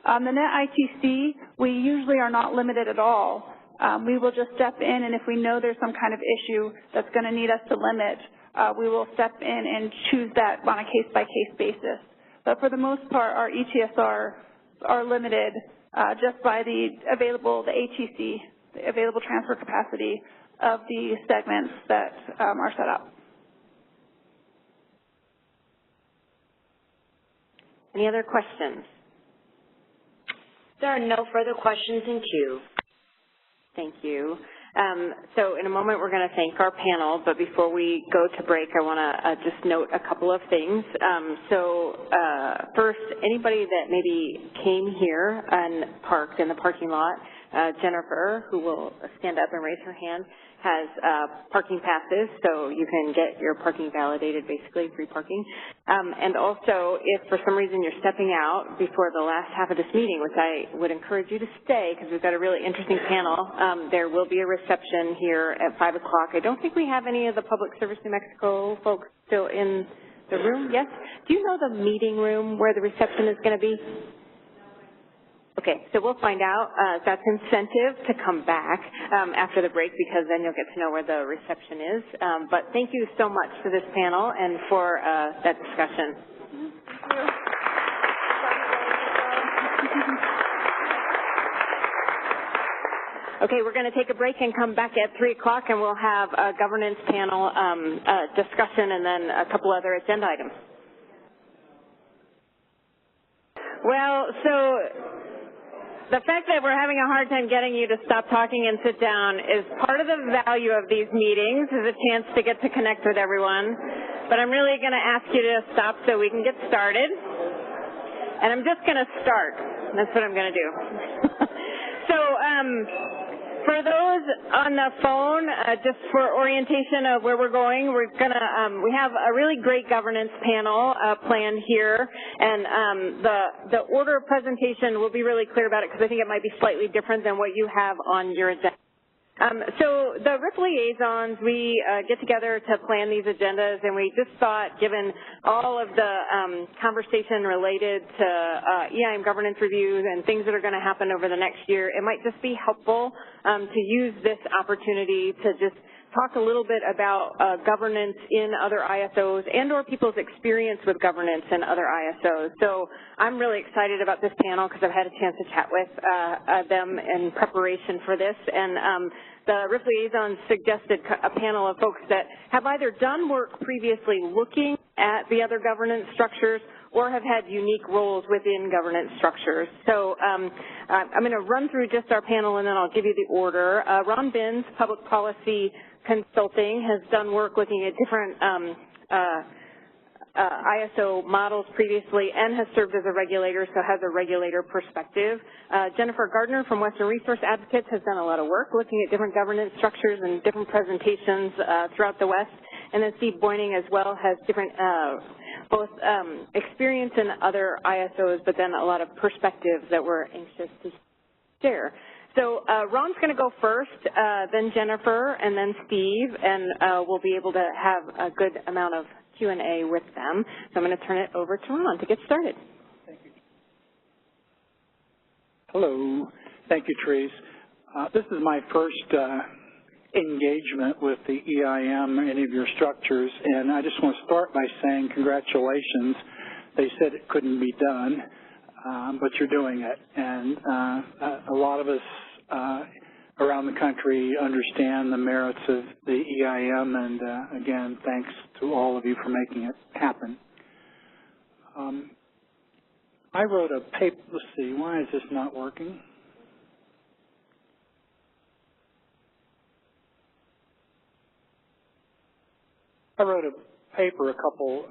The net ITC, we usually are not limited at all. We will just step in, and if we know there's some kind of issue that's going to need us to limit, we will step in and choose that on a case-by-case basis. But for the most part, our ETSR are limited just by the ATC, the available transfer capacity of the segments that are set up. Any other questions? There are no further questions in queue. Thank you. So in a moment we're going to thank our panel, but before we go to break I want to just note a couple of things. First, anybody that maybe came here and parked in the parking lot, Jennifer, who will stand up and raise her hand, has parking passes, so you can get your parking validated, basically, free parking. And also, if for some reason you're stepping out before the last half of this meeting, which I would encourage you to stay because we've got a really interesting panel, there will be a reception here at 5 o'clock. I don't think we have any of the Public Service New Mexico folks still in the room. Yes? Do you know the meeting room where the reception is going to be? Okay, so we'll find out. That's incentive to come back after the break because then you'll get to know where the reception is. But thank you so much to this panel and for that discussion. Okay, we're going to take a break and come back at 3 o'clock and we'll have a governance panel discussion and then a couple other agenda items. Well, so the fact that we're having a hard time getting you to stop talking and sit down is part of the value of these meetings, is a chance to get to connect with everyone. But I'm really going to ask you to stop so we can get started. And I'm just going to start. That's what I'm going to do. So for those on the phone, just for orientation of where we're going, we're going to, we have a really great governance panel planned here, and the order of presentation, we'll be really clear about it because I think it might be slightly different than what you have on your agenda. So the RIP liaisons, we get together to plan these agendas, and we just thought, given all of the conversation related to EIM governance reviews and things that are going to happen over the next year, it might just be helpful to use this opportunity to just talk a little bit about governance in other ISOs and or people's experience with governance in other ISOs. So I'm really excited about this panel because I've had a chance to chat with them in preparation for this. And the RIF liaisons suggested a panel of folks that have either done work previously looking at the other governance structures or have had unique roles within governance structures. So I'm going to run through just our panel and then I'll give you the order. Ron Binns, Public Policy Consulting, has done work looking at different ISO models previously and has served as a regulator, so has a regulator perspective. Jennifer Gardner from Western Resource Advocates has done a lot of work looking at different governance structures and different presentations throughout the West. And then Steve Boyning as well has different both experience in other ISOs, but then a lot of perspectives that we're anxious to share. So Ron's going to go first, then Jennifer, and then Steve, and we'll be able to have a good amount of Q&A with them. So I'm going to turn it over to Ron to get started. Thank you. Hello. Thank you, Therese. This is my first engagement with the EIM, any of your structures, and I just want to start by saying congratulations. They said it couldn't be done, but you're doing it. And a lot of us around the country understand the merits of the EIM, and again, thanks to all of you for making it happen. I wrote a paper, let's see, why is this not working? I wrote a paper a couple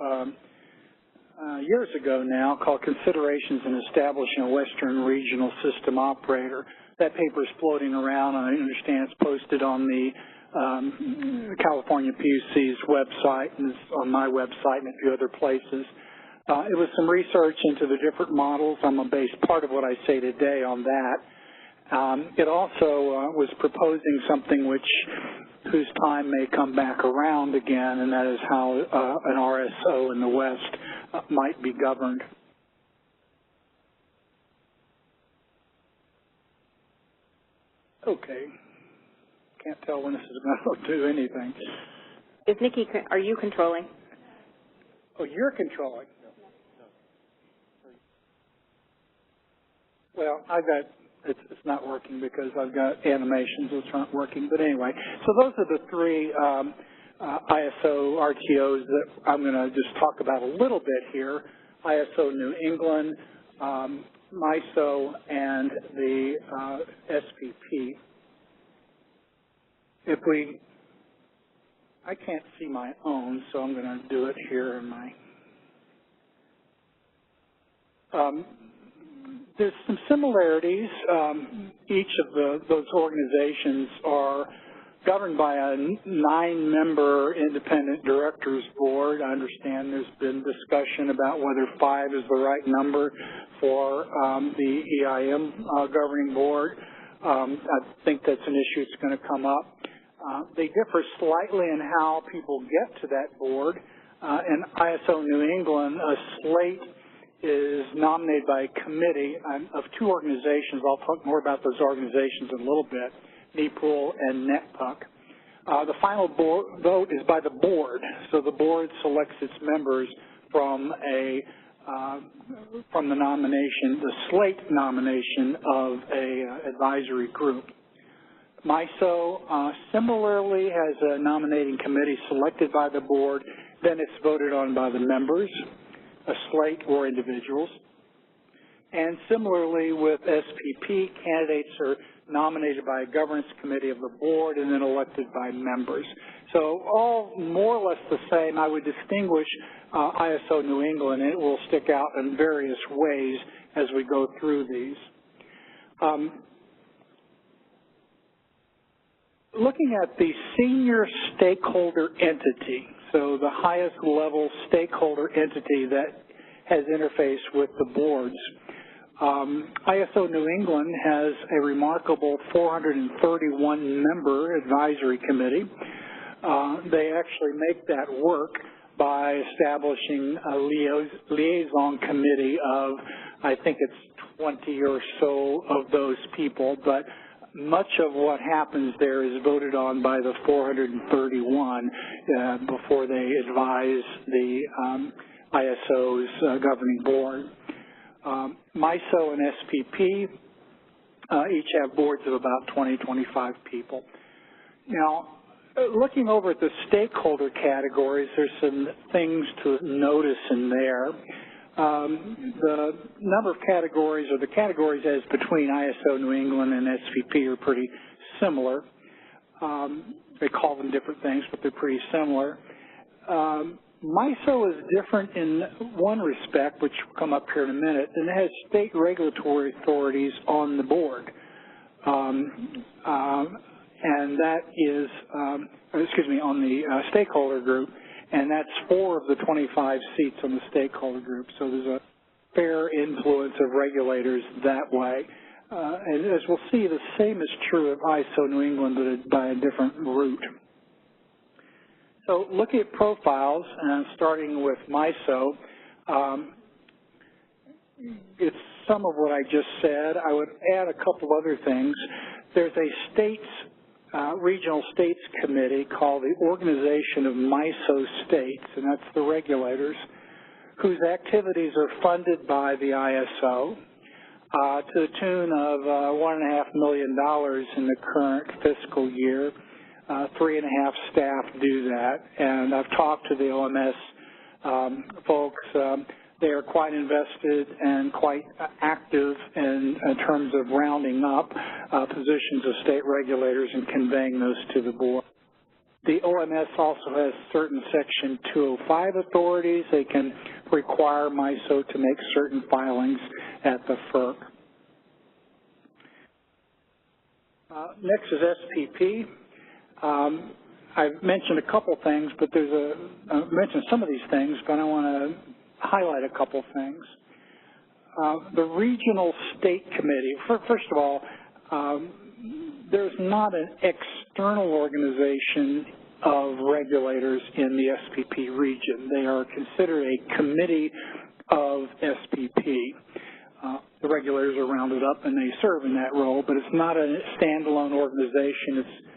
years ago now called Considerations in Establishing a Western Regional System Operator. That paper is floating around, and I understand it's posted on the California PUC's website, and it's on my website and a few other places. It was some research into the different models. I'm going to base part of what I say today on that. It also was proposing something whose time may come back around again, and that is how an RSO in the West might be governed. Okay. Can't tell when this is going to do anything. Is Nikki, are you controlling? Oh, you're controlling? Well, it's not working because I've got animations which aren't working. But anyway, so those are the three ISO RTOs that I'm going to just talk about a little bit here. ISO New England, MISO, and the SPP. I can't see my own, so I'm going to do it here in my, there's some similarities. Each of those organizations are governed by a 9-member independent directors board. I understand there's been discussion about whether 5 is the right number for the EIM governing board. I think that's an issue that's going to come up. They differ slightly in how people get to that board. In ISO New England, a slate is nominated by a committee of 2 organizations. I'll talk more about those organizations in a little bit, NEPRL and NETPUC. The final vote is by the board, so the board selects its members from the nomination, the slate nomination of a advisory group. MISO similarly has a nominating committee selected by the board, then it's voted on by the members, a slate or individuals. And similarly with SPP, candidates are nominated by a governance committee of the board and then elected by members. So all more or less the same. I would distinguish ISO New England, and it will stick out in various ways as we go through these. Looking at the senior stakeholder entity, so the highest level stakeholder entity that has interface with the boards, ISO New England has a remarkable 431-member advisory committee. They actually make that work by establishing a liaison committee of, I think it's 20 or so of those people, but much of what happens there is voted on by the 431 before they advise the ISO's governing board. MISO and SPP each have boards of about 20, 25 people. Now, looking over at the stakeholder categories, there's some things to notice in there. The number of categories, or the categories as between ISO New England and SPP, are pretty similar. They call them different things, but they're pretty similar. MISO is different in one respect, which will come up here in a minute, and it has state regulatory authorities on the board. And that is, on the stakeholder group, and that's 4 of the 25 seats on the stakeholder group. So there's a fair influence of regulators that way. And as we'll see, the same is true of ISO New England, but by a different route. So looking at profiles, and starting with MISO, it's some of what I just said. I would add a couple other things. There's a regional states committee called the Organization of MISO States, and that's the regulators, whose activities are funded by the ISO to the tune of $1.5 million in the current fiscal year. 3.5 staff do that, and I've talked to the OMS folks. They are quite invested and quite active in terms of rounding up positions of state regulators and conveying those to the board. The OMS also has certain Section 205 authorities. They can require MISO to make certain filings at the FERC. Next is SPP. I've mentioned a couple things, but I've mentioned some of these things, but I want to highlight a couple things. The Regional State Committee, first of all, there's not an external organization of regulators in the SPP region. They are considered a committee of SPP. The regulators are rounded up and they serve in that role, but it's not a standalone organization. It's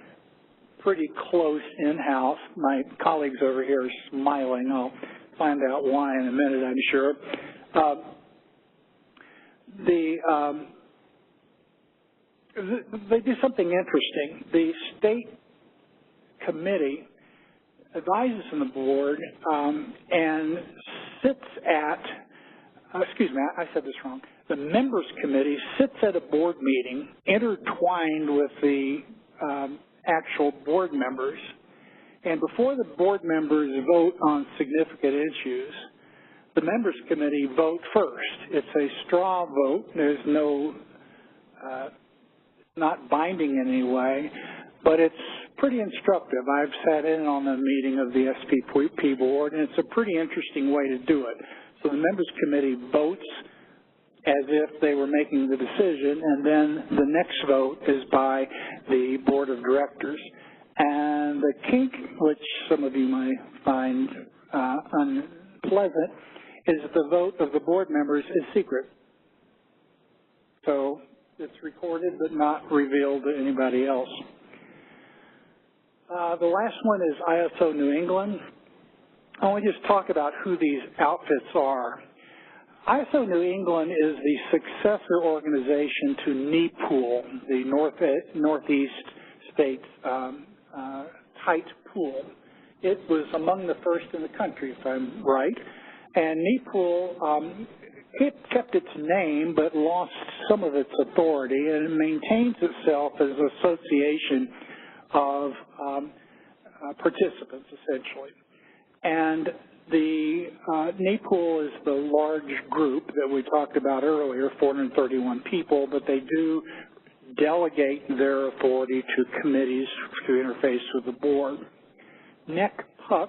pretty close in-house. My colleagues over here are smiling. I'll find out why in a minute, I'm sure. They do something interesting. The state committee advises on the board and sits at, I said this wrong. The members committee sits at a board meeting intertwined with the actual board members, and before the board members vote on significant issues, the members committee vote first. It's a straw vote. There's no, not binding in any way, but it's pretty instructive. I've sat in on the meeting of the SPP board, and it's a pretty interesting way to do it. So the members committee votes as if they were making the decision, and then the next vote is by the board of directors. And the kink, which some of you might find unpleasant, is that the vote of the board members is secret. So it's recorded but not revealed to anybody else. The last one is ISO New England. I want to just talk about who these outfits are. ISO New England is the successor organization to NEPOOL, the Northeast States tight pool. It was among the first in the country, if I'm right. And NEPOOL, it kept its name but lost some of its authority, and it maintains itself as an association of participants, essentially. And the NEPOOL is the large group that we talked about earlier, 431 people, but they do delegate their authority to committees to interface with the board. NECPUC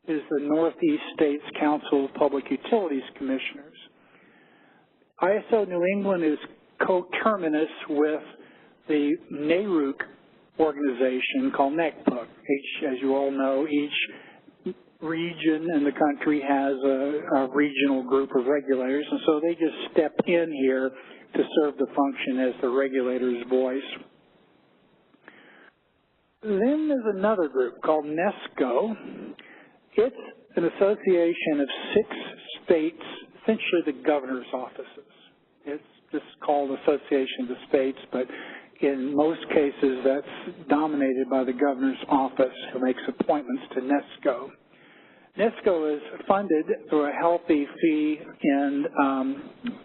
is the Northeast States Council of Public Utilities Commissioners. ISO New England is coterminous with the NARUC organization called NECPUC. As you all know, each region in the country has a regional group of regulators, and so they just step in here to serve the function as the regulator's voice. Then there's another group called Nesco. It's an association of 6 states, essentially the governor's offices. It's just called Association of the States, but in most cases that's dominated by the governor's office, who makes appointments to Nesco. Nesco is funded through a healthy fee in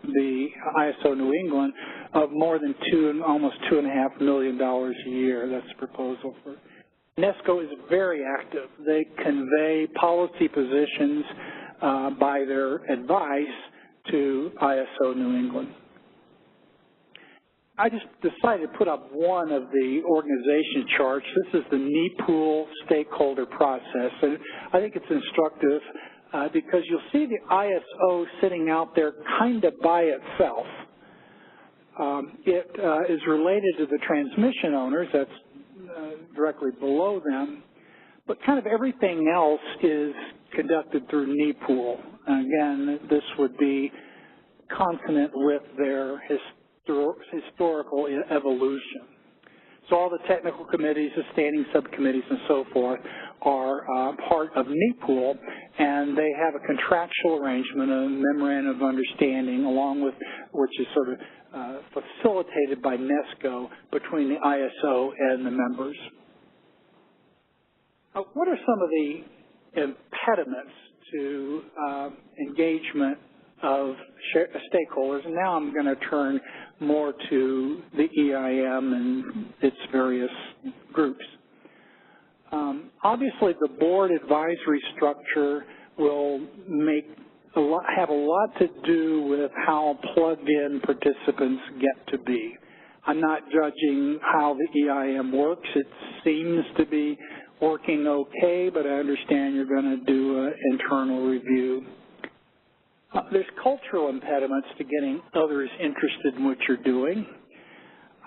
the ISO New England of more than almost $2.5 million a year. That's the proposal for. Nesco is very active. They convey policy positions by their advice to ISO New England. I just decided to put up one of the organization charts. This is the NEPOOL stakeholder process, and I think it's instructive because you'll see the ISO sitting out there kind of by itself. It is related to the transmission owners, that's directly below them, but kind of everything else is conducted through NEPOOL. Again, this would be consonant with their historical evolution. So all the technical committees, the standing subcommittees, and so forth are part of NEPOOL, and they have a contractual arrangement, a memorandum of understanding, along with which is sort of facilitated by Nesco between the ISO and the members. What are some of the impediments to engagement of stakeholders? And now I'm going to turn more to the EIM and its various groups. Obviously, the board advisory structure will have a lot to do with how plugged-in participants get to be. I'm not judging how the EIM works. It seems to be working okay, but I understand you're going to do an internal review. There's cultural impediments to getting others interested in what you're doing.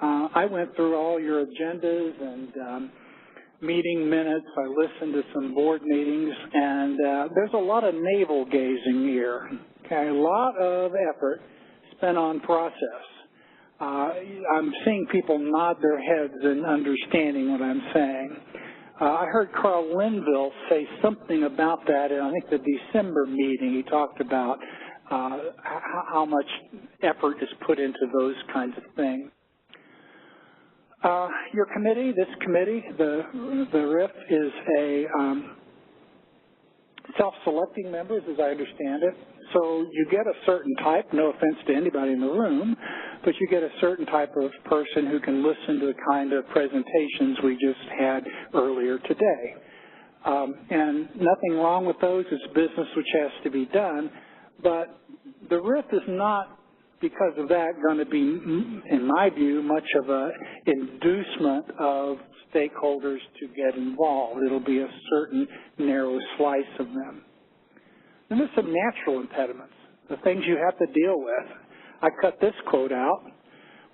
I went through all your agendas and meeting minutes. I listened to some board meetings, and there's a lot of navel-gazing here. Okay, a lot of effort spent on process. I'm seeing people nod their heads in understanding what I'm saying. I heard Carl Linville say something about that in, I think, the December meeting. He talked about how much effort is put into those kinds of things. Your committee, this committee, the RIF, is a self-selecting members, as I understand it. So you get a certain type, no offense to anybody in the room, but you get a certain type of person who can listen to the kind of presentations we just had earlier today. And nothing wrong with those. It's business which has to be done. But the RIF is not, because of that, going to be, in my view, much of an inducement of stakeholders to get involved. It'll be a certain narrow slice of them. And there's some natural impediments, the things you have to deal with. I cut this quote out.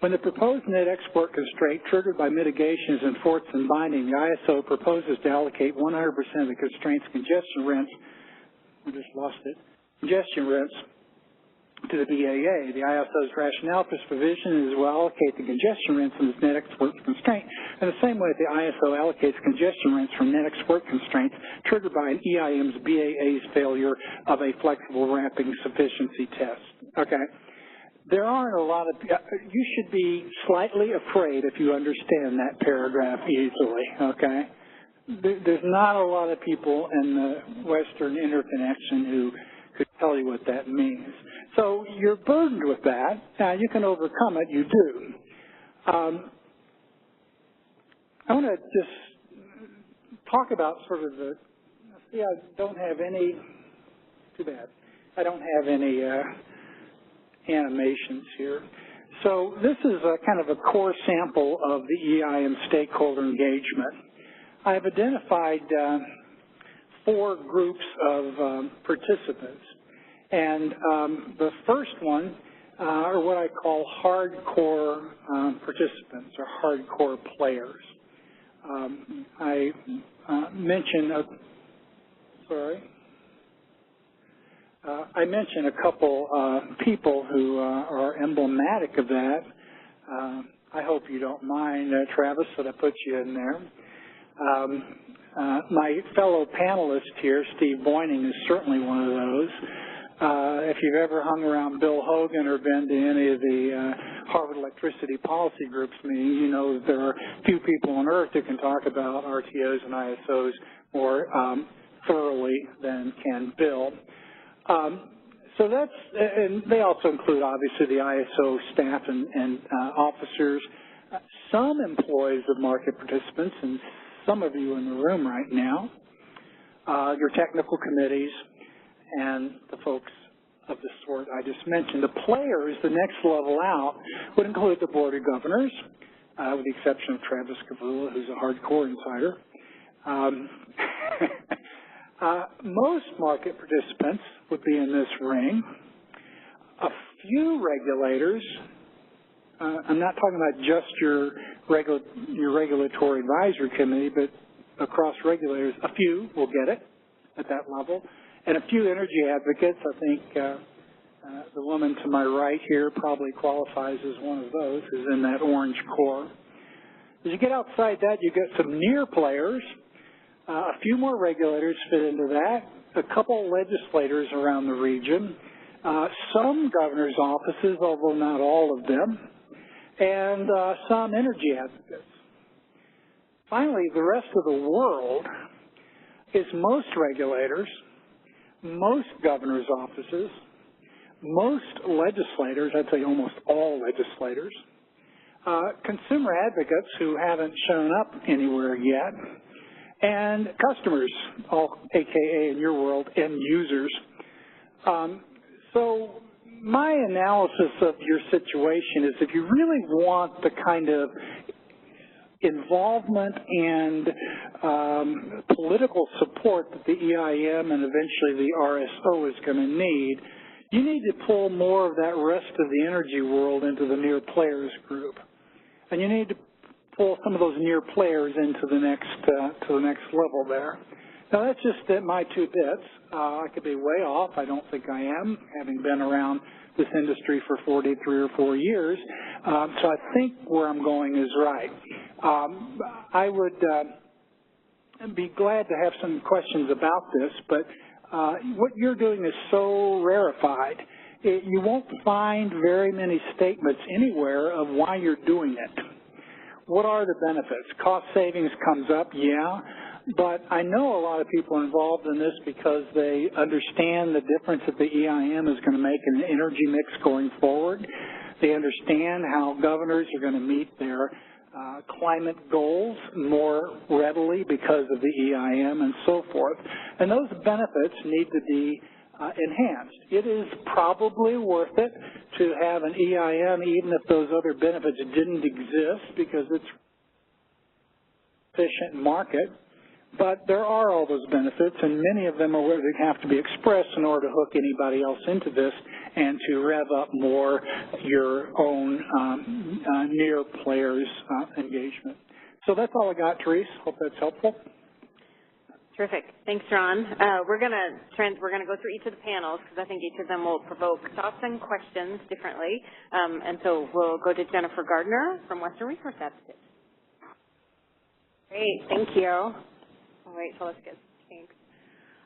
When the proposed net export constraint triggered by mitigation is enforced and binding, the ISO proposes to allocate 100% of the constraint's congestion rents, we just lost it, congestion rents to the BAA. The ISO's rationale for this provision is will allocate the congestion rents from this net export constraint in the same way that the ISO allocates congestion rents from net export constraints triggered by an EIM's BAA's failure of a flexible ramping sufficiency test. Okay. There aren't a lot of, you should be slightly afraid if you understand that paragraph easily, okay? There's not a lot of people in the Western interconnection who could tell you what that means. So you're burdened with that. You can overcome it. You do. I want to just talk about sort of the, see, I don't have any, too bad, I don't have any animations here. So this is a kind of a core sample of the EIM stakeholder engagement. I've identified 4 groups of participants. And the first one are what I call hardcore participants or hardcore players. I mentioned a couple people who are emblematic of that. I hope you don't mind, Travis, that I put you in there. My fellow panelist here, Steve Boyning, is certainly one of those. If you've ever hung around Bill Hogan or been to any of the Harvard Electricity Policy Groups meetings, you know that there are few people on earth who can talk about RTOs and ISOs more thoroughly than can Bill. So that's, and they also include obviously the ISO staff and officers, some employees of market participants, and some of you in the room right now, your technical committees, and the folks of the sort I just mentioned. The players, the next level out, would include the Board of Governors, with the exception of Travis Kavula, who's a hardcore insider. Most market participants would be in this ring. A few regulators, I'm not talking about just your regulatory advisory committee, but across regulators, a few will get it at that level. And a few energy advocates, I think the woman to my right here probably qualifies as one of those, who's in that orange core. As you get outside that, you get some near players. A few more regulators fit into that, a couple legislators around the region, some governor's offices, although not all of them, and some energy advocates. Finally, the rest of the world is most regulators, most governor's offices, most legislators, I'd say almost all legislators, consumer advocates who haven't shown up anywhere yet, and customers, all AKA in your world, end users. So my analysis of your situation is if you really want the kind of involvement and political support that the EIM and eventually the RSO is going to need, you need to pull more of that rest of the energy world into the near players group. And you need to pull some of those near players into the next level there. Now that's just my 2 bits. I could be way off. I don't think I am, having been around this industry for 43 or 4 years. So I think where I'm going is right. I would be glad to have some questions about this, but what you're doing is so rarefied. You won't find very many statements anywhere of why you're doing it. What are the benefits? Cost savings comes up, yeah, but I know a lot of people involved in this because they understand the difference that the EIM is going to make in the energy mix going forward. They understand how governors are going to meet their climate goals more readily because of the EIM and so forth. And those benefits need to be enhanced. It is probably worth it to have an EIM even if those other benefits didn't exist because it's efficient market. But there are all those benefits, and many of them are where they have to be expressed in order to hook anybody else into this and to rev up more your own near players engagement. So that's all I got, Therese. Hope that's helpful. Terrific. Thanks, Ron. We're going to go through each of the panels because I think each of them will provoke thoughts and questions differently. And so we'll go to Jennifer Gardner from Western Resource Advocates. Great. Thank you. All right, so let's get thanks.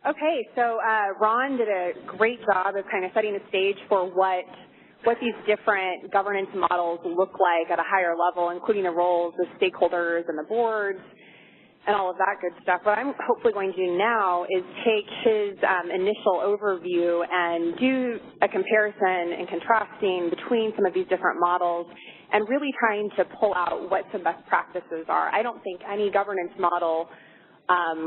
Okay, so Ron did a great job of kind of setting the stage for what these different governance models look like at a higher level, including the roles of stakeholders and the boards and all of that good stuff. What I'm hopefully going to do now is take his initial overview and do a comparison and contrasting between some of these different models and really trying to pull out what some best practices are. I don't think any governance model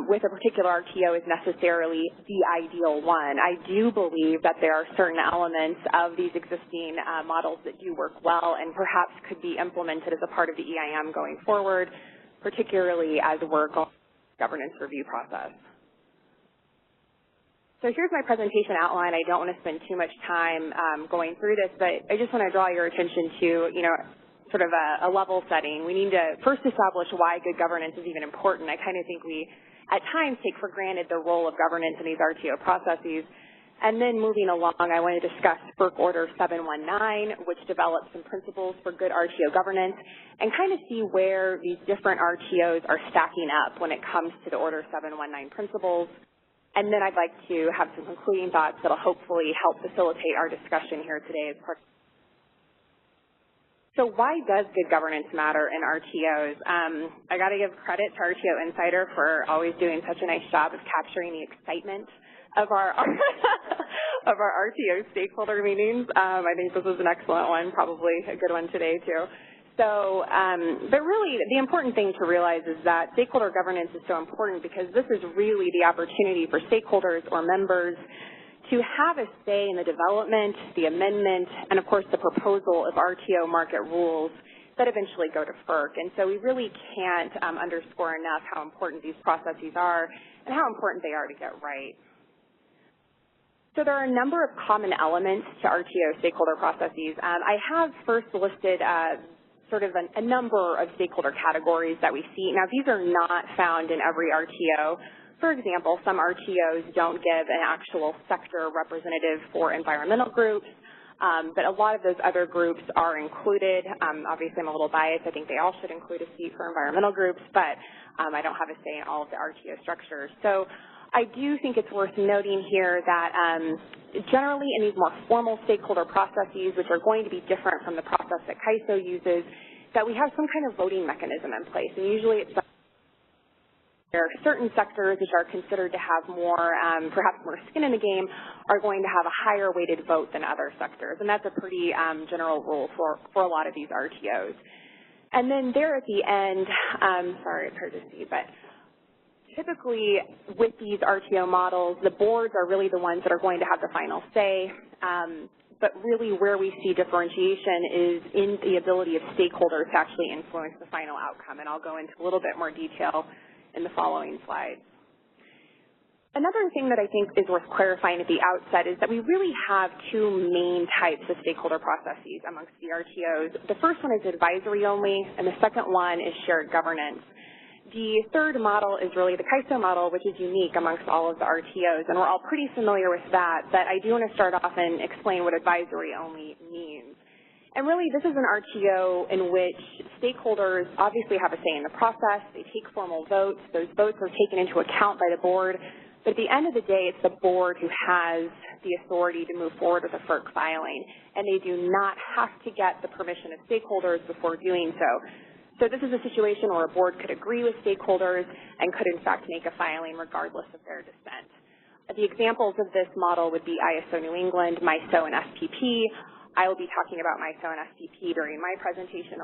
with a particular RTO is necessarily the ideal one. I do believe that there are certain elements of these existing models that do work well and perhaps could be implemented as a part of the EIM going forward, particularly as we're going through the governance review process. So here's my presentation outline. I don't want to spend too much time going through this, but I just want to draw your attention to, sort of a level setting. We need to first establish why good governance is even important. I kind of think we, at times, take for granted the role of governance in these RTO processes. And then moving along, I want to discuss FERC Order 719, which develops some principles for good RTO governance, and kind of see where these different RTOs are stacking up when it comes to the Order 719 principles. And then I'd like to have some concluding thoughts that will hopefully help facilitate our discussion here today as part. So why does good governance matter in RTOs? I got to give credit to RTO Insider for always doing such a nice job of capturing the excitement of our of our RTO stakeholder meetings. I think this was an excellent one, probably a good one today too. So, but really the important thing to realize is that stakeholder governance is so important because this is really the opportunity for stakeholders or members to have a say in the development, the amendment, and of course the proposal of RTO market rules that eventually go to FERC. And so we really can't underscore enough how important these processes are and how important they are to get right. So there are a number of common elements to RTO stakeholder processes. I have first listed sort of a number of stakeholder categories that we see. Now, these are not found in every RTO. For example, some RTOs don't give an actual sector representative for environmental groups, but a lot of those other groups are included. Obviously, I'm a little biased. I think they all should include a seat for environmental groups, but I don't have a say in all of the RTO structures. So I do think it's worth noting here that generally in these more formal stakeholder processes, which are going to be different from the process that CAISO uses, that we have some kind of voting mechanism in place. And usually it's there are certain sectors which are considered to have more, perhaps more skin in the game, are going to have a higher weighted vote than other sectors. And that's a pretty general rule for a lot of these RTOs. And then there at the end, sorry, it's hard to see, but typically with these RTO models, the boards are really the ones that are going to have the final say. But really where we see differentiation is in the ability of stakeholders to actually influence the final outcome. And I'll go into a little bit more detail in the following slides. Another thing that I think is worth clarifying at the outset is that we really have two main types of stakeholder processes amongst the RTOs. The first one is advisory only, and the second one is shared governance. The third model is really the CAISO model, which is unique amongst all of the RTOs, and we're all pretty familiar with that, but I do want to start off and explain what advisory only means. And really, this is an RTO in which stakeholders obviously have a say in the process. They take formal votes. Those votes are taken into account by the board. But at the end of the day, it's the board who has the authority to move forward with a FERC filing, and they do not have to get the permission of stakeholders before doing so. So this is a situation where a board could agree with stakeholders and could, in fact, make a filing regardless of their dissent. The examples of this model would be ISO New England, MISO, and SPP. I will be talking about MISO and SPP during my presentation.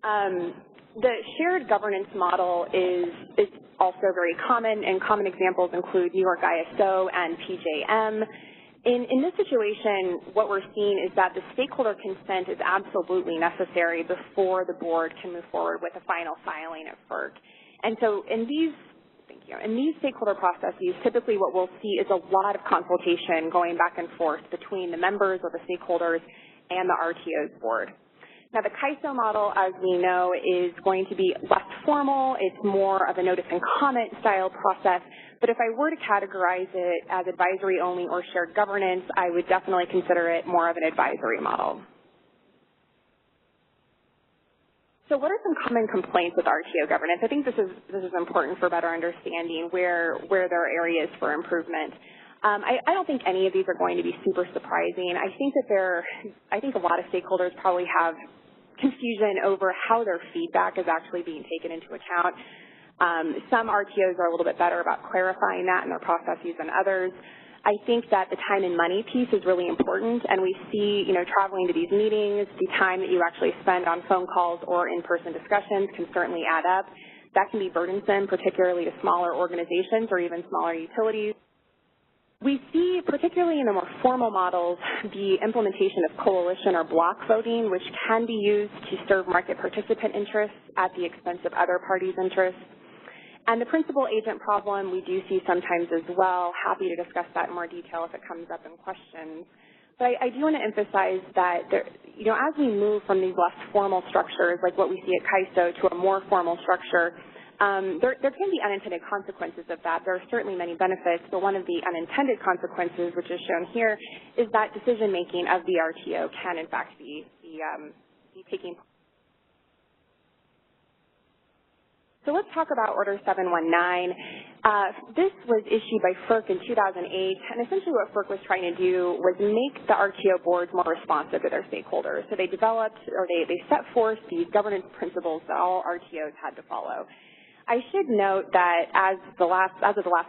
The shared governance model is also very common, and common examples include New York ISO and PJM. In this situation, what we're seeing is that the stakeholder consent is absolutely necessary before the board can move forward with a final filing at FERC. And so in these stakeholder processes, typically what we'll see is a lot of consultation going back and forth between the members or the stakeholders and the RTO's board. Now, the CAISO model, as we know, is going to be less formal. It's more of a notice and comment style process. But if I were to categorize it as advisory only or shared governance, I would definitely consider it more of an advisory model. So what are some common complaints with RTO governance? I think this is important for better understanding where there are areas for improvement. I don't think any of these are going to be super surprising. I think a lot of stakeholders probably have confusion over how their feedback is actually being taken into account. Some RTOs are a little bit better about clarifying that in their processes than others. I think that the time and money piece is really important, and we see, traveling to these meetings, the time that you actually spend on phone calls or in-person discussions can certainly add up. That can be burdensome, particularly to smaller organizations or even smaller utilities. We see, particularly in the more formal models, the implementation of coalition or block voting, which can be used to serve market participant interests at the expense of other parties' interests. And the principal agent problem we do see sometimes as well. Happy to discuss that in more detail if it comes up in questions. But I do want to emphasize that as we move from these less formal structures, like what we see at CAISO, to a more formal structure, there can be unintended consequences of that. There are certainly many benefits, but one of the unintended consequences, which is shown here, is that decision-making of the RTO can, in fact, be taking place. So let's talk about Order 719. This was issued by FERC in 2008, and essentially what FERC was trying to do was make the RTO boards more responsive to their stakeholders. So they developed, or they set forth these governance principles that all RTOs had to follow. I should note that as of the last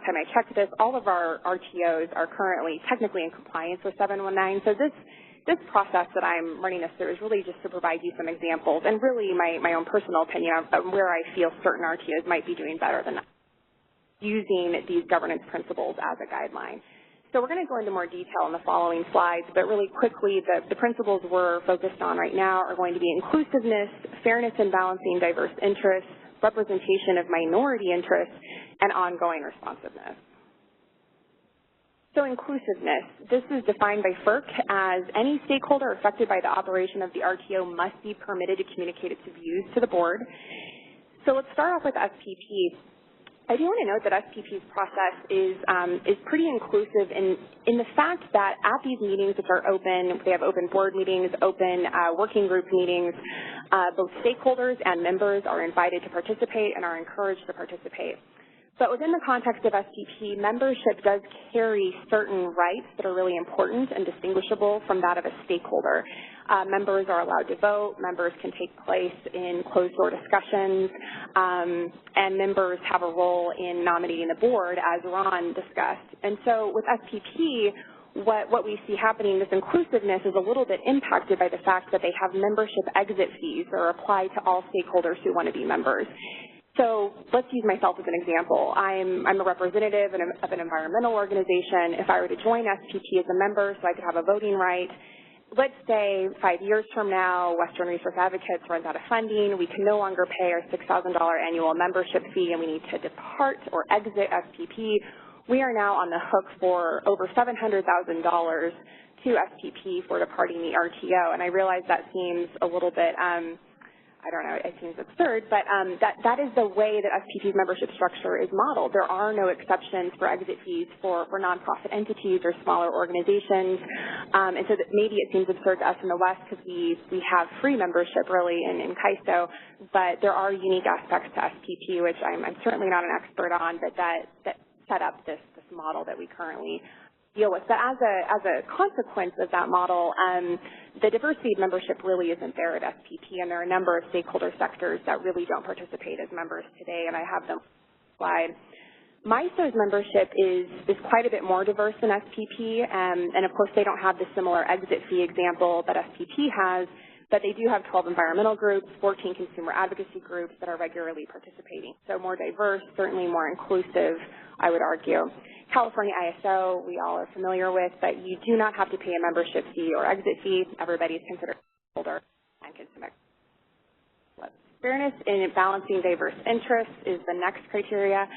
time I checked this, all of our RTOs are currently technically in compliance with 719. So this process that I'm running us through is really just to provide you some examples and really my own personal opinion of where I feel certain RTOs might be doing better than using these governance principles as a guideline. So we're going to go into more detail in the following slides, but really quickly, the principles we're focused on right now are going to be inclusiveness, fairness in balancing diverse interests, representation of minority interests, and ongoing responsiveness. So inclusiveness, this is defined by FERC as any stakeholder affected by the operation of the RTO must be permitted to communicate its views to the board. So let's start off with SPP. I do want to note that SPP's process is pretty inclusive in the fact that at these meetings, which are open, they have open board meetings, open working group meetings, both stakeholders and members are invited to participate and are encouraged to participate. But within the context of SPP, membership does carry certain rights that are really important and distinguishable from that of a stakeholder. Members are allowed to vote, members can take place in closed-door discussions, and members have a role in nominating the board, as Ron discussed. And so with SPP, what we see happening, this inclusiveness is a little bit impacted by the fact that they have membership exit fees that are applied to all stakeholders who want to be members. So let's use myself as an example. I'm a representative of an environmental organization. If I were to join SPP as a member so I could have a voting right, let's say 5 years from now, Western Resource Advocates runs out of funding, we can no longer pay our $6,000 annual membership fee and we need to depart or exit SPP. We are now on the hook for over $700,000 to SPP for departing the RTO. And I realize that seems a little bit I don't know, it seems absurd, but that is the way that SPP's membership structure is modeled. There are no exceptions for exit fees for nonprofit entities or smaller organizations, and so that maybe it seems absurd to us in the West because we have free membership really in CAISO, but there are unique aspects to SPP, which I'm certainly not an expert on, but that set up this model that we currently deal with. But as a consequence of that model, the diversity of membership really isn't there at SPP, and there are a number of stakeholder sectors that really don't participate as members today, and I have them on the slide. MISO's membership is quite a bit more diverse than SPP, and of course they don't have the similar exit fee example that SPP has, but they do have 12 environmental groups, 14 consumer advocacy groups that are regularly participating. So more diverse, certainly more inclusive, I would argue. California ISO, we all are familiar with, but you do not have to pay a membership fee or exit fee. Everybody is considered a holder and can submit. Fairness in balancing diverse interests is the next criteria.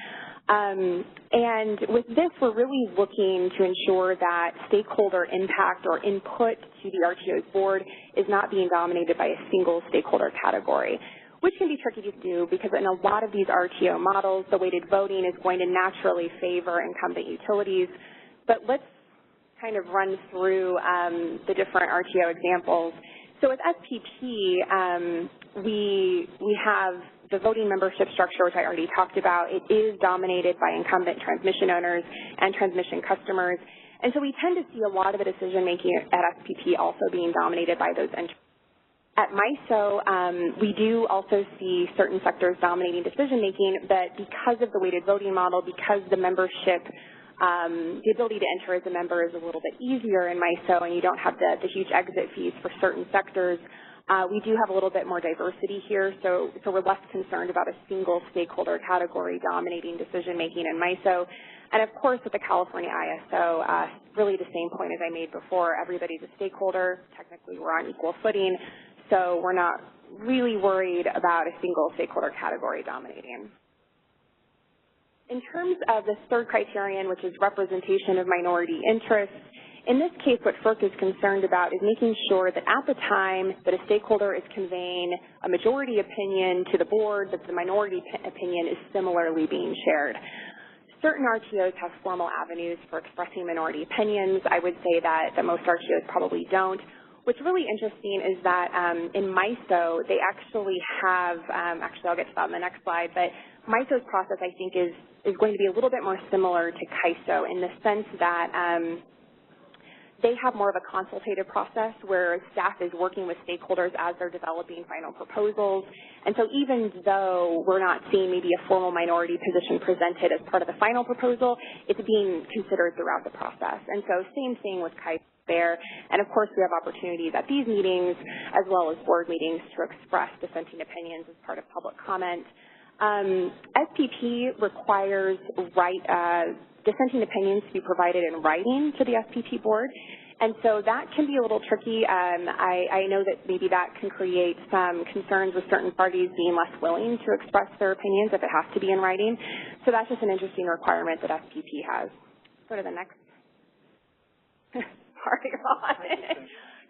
And with this, we're really looking to ensure that stakeholder impact or input to the RTO's board is not being dominated by a single stakeholder category, which can be tricky to do because in a lot of these RTO models, the weighted voting is going to naturally favor incumbent utilities. But let's kind of run through the different RTO examples. So with SPP, we have the voting membership structure, which I already talked about. It is dominated by incumbent transmission owners and transmission customers. And so we tend to see a lot of the decision-making at SPP also being dominated by those interests. At MISO, we do also see certain sectors dominating decision-making, but because of the weighted voting model, because the membership, the ability to enter as a member is a little bit easier in MISO, and you don't have the huge exit fees for certain sectors, we do have a little bit more diversity here, so we're less concerned about a single stakeholder category dominating decision-making in MISO. And of course, with the California ISO, really the same point as I made before, everybody's a stakeholder. Technically, we're on equal footing, so we're not really worried about a single stakeholder category dominating. In terms of the third criterion, which is representation of minority interests, in this case, what FERC is concerned about is making sure that at the time that a stakeholder is conveying a majority opinion to the board, that the minority opinion is similarly being shared. Certain RTOs have formal avenues for expressing minority opinions. I would say that most RTOs probably don't. What's really interesting is that in MISO, they actually have, actually I'll get to that on the next slide, but MISO's process I think is going to be a little bit more similar to CAISO in the sense that they have more of a consultative process where staff is working with stakeholders as they're developing final proposals. And so even though we're not seeing maybe a formal minority position presented as part of the final proposal, it's being considered throughout the process. And so same thing with CAISO there. And of course we have opportunities at these meetings as well as board meetings to express dissenting opinions as part of public comment. SPP requires dissenting opinions to be provided in writing to the SPP board, and so that can be a little tricky. I know that maybe that can create some concerns with certain parties being less willing to express their opinions if it has to be in writing. So that's just an interesting requirement that SPP has. Go to the next. Sorry, Ron.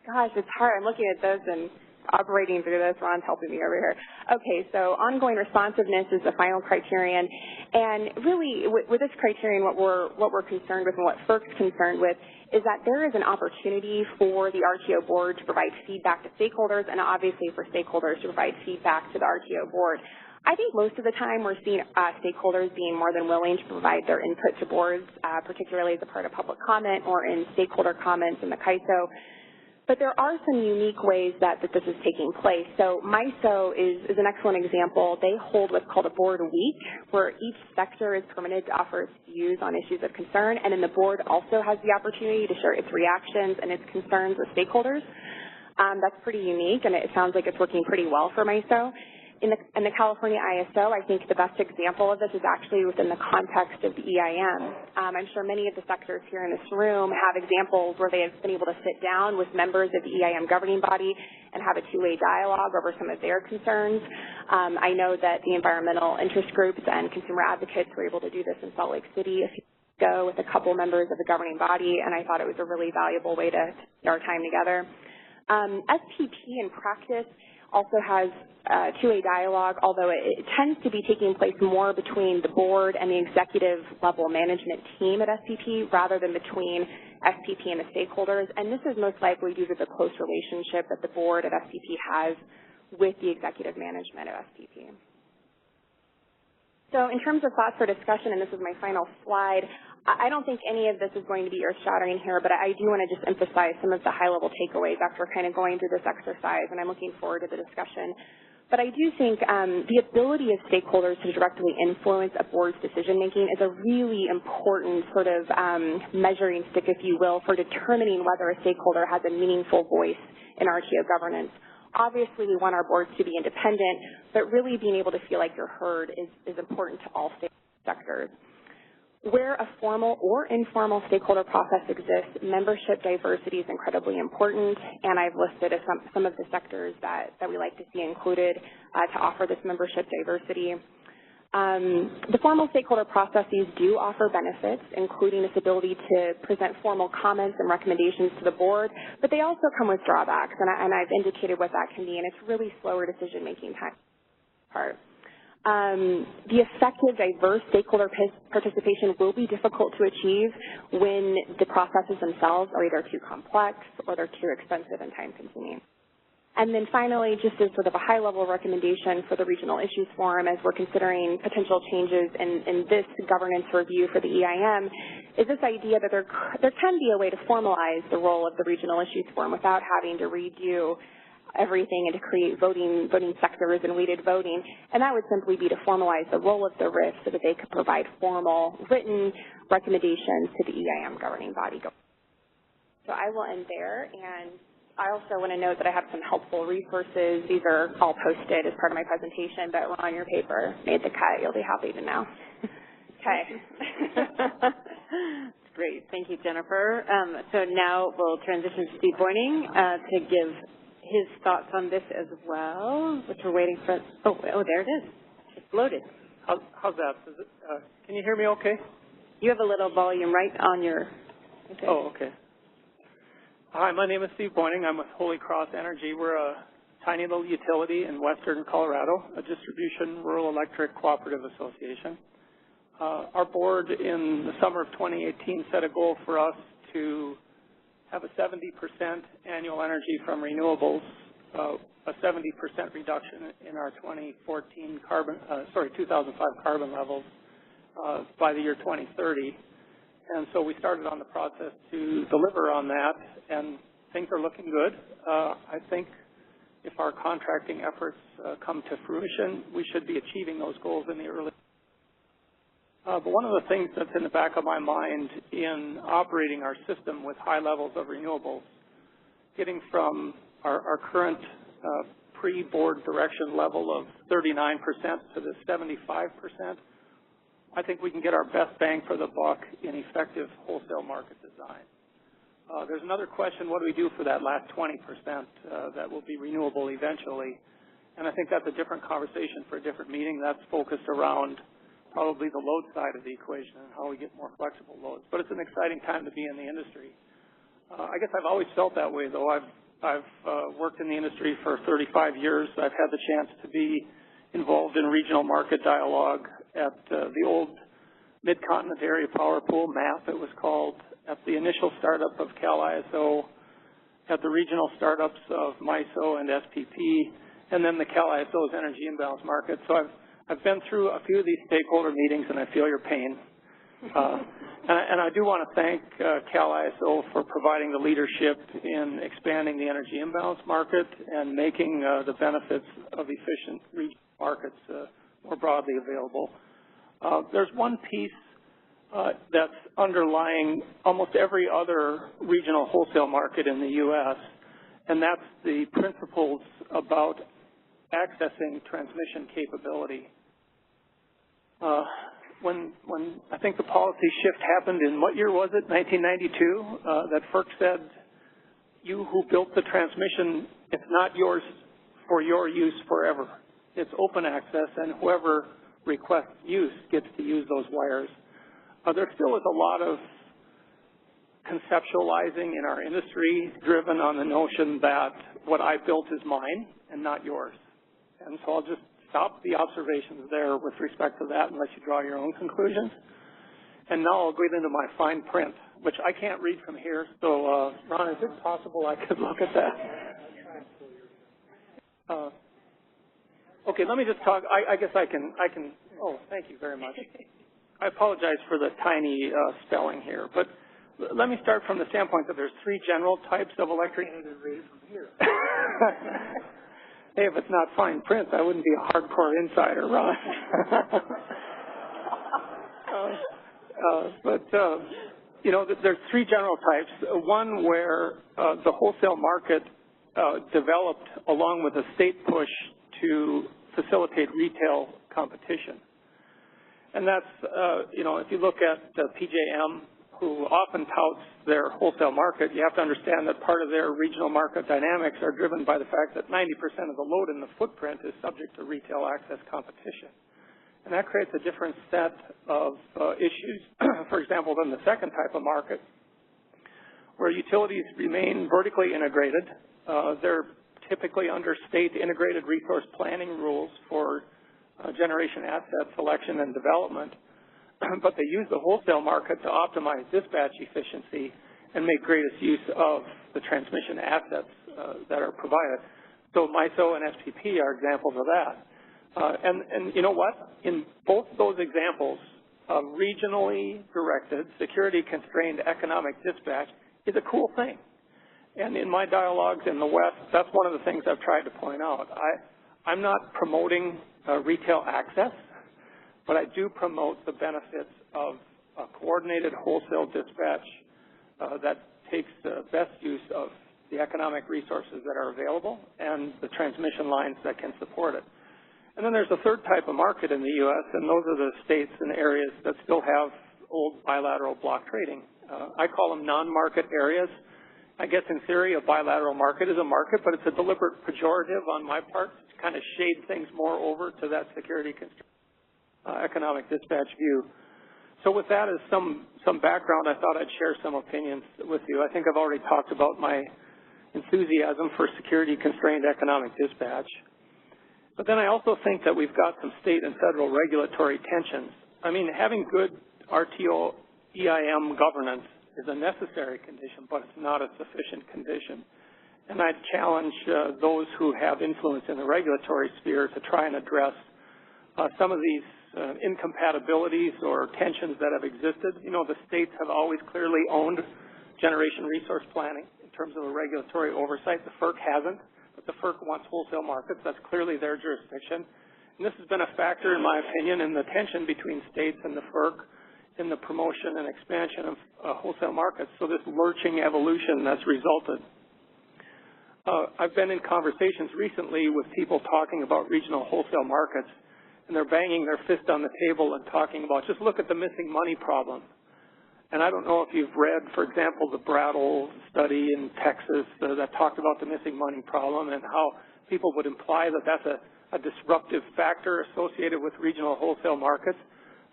Gosh, it's hard. I'm looking at those and operating through this. Ron's helping me over here. Okay, so ongoing responsiveness is the final criterion, and really with this criterion, what we're concerned with and what FERC's concerned with is that there is an opportunity for the RTO board to provide feedback to stakeholders, and obviously for stakeholders to provide feedback to the RTO board. I think most of the time we're seeing stakeholders being more than willing to provide their input to boards, particularly as a part of public comment or in stakeholder comments in the CAISO. But there are some unique ways that this is taking place. So MISO is an excellent example. They hold what's called a board week, where each sector is permitted to offer its views on issues of concern, and then the board also has the opportunity to share its reactions and its concerns with stakeholders. That's pretty unique, and it sounds like it's working pretty well for MISO. In the California ISO, I think the best example of this is actually within the context of the EIM. I'm sure many of the sectors here in this room have examples where they have been able to sit down with members of the EIM governing body and have a two-way dialogue over some of their concerns. I know that the environmental interest groups and consumer advocates were able to do this in Salt Lake City a few years ago with a couple members of the governing body, and I thought it was a really valuable way to spend our time together. SPP in practice also has two-way dialogue, although it tends to be taking place more between the board and the executive level management team at SPP rather than between SPP and the stakeholders. And this is most likely due to the close relationship that the board at SPP has with the executive management of SPP. So in terms of thoughts for discussion, and this is my final slide, I don't think any of this is going to be earth-shattering here, but I do want to just emphasize some of the high-level takeaways after kind of going through this exercise, and I'm looking forward to the discussion. But I do think the ability of stakeholders to directly influence a board's decision-making is a really important sort of measuring stick, if you will, for determining whether a stakeholder has a meaningful voice in RTO governance. Obviously, we want our boards to be independent, but really being able to feel like you're heard is important to all sectors. Where a formal or informal stakeholder process exists, membership diversity is incredibly important, and I've listed some of the sectors that we like to see included to offer this membership diversity. The formal stakeholder processes do offer benefits, including this ability to present formal comments and recommendations to the board, but they also come with drawbacks, and I've indicated what that can be, and it's really slower decision-making part. The effective, diverse stakeholder participation will be difficult to achieve when the processes themselves are either too complex or they're too expensive and time-consuming. And then finally, just as sort of a high-level recommendation for the Regional Issues Forum as we're considering potential changes in this governance review for the EIM, is this idea that there can be a way to formalize the role of the Regional Issues Forum without having to redo everything and to create voting sectors and weighted voting, and that would simply be to formalize the role of the RIF so that they could provide formal written recommendations to the EIM governing body. So I will end there, and I also want to note that I have some helpful resources. These are all posted as part of my presentation, but Ron, your paper made the cut. You'll be happy to know. Okay. Great. Thank you, Jennifer. So now we'll transition to Steve Boyning to give his thoughts on this as well, which we're waiting for. Oh, there it is. It's loaded. How's that? Can you hear me okay? You have a little volume right on your... Okay. Oh, okay. Hi, my name is Steve Boyning. I'm with Holy Cross Energy. We're a tiny little utility in western Colorado, a distribution rural electric cooperative association. Our board in the summer of 2018 set a goal for us to have a 70% annual energy from renewables, a 70% reduction in our 2005 carbon levels by the year 2030. And so we started on the process to deliver on that, and things are looking good. I think if our contracting efforts come to fruition, we should be achieving those goals in the early. But one of the things that's in the back of my mind in operating our system with high levels of renewables, getting from our current pre-board direction level of 39% to the 75%, I think we can get our best bang for the buck in effective wholesale market design. There's another question, what do we do for that last 20% that will be renewable eventually? And I think that's a different conversation for a different meeting. That's focused around probably the load side of the equation and how we get more flexible loads. But it's an exciting time to be in the industry. I guess I've always felt that way, though. I've worked in the industry for 35 years. I've had the chance to be involved in regional market dialogue at the old Mid-Continent Area Power Pool, MAP it was called, at the initial startup of CalISO, at the regional startups of MISO and SPP, and then the CalISO's Energy Imbalance Market. So I've been through a few of these stakeholder meetings, and I feel your pain. And I do want to thank CalISO for providing the leadership in expanding the energy imbalance market and making the benefits of efficient regional markets more broadly available. There's one piece that's underlying almost every other regional wholesale market in the U.S., and that's the principles about accessing transmission capability. When I think the policy shift happened in, what year was it, 1992, that FERC said, you who built the transmission, it's not yours for your use forever. It's open access, and whoever requests use gets to use those wires. There still is a lot of conceptualizing in our industry driven on the notion that what I built is mine and not yours. And so I'll just stop the observations there with respect to that and let you draw your own conclusions. And now I'll get into my fine print, which I can't read from here. So, Ron, is it possible I could look at that? Okay, let me just talk. I guess I can. Oh, thank you very much. I apologize for the tiny spelling here, but let me start from the standpoint that there's three general types of electric. Read from here. Hey, if it's not fine print, I wouldn't be a hardcore insider, Ron. You know, there's three general types. One where the wholesale market developed along with a state push to facilitate retail competition. And that's, you know, if you look at PJM, who often touts their wholesale market, you have to understand that part of their regional market dynamics are driven by the fact that 90% of the load in the footprint is subject to retail access competition. And that creates a different set of issues, for example, than the second type of market, where utilities remain vertically integrated. They're typically under state integrated resource planning rules for generation asset selection and development, but they use the wholesale market to optimize dispatch efficiency and make greatest use of the transmission assets that are provided. So MISO and SPP are examples of that. And you know what? In both those examples, regionally directed, security-constrained economic dispatch is a cool thing. And in my dialogues in the West, that's one of the things I've tried to point out. I'm not promoting retail access, but I do promote the benefits of a coordinated wholesale dispatch that takes the best use of the economic resources that are available and the transmission lines that can support it. And then there's a third type of market in the U.S., and those are the states and areas that still have old bilateral block trading. I call them non-market areas. I guess in theory a bilateral market is a market, but it's a deliberate pejorative on my part to kind of shade things more over to that security economic dispatch view. So with that as some background, I thought I'd share some opinions with you. I think I've already talked about my enthusiasm for security-constrained economic dispatch. But then I also think that we've got some state and federal regulatory tensions. I mean, having good RTO EIM governance is a necessary condition, but it's not a sufficient condition. And I'd challenge those who have influence in the regulatory sphere to try and address some of these incompatibilities or tensions that have existed. You know, the states have always clearly owned generation resource planning in terms of a regulatory oversight. The FERC hasn't, but the FERC wants wholesale markets. That's clearly their jurisdiction. And this has been a factor, in my opinion, in the tension between states and the FERC in the promotion and expansion of wholesale markets. So this lurching evolution that's resulted. I've been in conversations recently with people talking about regional wholesale markets, and they're banging their fist on the table and talking about, just look at the missing money problem. And I don't know if you've read, for example, the Brattle study in Texas that talked about the missing money problem and how people would imply that that's a disruptive factor associated with regional wholesale markets.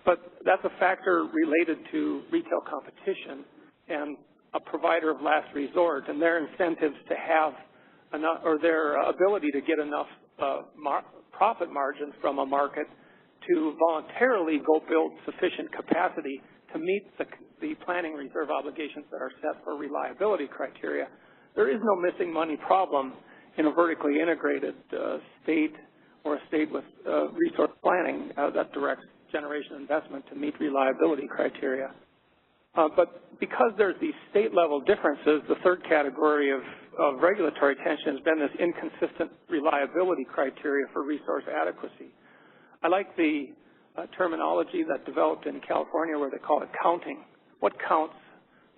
But that's a factor related to retail competition and a provider of last resort and their incentives to have enough, or their ability to get enough profit margins from a market to voluntarily go build sufficient capacity to meet the planning reserve obligations that are set for reliability criteria. There is no missing money problem in a vertically integrated state or a state with resource planning that directs generation investment to meet reliability criteria. But because there's these state-level differences, the third category of regulatory tension has been this inconsistent reliability criteria for resource adequacy. I like the terminology that developed in California where they call it counting. What counts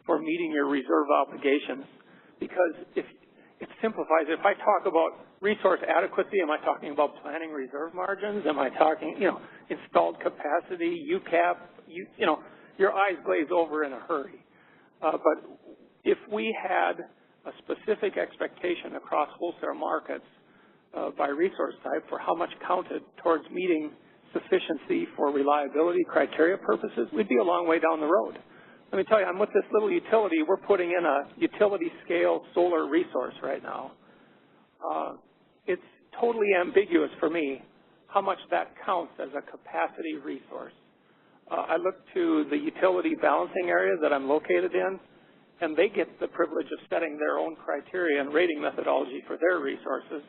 for meeting your reserve obligations? Because if it simplifies, if I talk about resource adequacy, am I talking about planning reserve margins? Am I talking, installed capacity, UCAP? Your eyes glaze over in a hurry. But if we had a specific expectation across wholesale markets by resource type for how much counted towards meeting sufficiency for reliability criteria purposes, we'd be a long way down the road. Let me tell you, I'm with this little utility. We're putting in a utility-scale solar resource right now. It's totally ambiguous for me how much that counts as a capacity resource. I look to the utility balancing area that I'm located in, and they get the privilege of setting their own criteria and rating methodology for their resources.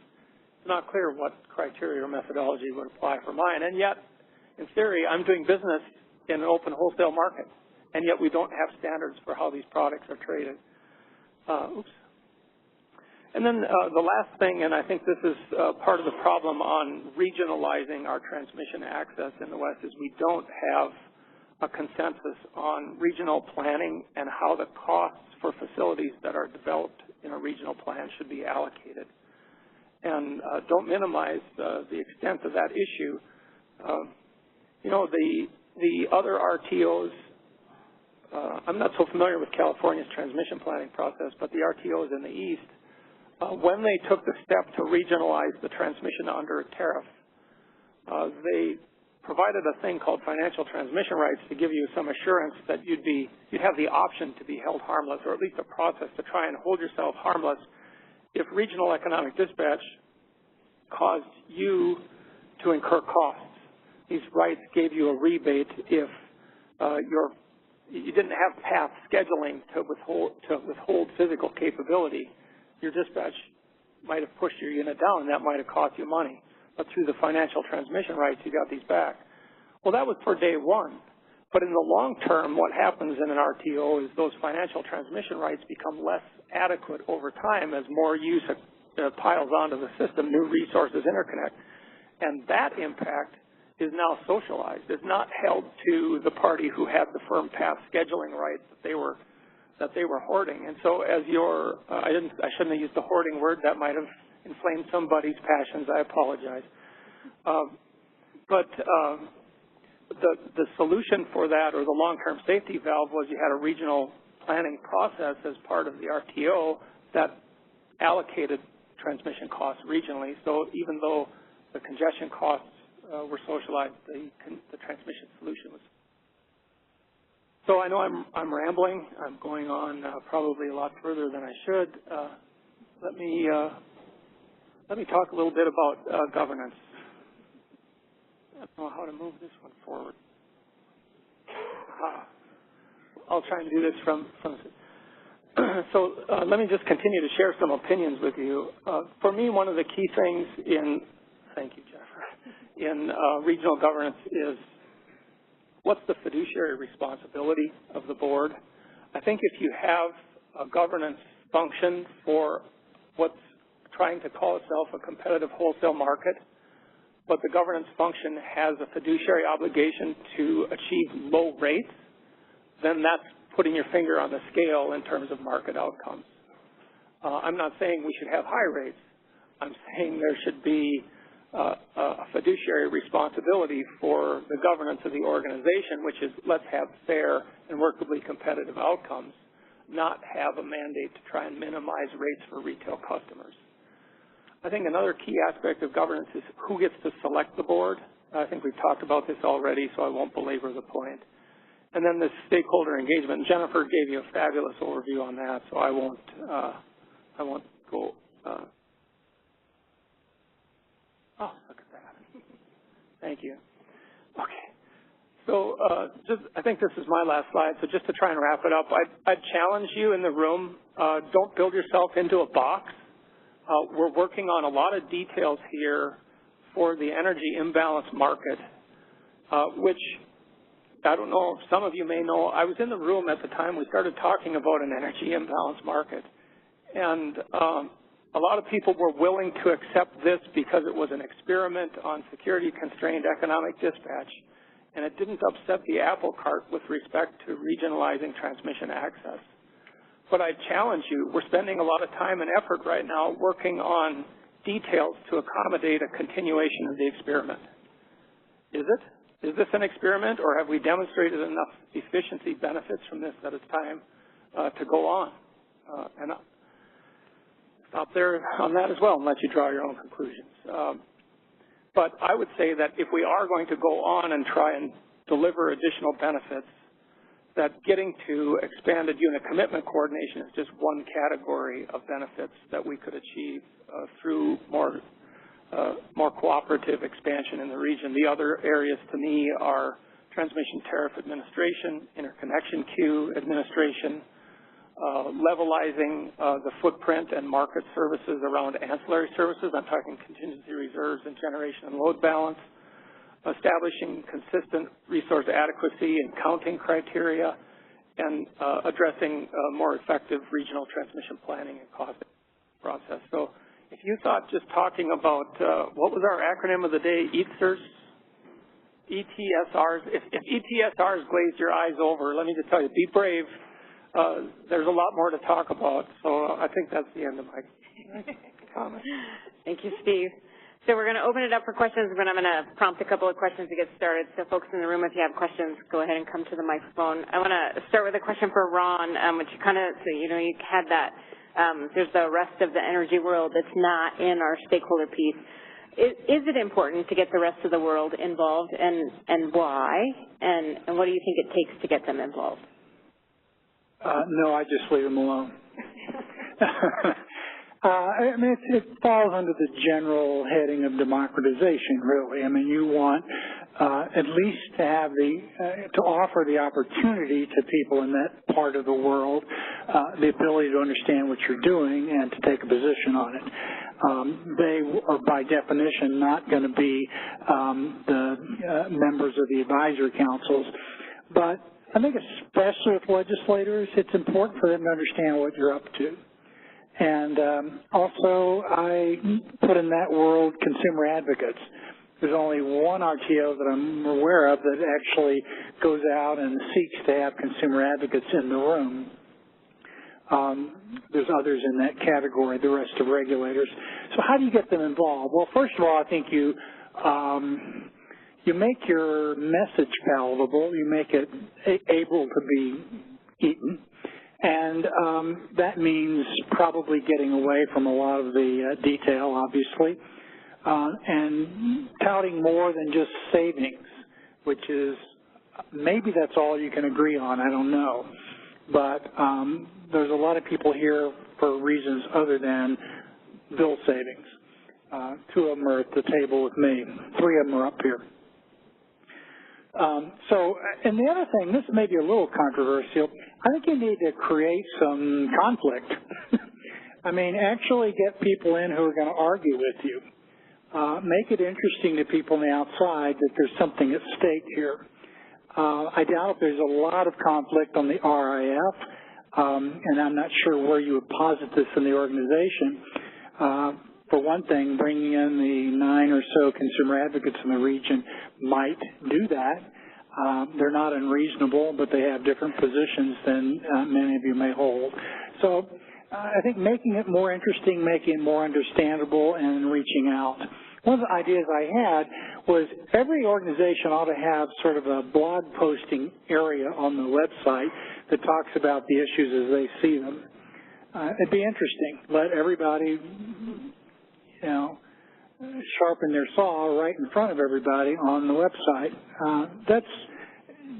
It's not clear what criteria or methodology would apply for mine, and yet, in theory, I'm doing business in an open wholesale market, and yet we don't have standards for how these products are traded. And then the last thing, and I think this is part of the problem on regionalizing our transmission access in the West, is we don't have a consensus on regional planning and how the costs for facilities that are developed in a regional plan should be allocated. And don't minimize the extent of that issue. The other RTOs, I'm not so familiar with California's transmission planning process, but the RTOs in the East, when they took the step to regionalize the transmission under a tariff, they provided a thing called financial transmission rights to give you some assurance that you'd have the option to be held harmless, or at least a process to try and hold yourself harmless if regional economic dispatch caused you to incur costs. These rights gave you a rebate if you didn't have path scheduling to withhold physical capability. Your dispatch might have pushed your unit down, and that might have cost you money. But through the financial transmission rights, you got these back. Well, that was for day one. But in the long term, what happens in an RTO is those financial transmission rights become less adequate over time as more use piles onto the system, new resources interconnect. And that impact is now socialized. It's not held to the party who had the firm path scheduling rights that they were hoarding. And so as I shouldn't have used the hoarding word. That might have inflamed somebody's passions. I apologize. But the solution for that, or the long-term safety valve, was you had a regional planning process as part of the RTO that allocated transmission costs regionally. So even though the congestion costs were socialized, the transmission solution was. So I know I'm rambling. I'm going on probably a lot further than I should. Let me talk a little bit about governance. I don't know how to move this one forward. I'll try and do this from so let me just continue to share some opinions with you. For me, one of the key things in, thank you, Jennifer, in regional governance is what's the fiduciary responsibility of the board? I think if you have a governance function for what's trying to call itself a competitive wholesale market, but the governance function has a fiduciary obligation to achieve low rates, then that's putting your finger on the scale in terms of market outcomes. I'm not saying we should have high rates. I'm saying there should be a fiduciary responsibility for the governance of the organization, which is let's have fair and workably competitive outcomes, not have a mandate to try and minimize rates for retail customers. I think another key aspect of governance is who gets to select the board. I think we've talked about this already, so I won't belabor the point. And then this stakeholder engagement. Jennifer gave you a fabulous overview on that, so I won't go. Oh, look at that. Thank you. Okay. So I think this is my last slide, so just to try and wrap it up, I'd challenge you in the room, don't build yourself into a box. We're working on a lot of details here for the energy imbalance market, which I don't know if some of you may know. I was in the room at the time we started talking about an energy imbalance market, and a lot of people were willing to accept this because it was an experiment on security-constrained economic dispatch, and it didn't upset the apple cart with respect to regionalizing transmission access. But I challenge you, we're spending a lot of time and effort right now working on details to accommodate a continuation of the experiment. Is it? Is this an experiment, or have we demonstrated enough efficiency benefits from this that it's time to go on? And I'll stop there on that as well and let you draw your own conclusions. But I would say that if we are going to go on and try and deliver additional benefits, that getting to expanded unit commitment coordination is just one category of benefits that we could achieve through more cooperative expansion in the region. The other areas to me are transmission tariff administration, interconnection queue administration, levelizing the footprint and market services around ancillary services. I'm talking contingency reserves and generation and load balance, establishing consistent resource adequacy and counting criteria, and addressing more effective regional transmission planning and cost process. So if you thought just talking about, what was our acronym of the day, ETSRs? ETSRs. If ETSRs glazed your eyes over, let me just tell you, be brave. There's a lot more to talk about. So I think that's the end of my comment. Thank you, Steve. So we're going to open it up for questions, but I'm going to prompt a couple of questions to get started. So folks in the room, if you have questions, go ahead and come to the microphone. I want to start with a question for Ron, which you kind of, so, you know, you had that, there's the rest of the energy world that's not in our stakeholder piece. Is it important to get the rest of the world involved, and why? And what do you think it takes to get them involved? No, I just leave them alone. I mean, it falls under the general heading of democratization, really. I mean, you want at least to have to offer the opportunity to people in that part of the world the ability to understand what you're doing and to take a position on it. They are, by definition, not going to be the members of the advisory councils, but I think especially with legislators, it's important for them to understand what you're up to. And also, I put in that world consumer advocates. There's only one RTO that I'm aware of that actually goes out and seeks to have consumer advocates in the room. There's others in that category, the rest of regulators. So how do you get them involved? Well, first of all, I think you make your message palatable. You make it able to be eaten. And that means probably getting away from a lot of the detail, obviously, and touting more than just savings, which is maybe that's all you can agree on. I don't know. But there's a lot of people here for reasons other than bill savings. Two of them are at the table with me. Three of them are up here. And the other thing, this may be a little controversial, I think you need to create some conflict. I mean, actually get people in who are going to argue with you. Make it interesting to people on the outside that there's something at stake here. I doubt if there's a lot of conflict on the RIF, and I'm not sure where you would posit this in the organization. For one thing, bringing in the 9 or so consumer advocates in the region might do that. They're not unreasonable, but they have different positions than many of you may hold. So I think making it more interesting, making it more understandable, and reaching out. One of the ideas I had was every organization ought to have sort of a blog posting area on the website that talks about the issues as they see them. It'd be interesting. Let everybody, sharpen their saw right in front of everybody on the website.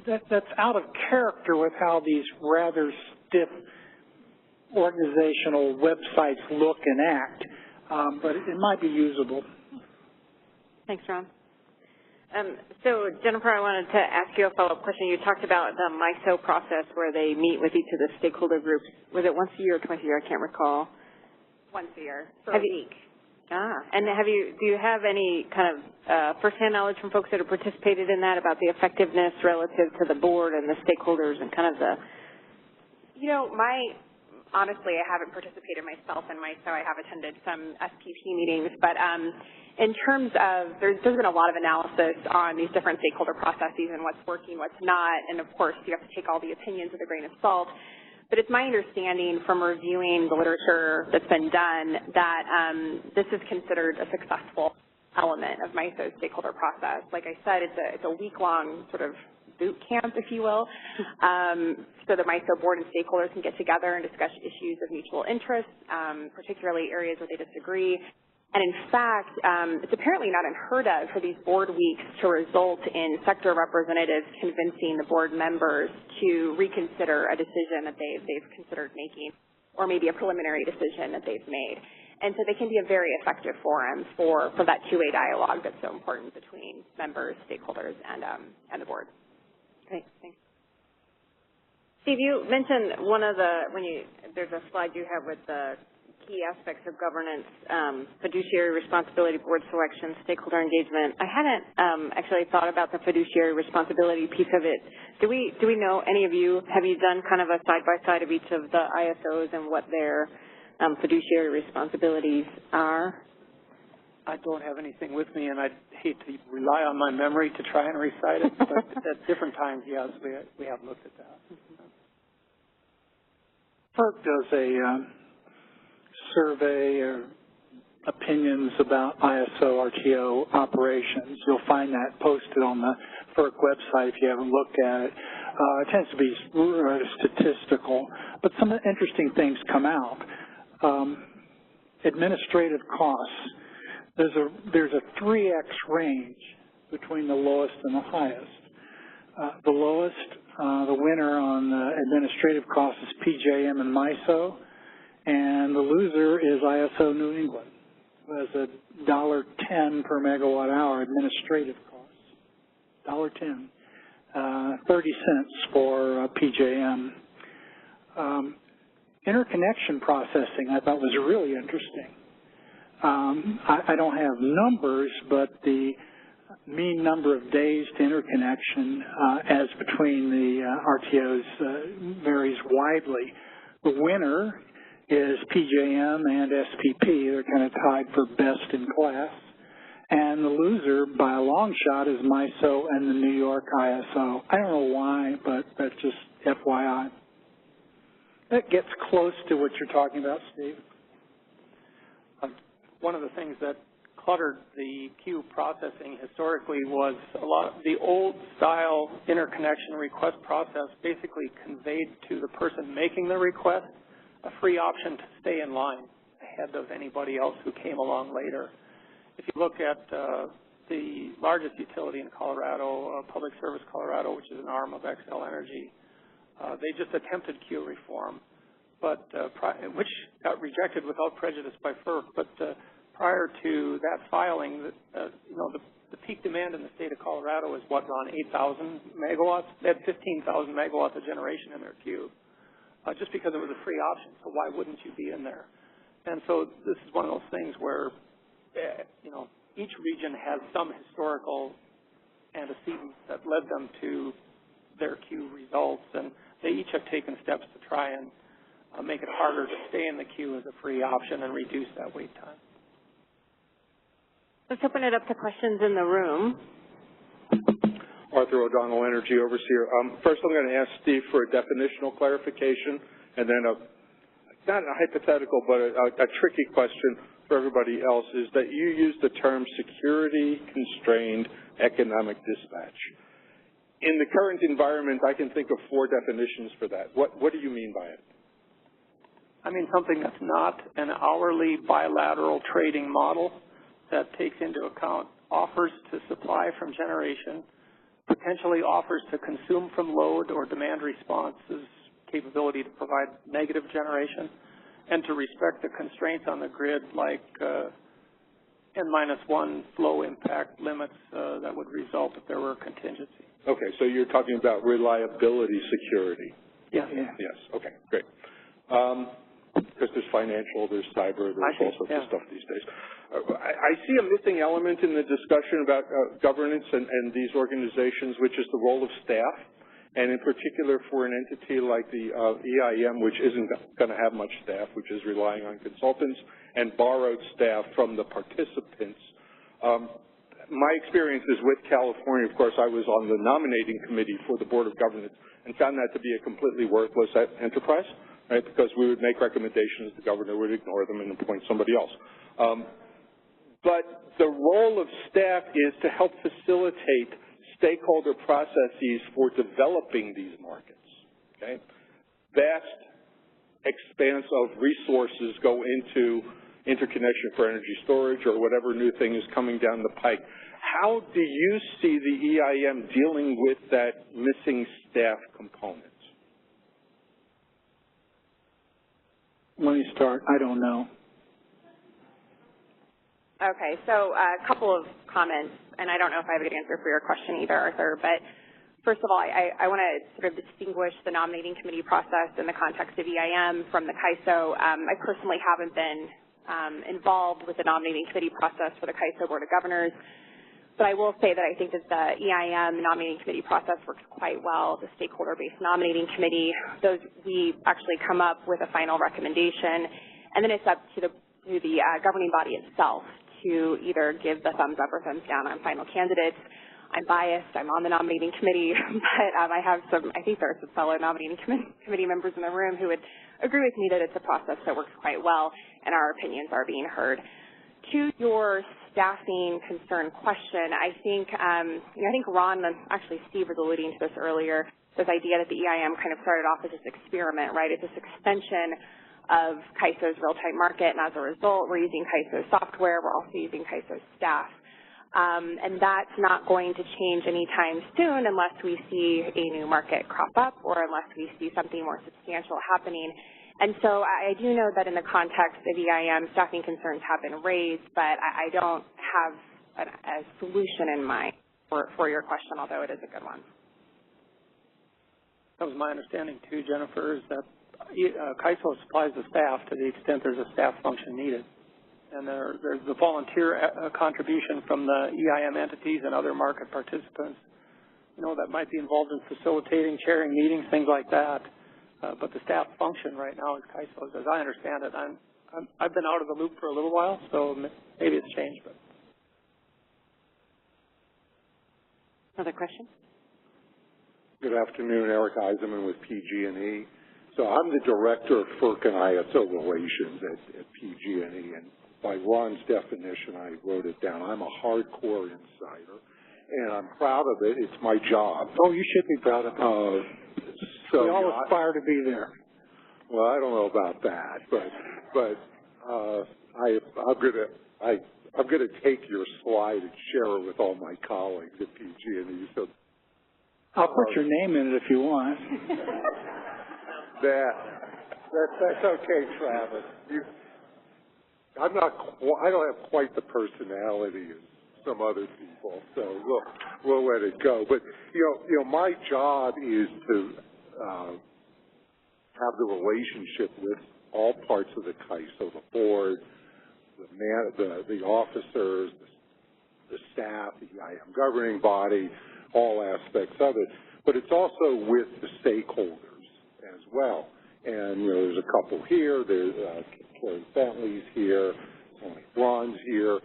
That's out of character with how these rather stiff organizational websites look and act, but it might be usable. Thanks, Ron. So, Jennifer, I wanted to ask you a follow-up question. You talked about the MISO process where they meet with each of the stakeholder groups. Was it once a year or twice a year? I can't recall. Once a year, for a week. And do you have any kind of firsthand knowledge from folks that have participated in that about the effectiveness relative to the board and the stakeholders and kind of the... Honestly, I haven't participated myself in MISO. I have attended some SPP meetings, but in terms of, there's been a lot of analysis on these different stakeholder processes and what's working, what's not, and of course you have to take all the opinions with a grain of salt. But it's my understanding from reviewing the literature that's been done that this is considered a successful element of MISO's stakeholder process. Like I said, it's a week-long sort of boot camp, if you will, so the MISO board and stakeholders can get together and discuss issues of mutual interest, particularly areas where they disagree. And in fact, it's apparently not unheard of for these board weeks to result in sector representatives convincing the board members to reconsider a decision that they've considered making, or maybe a preliminary decision that they've made. And so they can be a very effective forum for that two-way dialogue that's so important between members, stakeholders, and the board. Great, thanks. Steve, you mentioned there's a slide you have with the key aspects of governance, fiduciary responsibility, board selection, stakeholder engagement. I hadn't actually thought about the fiduciary responsibility piece of it. Do we know, any of you, have you done kind of a side-by-side of each of the ISOs and what their fiduciary responsibilities are? I don't have anything with me, and I'd hate to rely on my memory to try and recite it, but at different times, yes, we have looked at that. FERC does a survey or opinions about ISO RTO operations. You'll find that posted on the FERC website if you haven't looked at it. It tends to be statistical, but some interesting things come out. Administrative costs. There's a 3x range between the lowest and the highest. The lowest, the winner on the administrative costs is PJM and MISO, and the loser is ISO New England, who has a $1.10 per megawatt hour administrative costs. $1.10. 30 cents for PJM. Interconnection processing I thought was really interesting. I don't have numbers, but the mean number of days to interconnection as between the RTOs varies widely. The winner is PJM and SPP. They're kind of tied for best in class. And the loser, by a long shot, is MISO and the New York ISO. I don't know why, but that's just FYI. That gets close to what you're talking about, Steve. One of the things that cluttered the queue processing historically was the old style interconnection request process basically conveyed to the person making the request a free option to stay in line ahead of anybody else who came along later. If you look at the largest utility in Colorado, Public Service Colorado, which is an arm of XL Energy, they just attempted queue reform, but which got rejected without prejudice by FERC. But prior to that filing, the the peak demand in the state of Colorado is what, around 8,000 megawatts? They had 15,000 megawatts of generation in their queue, just because it was a free option. So why wouldn't you be in there? And so this is one of those things where, you know, each region has some historical antecedents that led them to their queue results, and they each have taken steps to try and make it harder to stay in the queue as a free option and reduce that wait time. Let's open it up to questions in the room. Arthur O'Donnell, Energy Overseer. First, I'm going to ask Steve for a definitional clarification, and then not a hypothetical, but a tricky question for everybody else is that you use the term security-constrained economic dispatch. In the current environment, I can think of 4 definitions for that. What do you mean by it? I mean something that's not an hourly bilateral trading model that takes into account offers to supply from generation, potentially offers to consume from load or demand responses capability to provide negative generation, and to respect the constraints on the grid like N-1 flow impact limits that would result if there were a contingency. Okay, so you're talking about reliability security. Yeah. Yes, okay, great. Because there's financial, there's cyber, there's all sorts of stuff these days. I see a missing element in the discussion about governance and these organizations, which is the role of staff, and in particular for an entity like the EIM, which isn't going to have much staff, which is relying on consultants and borrowed staff from the participants. My experience is with California. Of course, I was on the nominating committee for the Board of Governors and found that to be a completely worthless enterprise, right? Because we would make recommendations, the governor would ignore them and appoint somebody else. But the role of staff is to help facilitate stakeholder processes for developing these markets, okay? Vast expanse of resources go into interconnection for energy storage or whatever new thing is coming down the pike. How do you see the EIM dealing with that missing staff component? Let me start. I don't know. Okay, so a couple of comments, and I don't know if I have a good answer for your question either, Arthur, but first of all, I want to sort of distinguish the nominating committee process in the context of EIM from the CAISO. I personally haven't been involved with the nominating committee process for the CAISO Board of Governors, but I will say that I think that the EIM nominating committee process works quite well. The stakeholder-based nominating committee, we actually come up with a final recommendation, and then it's up to the governing body itself to either give the thumbs up or thumbs down on final candidates. I'm biased. I'm on the nominating committee, but I think there are some fellow nominating committee members in the room who would agree with me that it's a process that works quite well, and our opinions are being heard. To your staffing concern question, I think Ron, actually Steve was alluding to this earlier, this idea that the EIM kind of started off as this experiment, right? It's this extension of CAISO's real-time market, and as a result, we're using CAISO software. We're also using CAISO staff. And that's not going to change anytime soon unless we see a new market crop up or unless we see something more substantial happening. And so I do know that in the context of EIM, staffing concerns have been raised, but I don't have a solution in mind for your question, although it is a good one. That was my understanding too, Jennifer, is that CAISO supplies the staff to the extent there's a staff function needed. And there's the volunteer contribution from the EIM entities and other market participants, that might be involved in facilitating, chairing meetings, things like that. But the staff function right now is CAISO's, as I understand it. I've been out of the loop for a little while, so maybe it's changed. But. Another question? Good afternoon, Eric Eisenman with PG&E. So I'm the director of FERC and ISO relations at PG&E, and by Ron's definition, I wrote it down. I'm a hardcore insider, and I'm proud of it. It's my job. Oh, you should be proud of it. We all aspire to be there. Well, I don't know about that, but I'm gonna take your slide and share it with all my colleagues at PG&E. So I'll put your name in it if you want. That's okay, Travis. I don't have quite the personality as some other people, so we'll let it go. But my job is to have the relationship with all parts of the CAISO, the board, the officers, the staff, the EIM governing body, all aspects of it. But it's also with the stakeholders as well. And there's a couple here. There's Carrie Bentley's here. Ron's here.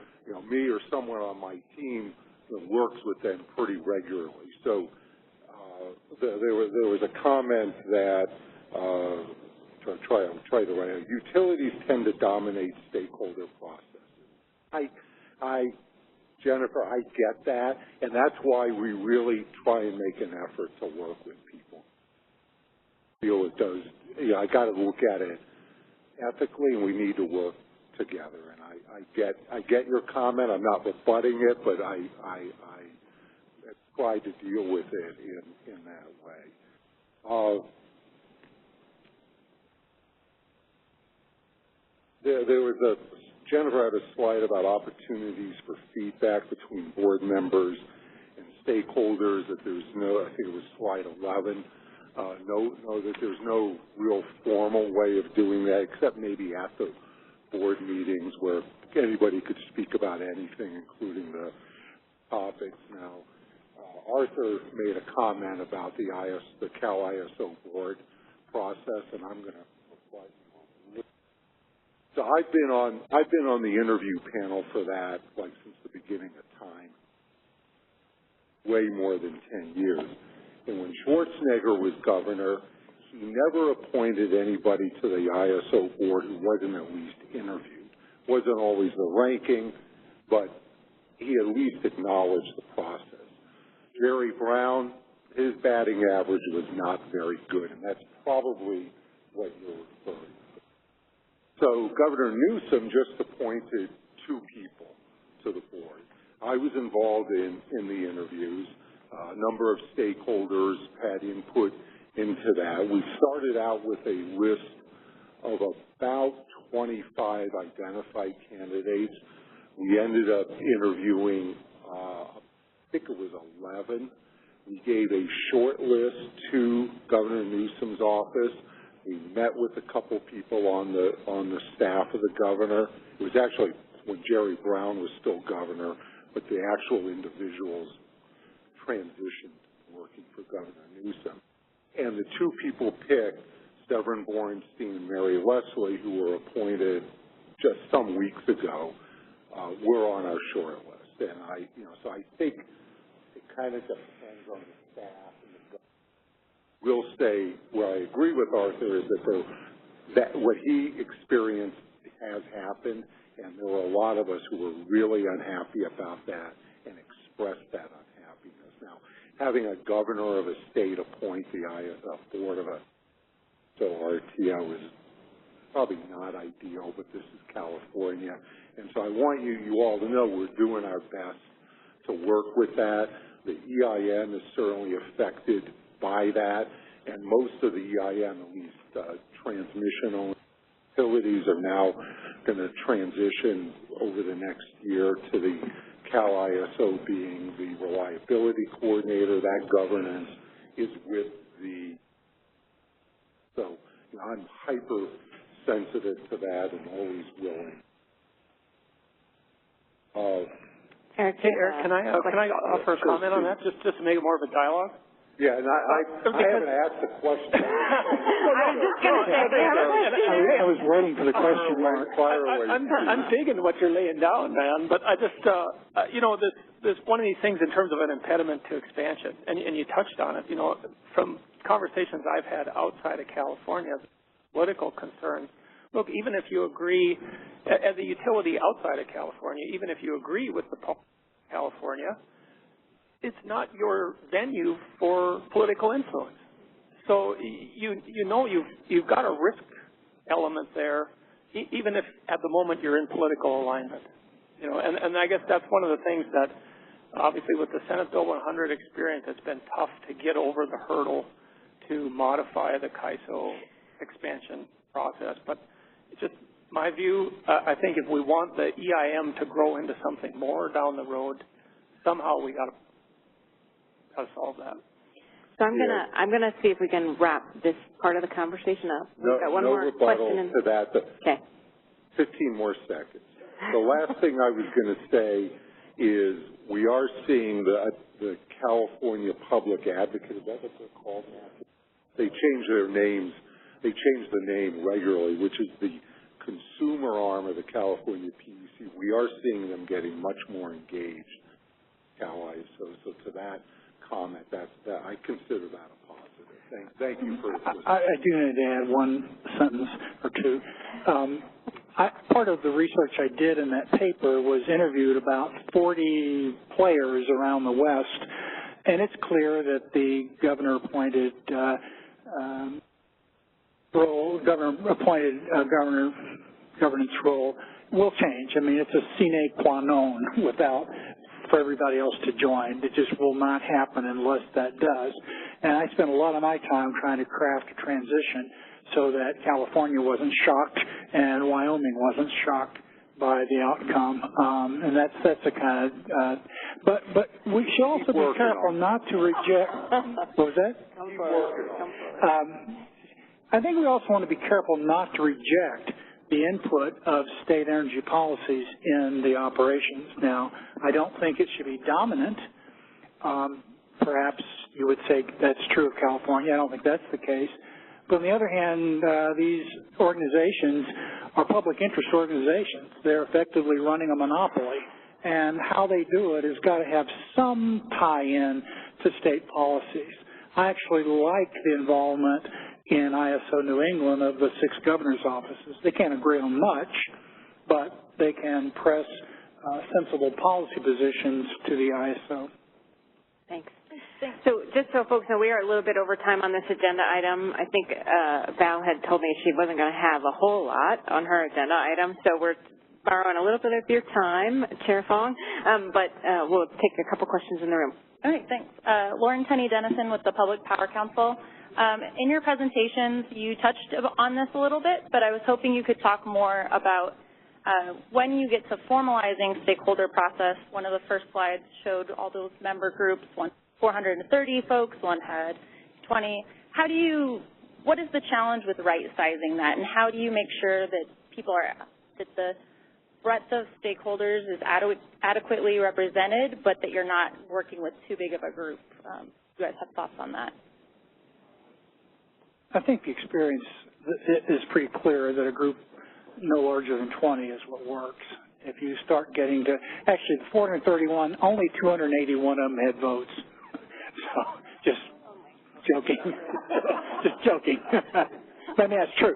Me or someone on my team works with them pretty regularly. So there was a comment that try to write. Utilities tend to dominate stakeholder processes. Jennifer, I get that, and that's why we really try and make an effort to work with people. I feel it does. I got to look at it ethically, and we need to work together. And I get your comment. I'm not rebutting it, but I try to deal with it in that way. There was Jennifer had a slide about opportunities for feedback between board members and stakeholders. That there's I think it was slide 11. That there's no real formal way of doing that, except maybe at the board meetings where anybody could speak about anything, including the topics. Now, Arthur made a comment about the Cal ISO board process, and I'm going to reply. So I've been on the interview panel for that since the beginning of time, way more than 10 years. And when Schwarzenegger was governor, he never appointed anybody to the ISO board who wasn't at least interviewed. Wasn't always the ranking, but he at least acknowledged the process. Jerry Brown, his batting average was not very good, and that's probably what you're referring to. So Governor Newsom just appointed 2 people to the board. I was involved in the interviews. A number of stakeholders had input into that. We started out with a list of about 25 identified candidates. We ended up interviewing, I think it was 11. We gave a short list to Governor Newsom's office. We met with a couple people on the staff of the governor. It was actually when Jerry Brown was still governor, but the actual individuals transitioned working for Governor Newsom. And the 2 people picked, Severin Borenstein and Mary Leslie, who were appointed just some weeks ago, were on our short list. And so I think it kind of depends on the staff and the governor. Will say where I agree with Arthur is that what he experienced has happened, and there were a lot of us who were really unhappy about that and expressed that unhappiness. Now, having a governor of a state appoint the board of RTO is probably not ideal, but this is California. And so I want you all to know we're doing our best to work with that. The EIM is certainly affected by that, and most of the EIM, at least transmission-only utilities, are now going to transition over the next year to the Cal ISO being the reliability coordinator. That governance is with the, so I'm hyper-sensitive to that and always willing. Eric, can I offer a comment on that, just to make it more of a dialogue? Yeah, and I haven't asked the question. I was just going to say, do you have a question? I was waiting for the question, Mark. I'm digging what you're laying down, man, but I just, there's one of these things in terms of an impediment to expansion, and you touched on it, from conversations I've had outside of California, political concerns. Look, even if you agree, as a utility outside of California, even if you agree with the California, it's not your venue for political influence. So you've got a risk element there, even if at the moment you're in political alignment. And I guess that's one of the things that obviously with the Senate Bill 100 experience, it's been tough to get over the hurdle to modify the CAISO expansion process. But it's just my view, I think if we want the EIM to grow into something more down the road, somehow we got to solve that. So I'm gonna see if we can wrap this part of the conversation up. We've got one more question. To that. Okay. 15 more seconds. The last thing I was going to say is we are seeing the California Public Advocate, is that what they're called now? They change their names. They change the name regularly, which is the consumer arm of the California PUC. We are seeing them getting much more engaged, So to that comment, I consider that a positive. Thank you for listening. I do need to add one sentence or two. Part of the research I did in that paper was interviewed about 40 players around the West, and it's clear that the governor-appointed governance role will change. I mean, it's a sine qua non for everybody else to join. It just will not happen unless that does. And I spent a lot of my time trying to craft a transition so that California wasn't shocked and Wyoming wasn't shocked by the outcome. And that's the kind of, but we should also be careful not to reject, what was that? I think we also want to be careful not to reject the input of state energy policies in the operations. Now, I don't think it should be dominant. Perhaps you would say that's true of California. I don't think that's the case. But on the other hand, these organizations are public interest organizations. They're effectively running a monopoly. And how they do it has got to have some tie-in to state policies. I actually like the involvement in ISO New England of the 6 governor's offices. They can't agree on much, but they can press sensible policy positions to the ISO. Thanks. So just so folks know, we are a little bit over time on this agenda item. I think Val had told me she wasn't going to have a whole lot on her agenda item, so we're borrowing a little bit of your time, Chair Fong, but we'll take a couple questions in the room. All right, thanks. Lauren Tenney-Dennison with the Public Power Council. In your presentations, you touched on this a little bit, but I was hoping you could talk more about when you get to formalizing stakeholder process. One of the first slides showed all those member groups, 430 folks, one had 20. What is the challenge with right-sizing that, and how do you make sure that that the breadth of stakeholders is adequately represented, but that you're not working with too big of a group? Do you guys have thoughts on that? I think the experience is pretty clear that a group no larger than 20 is what works. If you start getting to, actually the 431, only 281 of them had votes. So just joking. Just joking. I mean, that's true.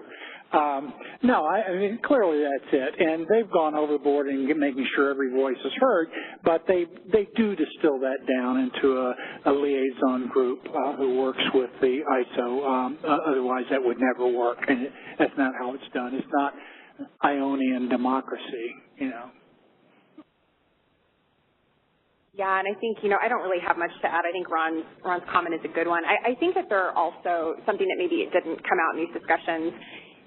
No, I mean, clearly that's it. And they've gone overboard in making sure every voice is heard, but they do distill that down into a liaison group who works with the ISO. Otherwise, that would never work, and that's not how it's done. It's not Ionian democracy, you know. Yeah, and I think, I don't really have much to add. I think Ron's comment is a good one. I think that there are also something that maybe it didn't come out in these discussions.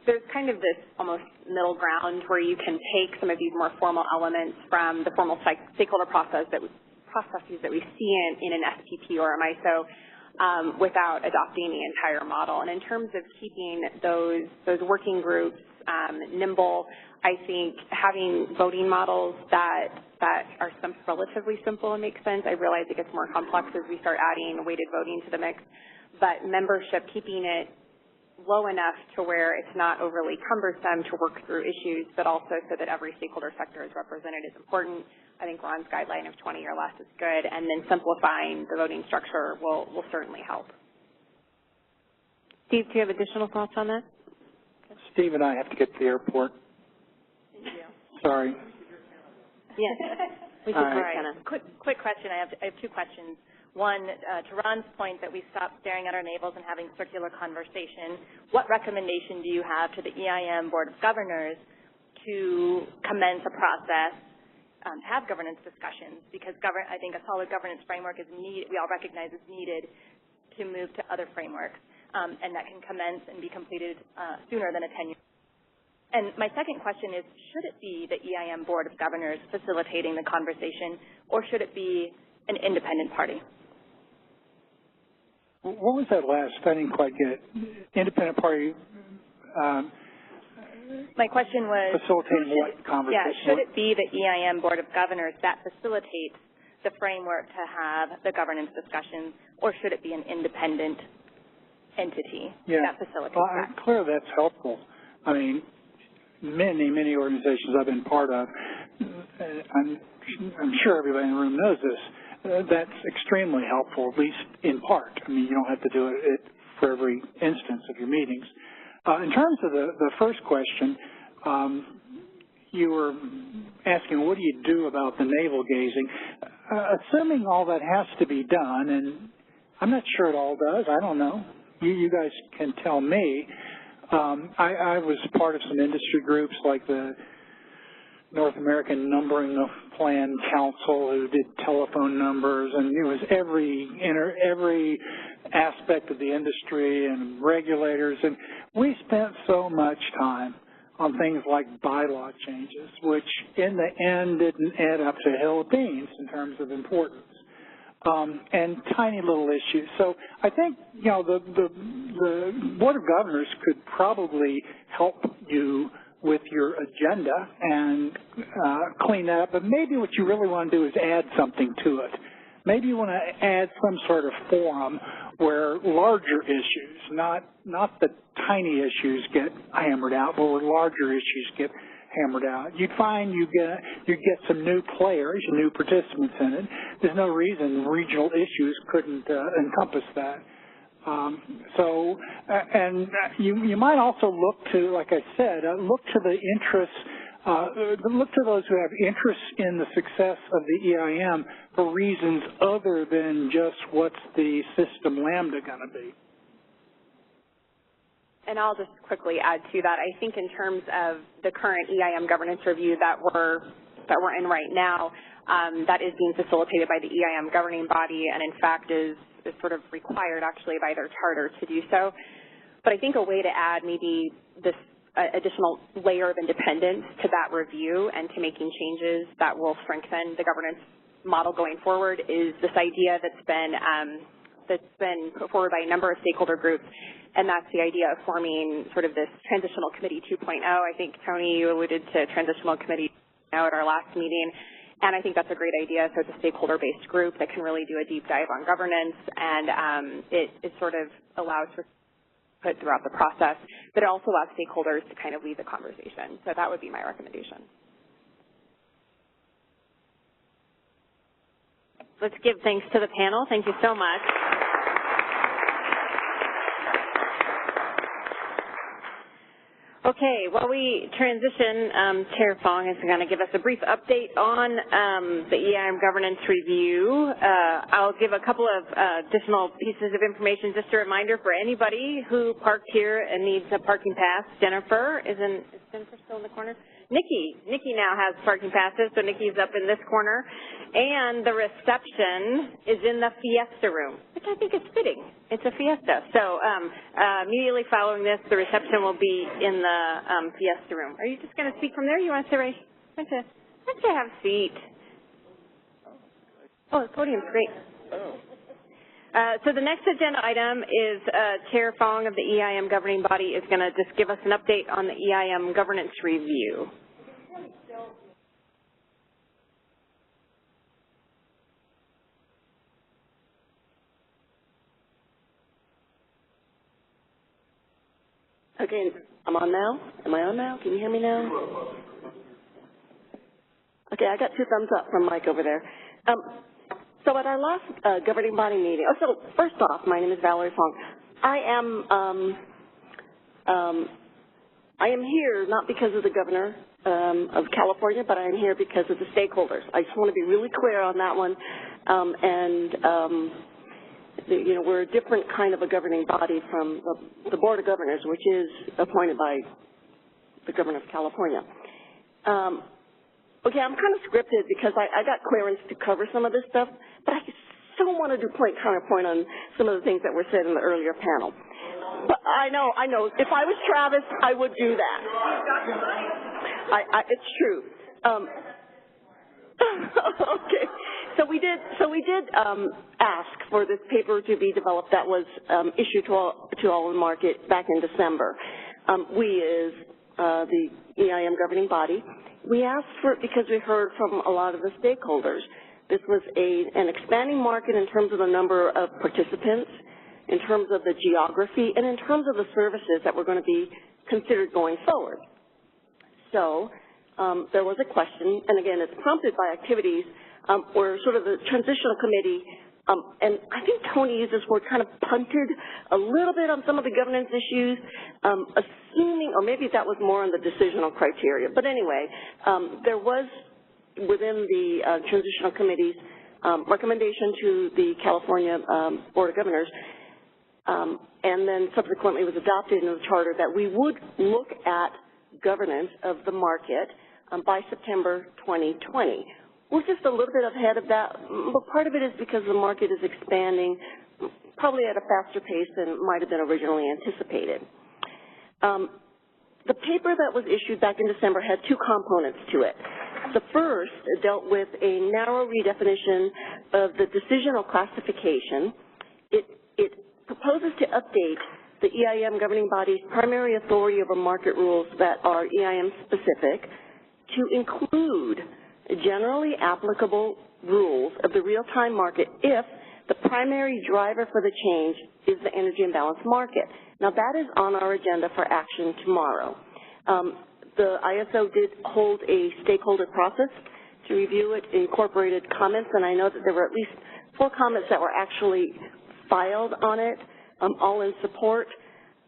There's kind of this almost middle ground where you can take some of these more formal elements from the formal stakeholder processes that we see in an SPP or a MISO without adopting the entire model. And in terms of keeping those working groups nimble, I think having voting models that are relatively simple and make sense. I realize it gets more complex as we start adding weighted voting to the mix, but membership, keeping it low enough to where it's not overly cumbersome to work through issues, but also so that every stakeholder sector is represented is important. I think Ron's guideline of 20 or less is good, and then simplifying the voting structure will certainly help. Steve, do you have additional thoughts on that? Steve and I have to get to the airport. Thank you. Sorry. Yes. Quick question. I have 2 questions. One, to Ron's point that we stop staring at our navels and having circular conversation, what recommendation do you have to the EIM Board of Governors to commence a process to have governance discussions? Because I think a solid governance framework is needed, we all recognize is needed to move to other frameworks, and that can commence and be completed sooner than a 10-year. And my second question is, should it be the EIM Board of Governors facilitating the conversation, or should it be an independent party. What was that last? I didn't quite get it. Independent party. My question was, facilitating what conversation? Yeah, should it be the EIM Board of Governors that facilitates the framework to have the governance discussions, or should it be an independent entity that facilitates that? Clearly that's helpful. I mean, many organizations I've been part of, I'm sure everybody in the room knows this, that's extremely helpful, at least in part. I mean, you don't have to do it for every instance of your meetings. In terms of the first question, you were asking, what do you do about the navel gazing? Assuming all that has to be done, and I'm not sure it all does. I don't know. You guys can tell me. I was part of some industry groups like the North American Numbering Plan Council, who did telephone numbers, and it was every aspect of the industry and regulators, and we spent so much time on things like bylaw changes, which in the end didn't add up to a hill of beans in terms of importance, and tiny little issues. So I think, you know, the Board of Governors could probably help you with your agenda and clean that up, but maybe what you really want to do is add something to it. Maybe you want to add some sort of forum where larger issues, not the tiny issues, get hammered out, but where larger issues get hammered out. You'd find you get some new players, new participants in it. There's no reason regional issues couldn't encompass that. And you might also look to, like I said, look to the interests. Look to those who have interest in the success of the EIM for reasons other than just what's the system lambda going to be. And I'll just quickly add to that. I think in terms of the current EIM governance review that we're in right now, that is being facilitated by the EIM governing body, and in fact is sort of required actually by their charter to do so. But I think a way to add maybe this additional layer of independence to that review and to making changes that will strengthen the governance model going forward is this idea that's been put forward by a number of stakeholder groups, and that's the idea of forming sort of this transitional committee 2.0. I think, Tony, you alluded to transitional committee at our last meeting, and I think that's a great idea. So it's a stakeholder-based group that can really do a deep dive on governance, and it sort of allows for put throughout the process, but it also allows stakeholders to kind of lead the conversation. So that would be my recommendation. Let's give thanks to the panel. Thank you so much. Okay, while we transition, Chair Fong is going to give us a brief update on the EIM governance review. I'll give a couple of additional pieces of information. Just a reminder for anybody who parked here and needs a parking pass. Jennifer, is Jennifer still in the corner? Nikki now has parking passes, so Nikki's up in this corner. And the reception is in the Fiesta room, which I think is fitting. It's a Fiesta. So immediately following this, the reception will be in the Fiesta room. Are you just going to speak from there? You want to say, why don't you have a seat? Oh, the podium's great. So the next agenda item is Chair Fong of the EIM governing body is going to just give us an update on the EIM governance review. Okay, I'm on now? Am I on now? Can you hear me now? Okay, I got 2 thumbs up from Mike over there. So at our last governing body meeting, so first off, my name is Valerie Fong. I am here not because of the governor of California, but I am here because of the stakeholders. I just want to be really clear on that one. You know, we're a different kind of a governing body from the Board of Governors, which is appointed by the governor of California. Okay, I'm kind of scripted because I got clearance to cover some of this stuff, but I so want to do counterpoint on some of the things that were said in the earlier panel. But I know. If I was Travis, I would do that. It's true. Okay. So we did ask for this paper to be developed that was issued to all in the market back in December. We, as the EIM governing body, we asked for it because we heard from a lot of the stakeholders. This was an expanding market in terms of the number of participants, in terms of the geography, and in terms of the services that were going to be considered going forward. So there was a question, and again, it's prompted by activities where sort of the transitional committee, and I think Tony used this word, kind of punted a little bit on some of the governance issues, assuming, or maybe that was more on the decisional criteria. But anyway, there was within the transitional committee's recommendation to the California Board of Governors, and then subsequently was adopted in the charter, that we would look at governance of the market by September 2020. We're just a little bit ahead of that, but part of it is because the market is expanding probably at a faster pace than might have been originally anticipated. The paper that was issued back in December had two components to it. The first dealt with a narrow redefinition of the decisional classification. It proposes to update the EIM governing body's primary authority over market rules that are EIM specific to include generally applicable rules of the real-time market if the primary driver for the change is the energy imbalance market. Now, that is on our agenda for action tomorrow. The ISO did hold a stakeholder process to review it, incorporated comments, and I know that there were at least 4 comments that were actually filed on it, all in support.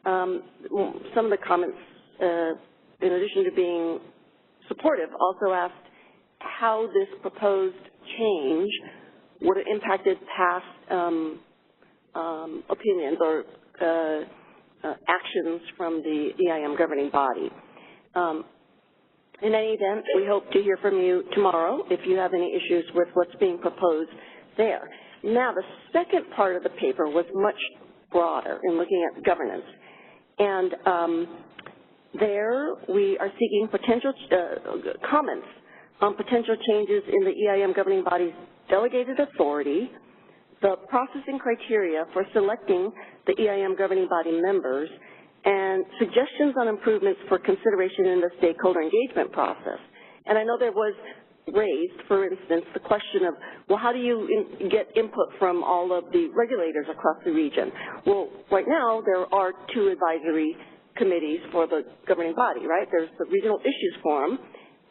Some of the comments, in addition to being supportive, also asked how this proposed change would have impacted past opinions or actions from the EIM governing body. In any event, we hope to hear from you tomorrow if you have any issues with what's being proposed there. Now, the second part of the paper was much broader in looking at governance. And there we are seeking potential comments on potential changes in the EIM governing body's delegated authority, the processing criteria for selecting the EIM governing body members, and suggestions on improvements for consideration in the stakeholder engagement process. And I know there was raised, for instance, the question of, well, how do you get input from all of the regulators across the region? Well, right now there are 2 advisory committees for the governing body, right? There's the Regional Issues Forum,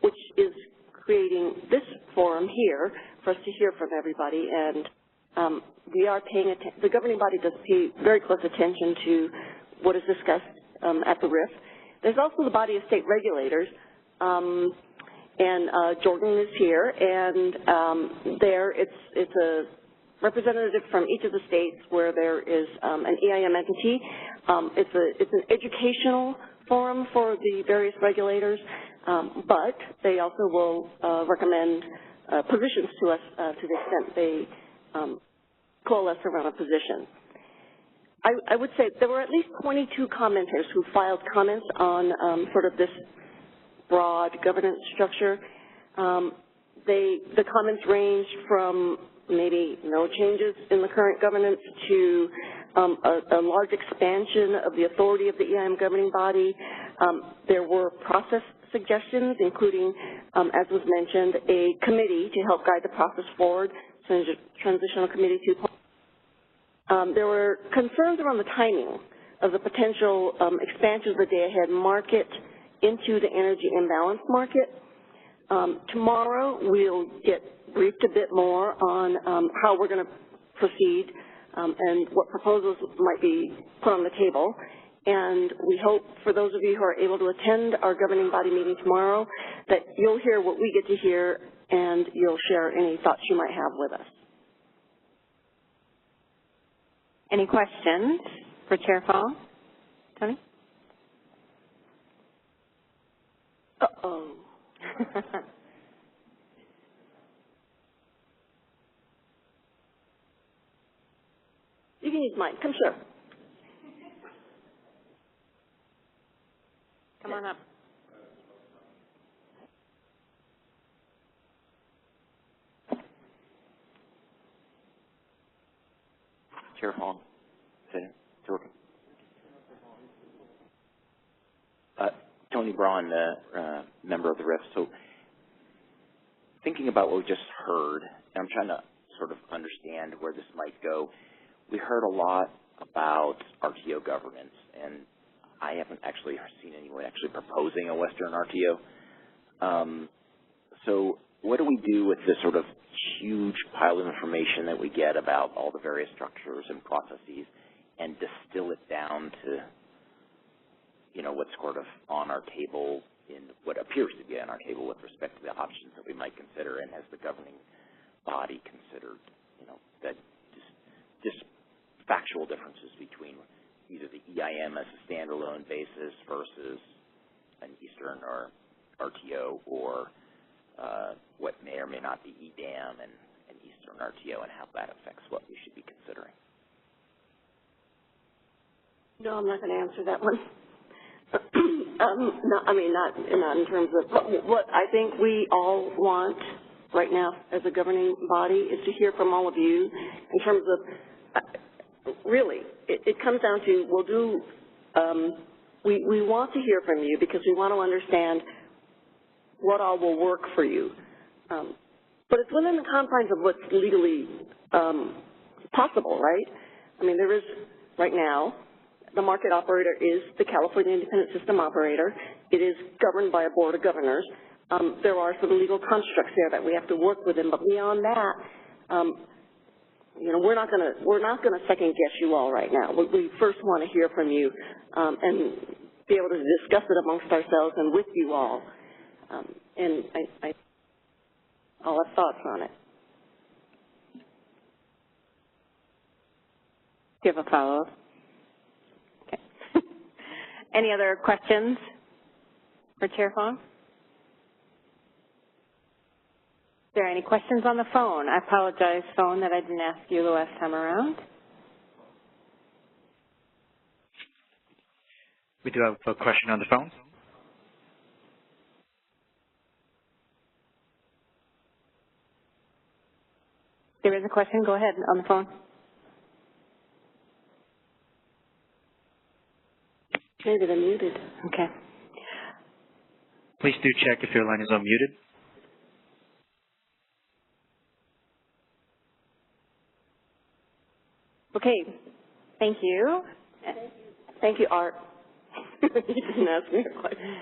which is creating this forum here for us to hear from everybody, and we are paying attention. The governing body does pay very close attention to what is discussed at the RIF. There's also the body of state regulators, and Jordan is here, and there it's a representative from each of the states where there is an EIM entity. It's an educational forum for the various regulators, but they also will recommend positions to us to the extent they coalesce around a position. I would say there were at least 22 commenters who filed comments on sort of this broad governance structure. The comments ranged from maybe no changes in the current governance to a large expansion of the authority of the EIM governing body. There were process suggestions, including, as was mentioned, a committee to help guide the process forward, Transitional Committee 2.0. There were concerns around the timing of the potential expansion of the day-ahead market into the energy imbalance market. Tomorrow we'll get briefed a bit more on how we're going to proceed and what proposals might be put on the table. And we hope for those of you who are able to attend our governing body meeting tomorrow that you'll hear what we get to hear and you'll share any thoughts you might have with us. Any questions for Chair Fall? Tony? Uh-oh. You can use mine. Come, sure. Come on up. Chair Hong, Jordan. Tony Braun, member of the RIF. So thinking about what we just heard, and I'm trying to sort of understand where this might go. We heard a lot about RTO governance, and I haven't actually seen anyone actually proposing a Western RTO. So what do we do with this sort of huge pile of information that we get about all the various structures and processes and distill it down to, you know, what's sort of on our table in what appears to be on our table with respect to the options that we might consider, and has the governing body considered, you know, that just factual differences between either the EIM as a standalone basis versus an Eastern or RTO, or what may or may not be EDAM and an Eastern RTO, and how that affects what we should be considering. No, I'm not going to answer that one. Not in terms of what I think we all want right now as a governing body is to hear from all of you in terms of, really, it comes down to, we want to hear from you because we want to understand what all will work for you. But it's within the confines of what's legally possible, right? I mean, there is, right now, the market operator is the California Independent System Operator. It is governed by a board of governors. There are some legal constructs there that we have to work within, but beyond that, you know, we're not going to second guess you all right now. We first want to hear from you and be able to discuss it amongst ourselves and with you all. And I'll have thoughts on it. Do you have a follow-up? Okay. Any other questions for Chair Fong? Is there any questions on the phone? I apologize, phone, that I didn't ask you the last time around. We do have a question on the phone. There is a question. Go ahead on the phone. Maybe they're muted. Okay. Please do check if your line is unmuted. Okay. Thank you. Thank you, Art. You didn't ask me a question.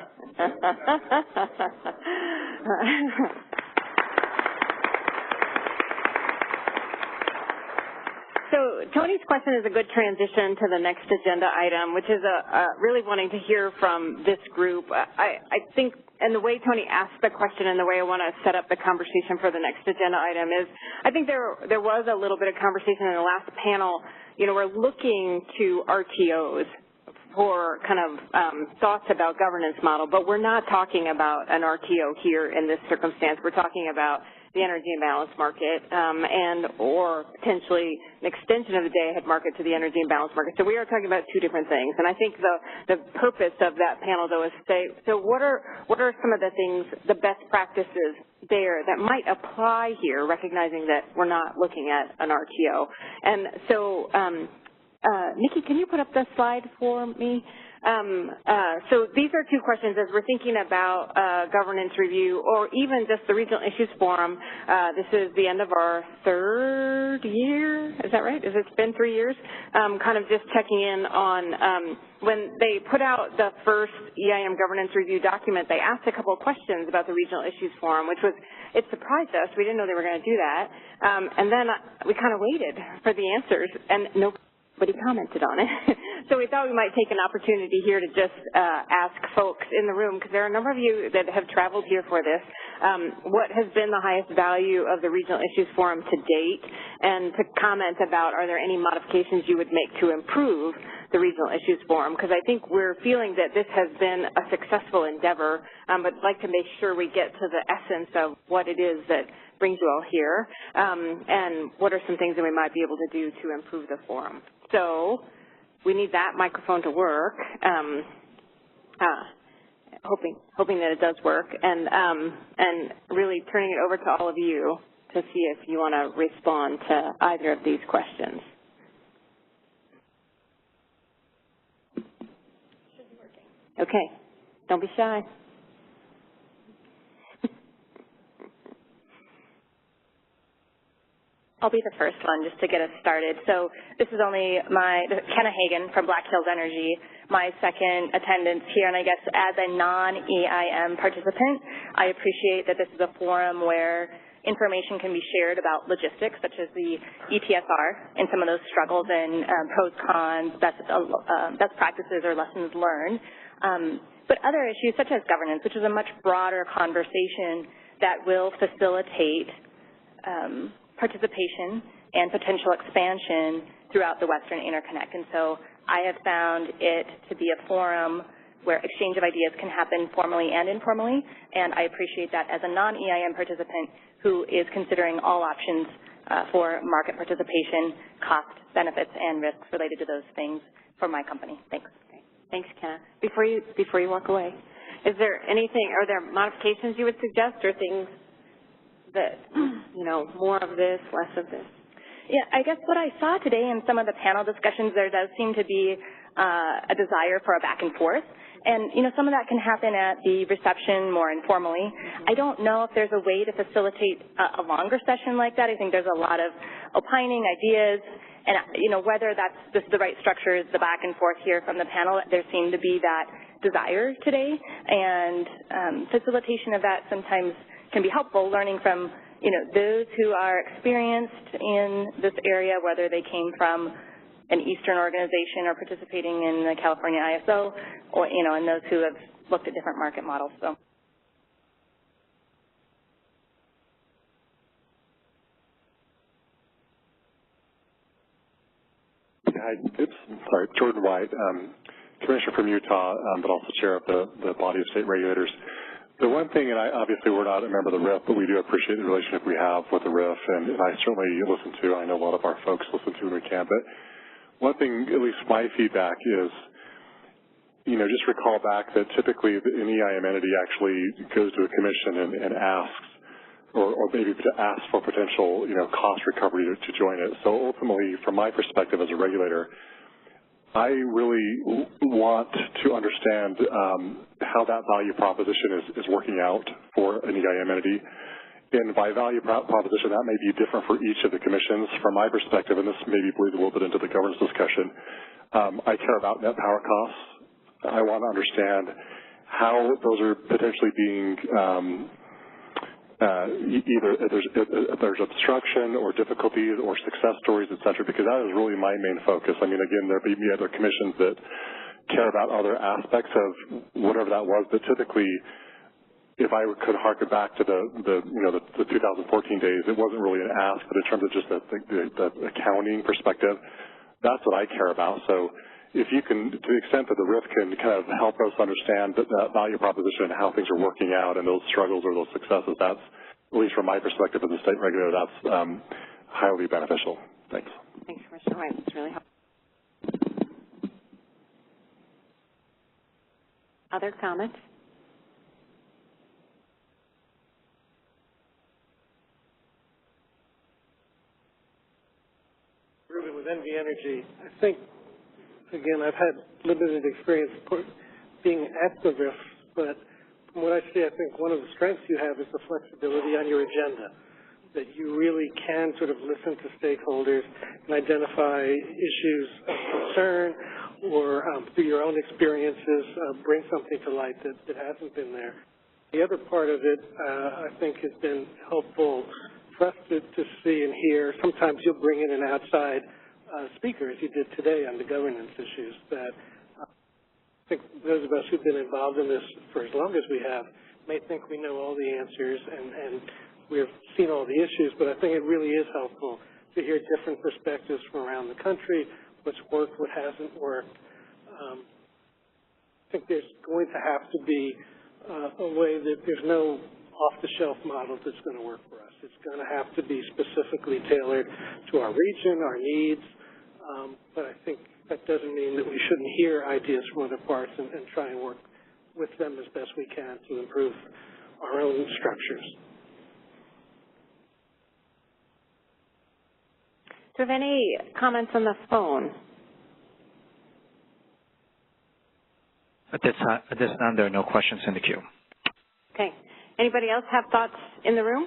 So Tony's question is a good transition to the next agenda item, which is really wanting to hear from this group. I think, and the way Tony asked the question and the way I want to set up the conversation for the next agenda item is, I think there was a little bit of conversation in the last panel. You know, we're looking to RTOs for kind of thoughts about governance model, but we're not talking about an RTO here in this circumstance. We're talking about the energy imbalance market or potentially an extension of the day-ahead market to the energy imbalance market. So we are talking about two different things. And I think the purpose of that panel, though, is to say, so what are some of the things, the best practices there that might apply here, recognizing that we're not looking at an RTO. And so, Nikki, can you put up the slide for me? So these are two questions as we're thinking about governance review or even just the Regional Issues Forum. This is the end of our third year. Is that right? Has it been 3 years? Kind of just checking in on when they put out the first EIM governance review document, they asked a couple of questions about the Regional Issues Forum, which was, it surprised us. We didn't know they were going to do that. And then we kind of waited for the answers, and nobody commented on it. So we thought we might take an opportunity here to just ask folks in the room, because there are a number of you that have traveled here for this, what has been the highest value of the Regional Issues Forum to date, and to comment about, are there any modifications you would make to improve the Regional Issues Forum? Because I think we're feeling that this has been a successful endeavor, but I'd like to make sure we get to the essence of what it is that brings you all here, and what are some things that we might be able to do to improve the forum. So we need that microphone to work, hoping that it does work, and really turning it over to all of you to see if you want to respond to either of these questions. Okay. Don't be shy. I'll be the first one just to get us started. So this is only Kenna Hagan from Black Hills Energy, my second attendance here, and I guess as a non-EIM participant, I appreciate that this is a forum where information can be shared about logistics, such as the ETSR and some of those struggles and pros, cons, best practices or lessons learned. But other issues such as governance, which is a much broader conversation that will facilitate participation and potential expansion throughout the Western Interconnect. And so I have found it to be a forum where exchange of ideas can happen formally and informally, and I appreciate that as a non-EIM participant who is considering all options for market participation, cost, benefits, and risks related to those things for my company. Thanks. Okay. Thanks, Kenna. Before you walk away, are there modifications you would suggest or things that, more of this, less of this? Yeah, I guess what I saw today in some of the panel discussions, there does seem to be a desire for a back and forth. And, some of that can happen at the reception more informally. I don't know if there's a way to facilitate a longer session like that. I think there's a lot of opining, ideas, and, whether that's just the right structure is the back and forth here from the panel. There seemed to be that desire today, and facilitation of that sometimes can be helpful, learning from, those who are experienced in this area, whether they came from an Eastern organization or participating in the California ISO, or, and those who have looked at different market models. So. Hi, Jordan White, Commissioner from Utah, but also Chair of the Body of State Regulators. The one thing, and obviously we're not a member of the RIF, but we do appreciate the relationship we have with the RIF, and I certainly listen to, I know a lot of our folks listen to when we can, but one thing, at least my feedback is, just recall back that typically an EIM entity actually goes to a commission and asks, or maybe to ask for potential, cost recovery to join it. So ultimately, from my perspective as a regulator, I really want to understand how that value proposition is working out for an EIM entity. And by value proposition, that may be different for each of the commissions. From my perspective, and this maybe bleeds a little bit into the governance discussion, I care about net power costs. I want to understand how those are potentially being either if there's obstruction or difficulties or success stories, et cetera, because that is really my main focus. I mean, again, there may be other commissions that care about other aspects of whatever that was, but typically, if I could harken back to the 2014 days, it wasn't really an ask, but in terms of just the accounting perspective, that's what I care about. So if you can, to the extent that the RIF can kind of help us understand that value proposition and how things are working out and those struggles or those successes, that's, at least from my perspective as a state regulator, that's highly beneficial. Thanks. Thanks, Commissioner White. That's really helpful. Other comments? Ruben with NV Energy. I think, again, I've had limited experience being at the RIF, but from what I see, I think one of the strengths you have is the flexibility on your agenda, that you really can sort of listen to stakeholders and identify issues of concern or through your own experiences bring something to light that hasn't been there. The other part of it, I think, has been helpful for us to see and hear. Sometimes you'll bring in an outside speaker, as you did today on the governance issues, that I think those of us who've been involved in this for as long as we have may think we know all the answers and we've seen all the issues, but I think it really is helpful to hear different perspectives from around the country, what's worked, what hasn't worked. I think there's going to have to be a way that there's no off-the-shelf model that's going to work for us. It's going to have to be specifically tailored to our region, our needs, but I think that doesn't mean that we shouldn't hear ideas from other parts and try and work with them as best we can to improve our own structures. Do you have any comments on the phone? At this time, there are no questions in the queue. Okay. Anybody else have thoughts in the room?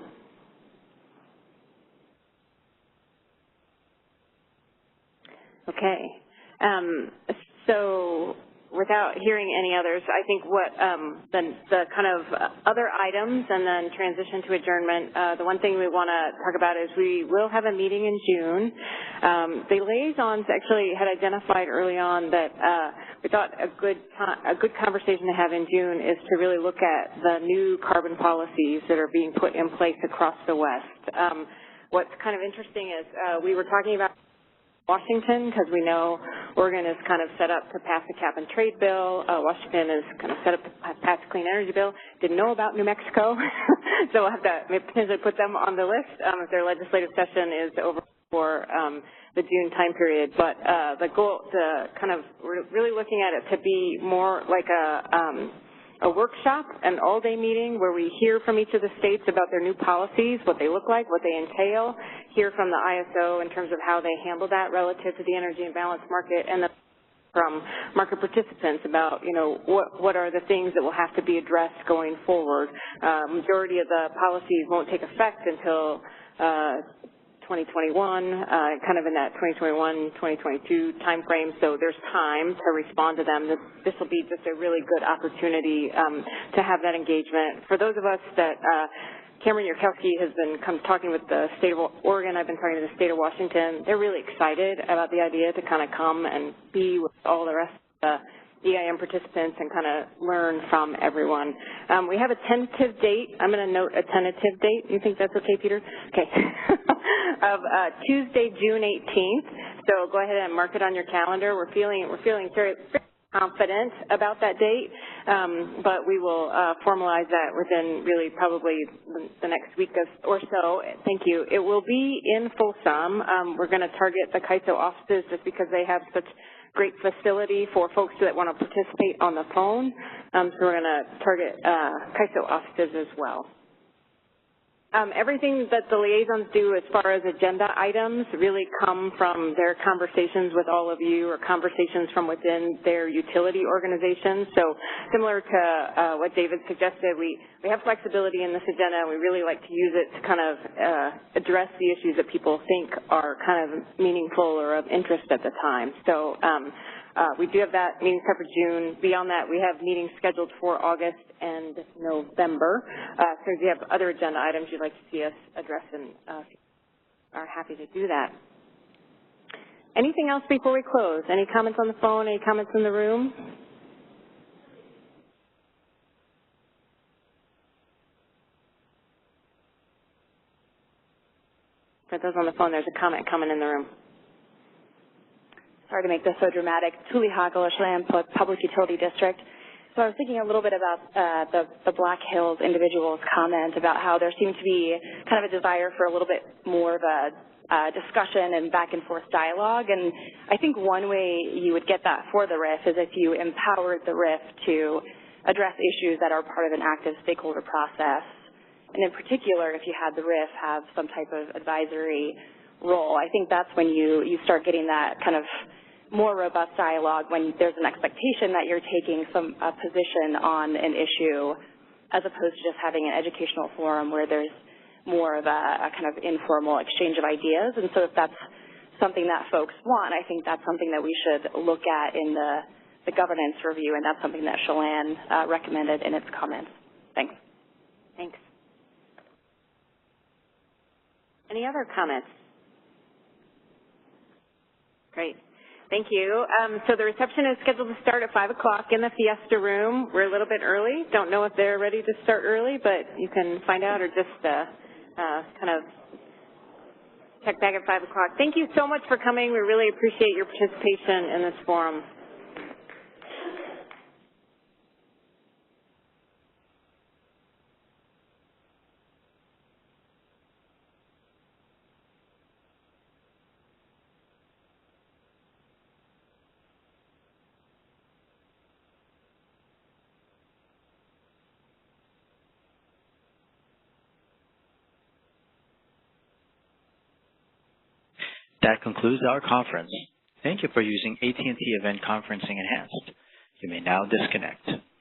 Okay. So without hearing any others, I think what the kind of other items and then transition to adjournment, the one thing we want to talk about is we will have a meeting in June. The liaisons actually had identified early on that we thought a good conversation to have in June is to really look at the new carbon policies that are being put in place across the West. What's kind of interesting is we were talking about Washington, because we know Oregon is kind of set up to pass a cap and trade bill. Washington is kind of set up to pass a clean energy bill. Didn't know about New Mexico, so we'll have to potentially put them on the list if their legislative session is over for the June time period. But the goal, we're really looking at it to be more like a workshop, an all-day meeting where we hear from each of the states about their new policies, what they look like, what they entail, hear from the ISO in terms of how they handle that relative to the energy imbalance market, and then from market participants about, what are the things that will have to be addressed going forward. Majority of the policies won't take effect until 2021, kind of in that 2021-2022 time frame, so there's time to respond to them. This will be just a really good opportunity to have that engagement. For those of us that Cameron Yurkowski has been talking with the state of Oregon, I've been talking to the state of Washington. They're really excited about the idea to kind of come and be with all the rest of the EIM participants and kind of learn from everyone. We have a tentative date. I'm going to note a tentative date. You think that's okay, Peter? Okay. Of Tuesday, June 18th. So go ahead and mark it on your calendar. We're feeling very confident about that date, but we will formalize that within really probably the next week or so. Thank you. It will be in Folsom. We're going to target the CAISO offices just because they have such great facility for folks that want to participate on the phone. So we're going to target CAISO offices as well. Everything that the liaisons do as far as agenda items really come from their conversations with all of you or conversations from within their utility organizations. So similar to what David suggested, we have flexibility in this agenda, and we really like to use it to kind of address the issues that people think are kind of meaningful or of interest at the time. So we do have that meeting set for June. Beyond that, we have meetings scheduled for August and November. So if you have other agenda items you'd like to see us address, and are happy to do that. Anything else before we close? Any comments on the phone? Any comments in the room? For those on the phone, there's a comment coming in the room. Sorry to make this so dramatic. Tuli Hagel, Chelan Public Utility District. So I was thinking a little bit about the Black Hills individual's comment about how there seemed to be kind of a desire for a little bit more of a discussion and back and forth dialogue. And I think one way you would get that for the RIF is if you empowered the RIF to address issues that are part of an active stakeholder process. And in particular, if you had the RIF have some type of advisory role, I think that's when you start getting that kind of more robust dialogue, when there's an expectation that you're taking a position on an issue, as opposed to just having an educational forum where there's more of a kind of informal exchange of ideas. And so if that's something that folks want, I think that's something that we should look at in the governance review, and that's something that Chelan recommended in its comments. Thanks. Thanks. Any other comments? Great. Thank you. So the reception is scheduled to start at 5 o'clock in the Fiesta room. We're a little bit early. Don't know if they're ready to start early, but you can find out or just kind of check back at 5 o'clock. Thank you so much for coming. We really appreciate your participation in this forum. That concludes our conference. Thank you for using AT&T Event Conferencing Enhanced. You may now disconnect.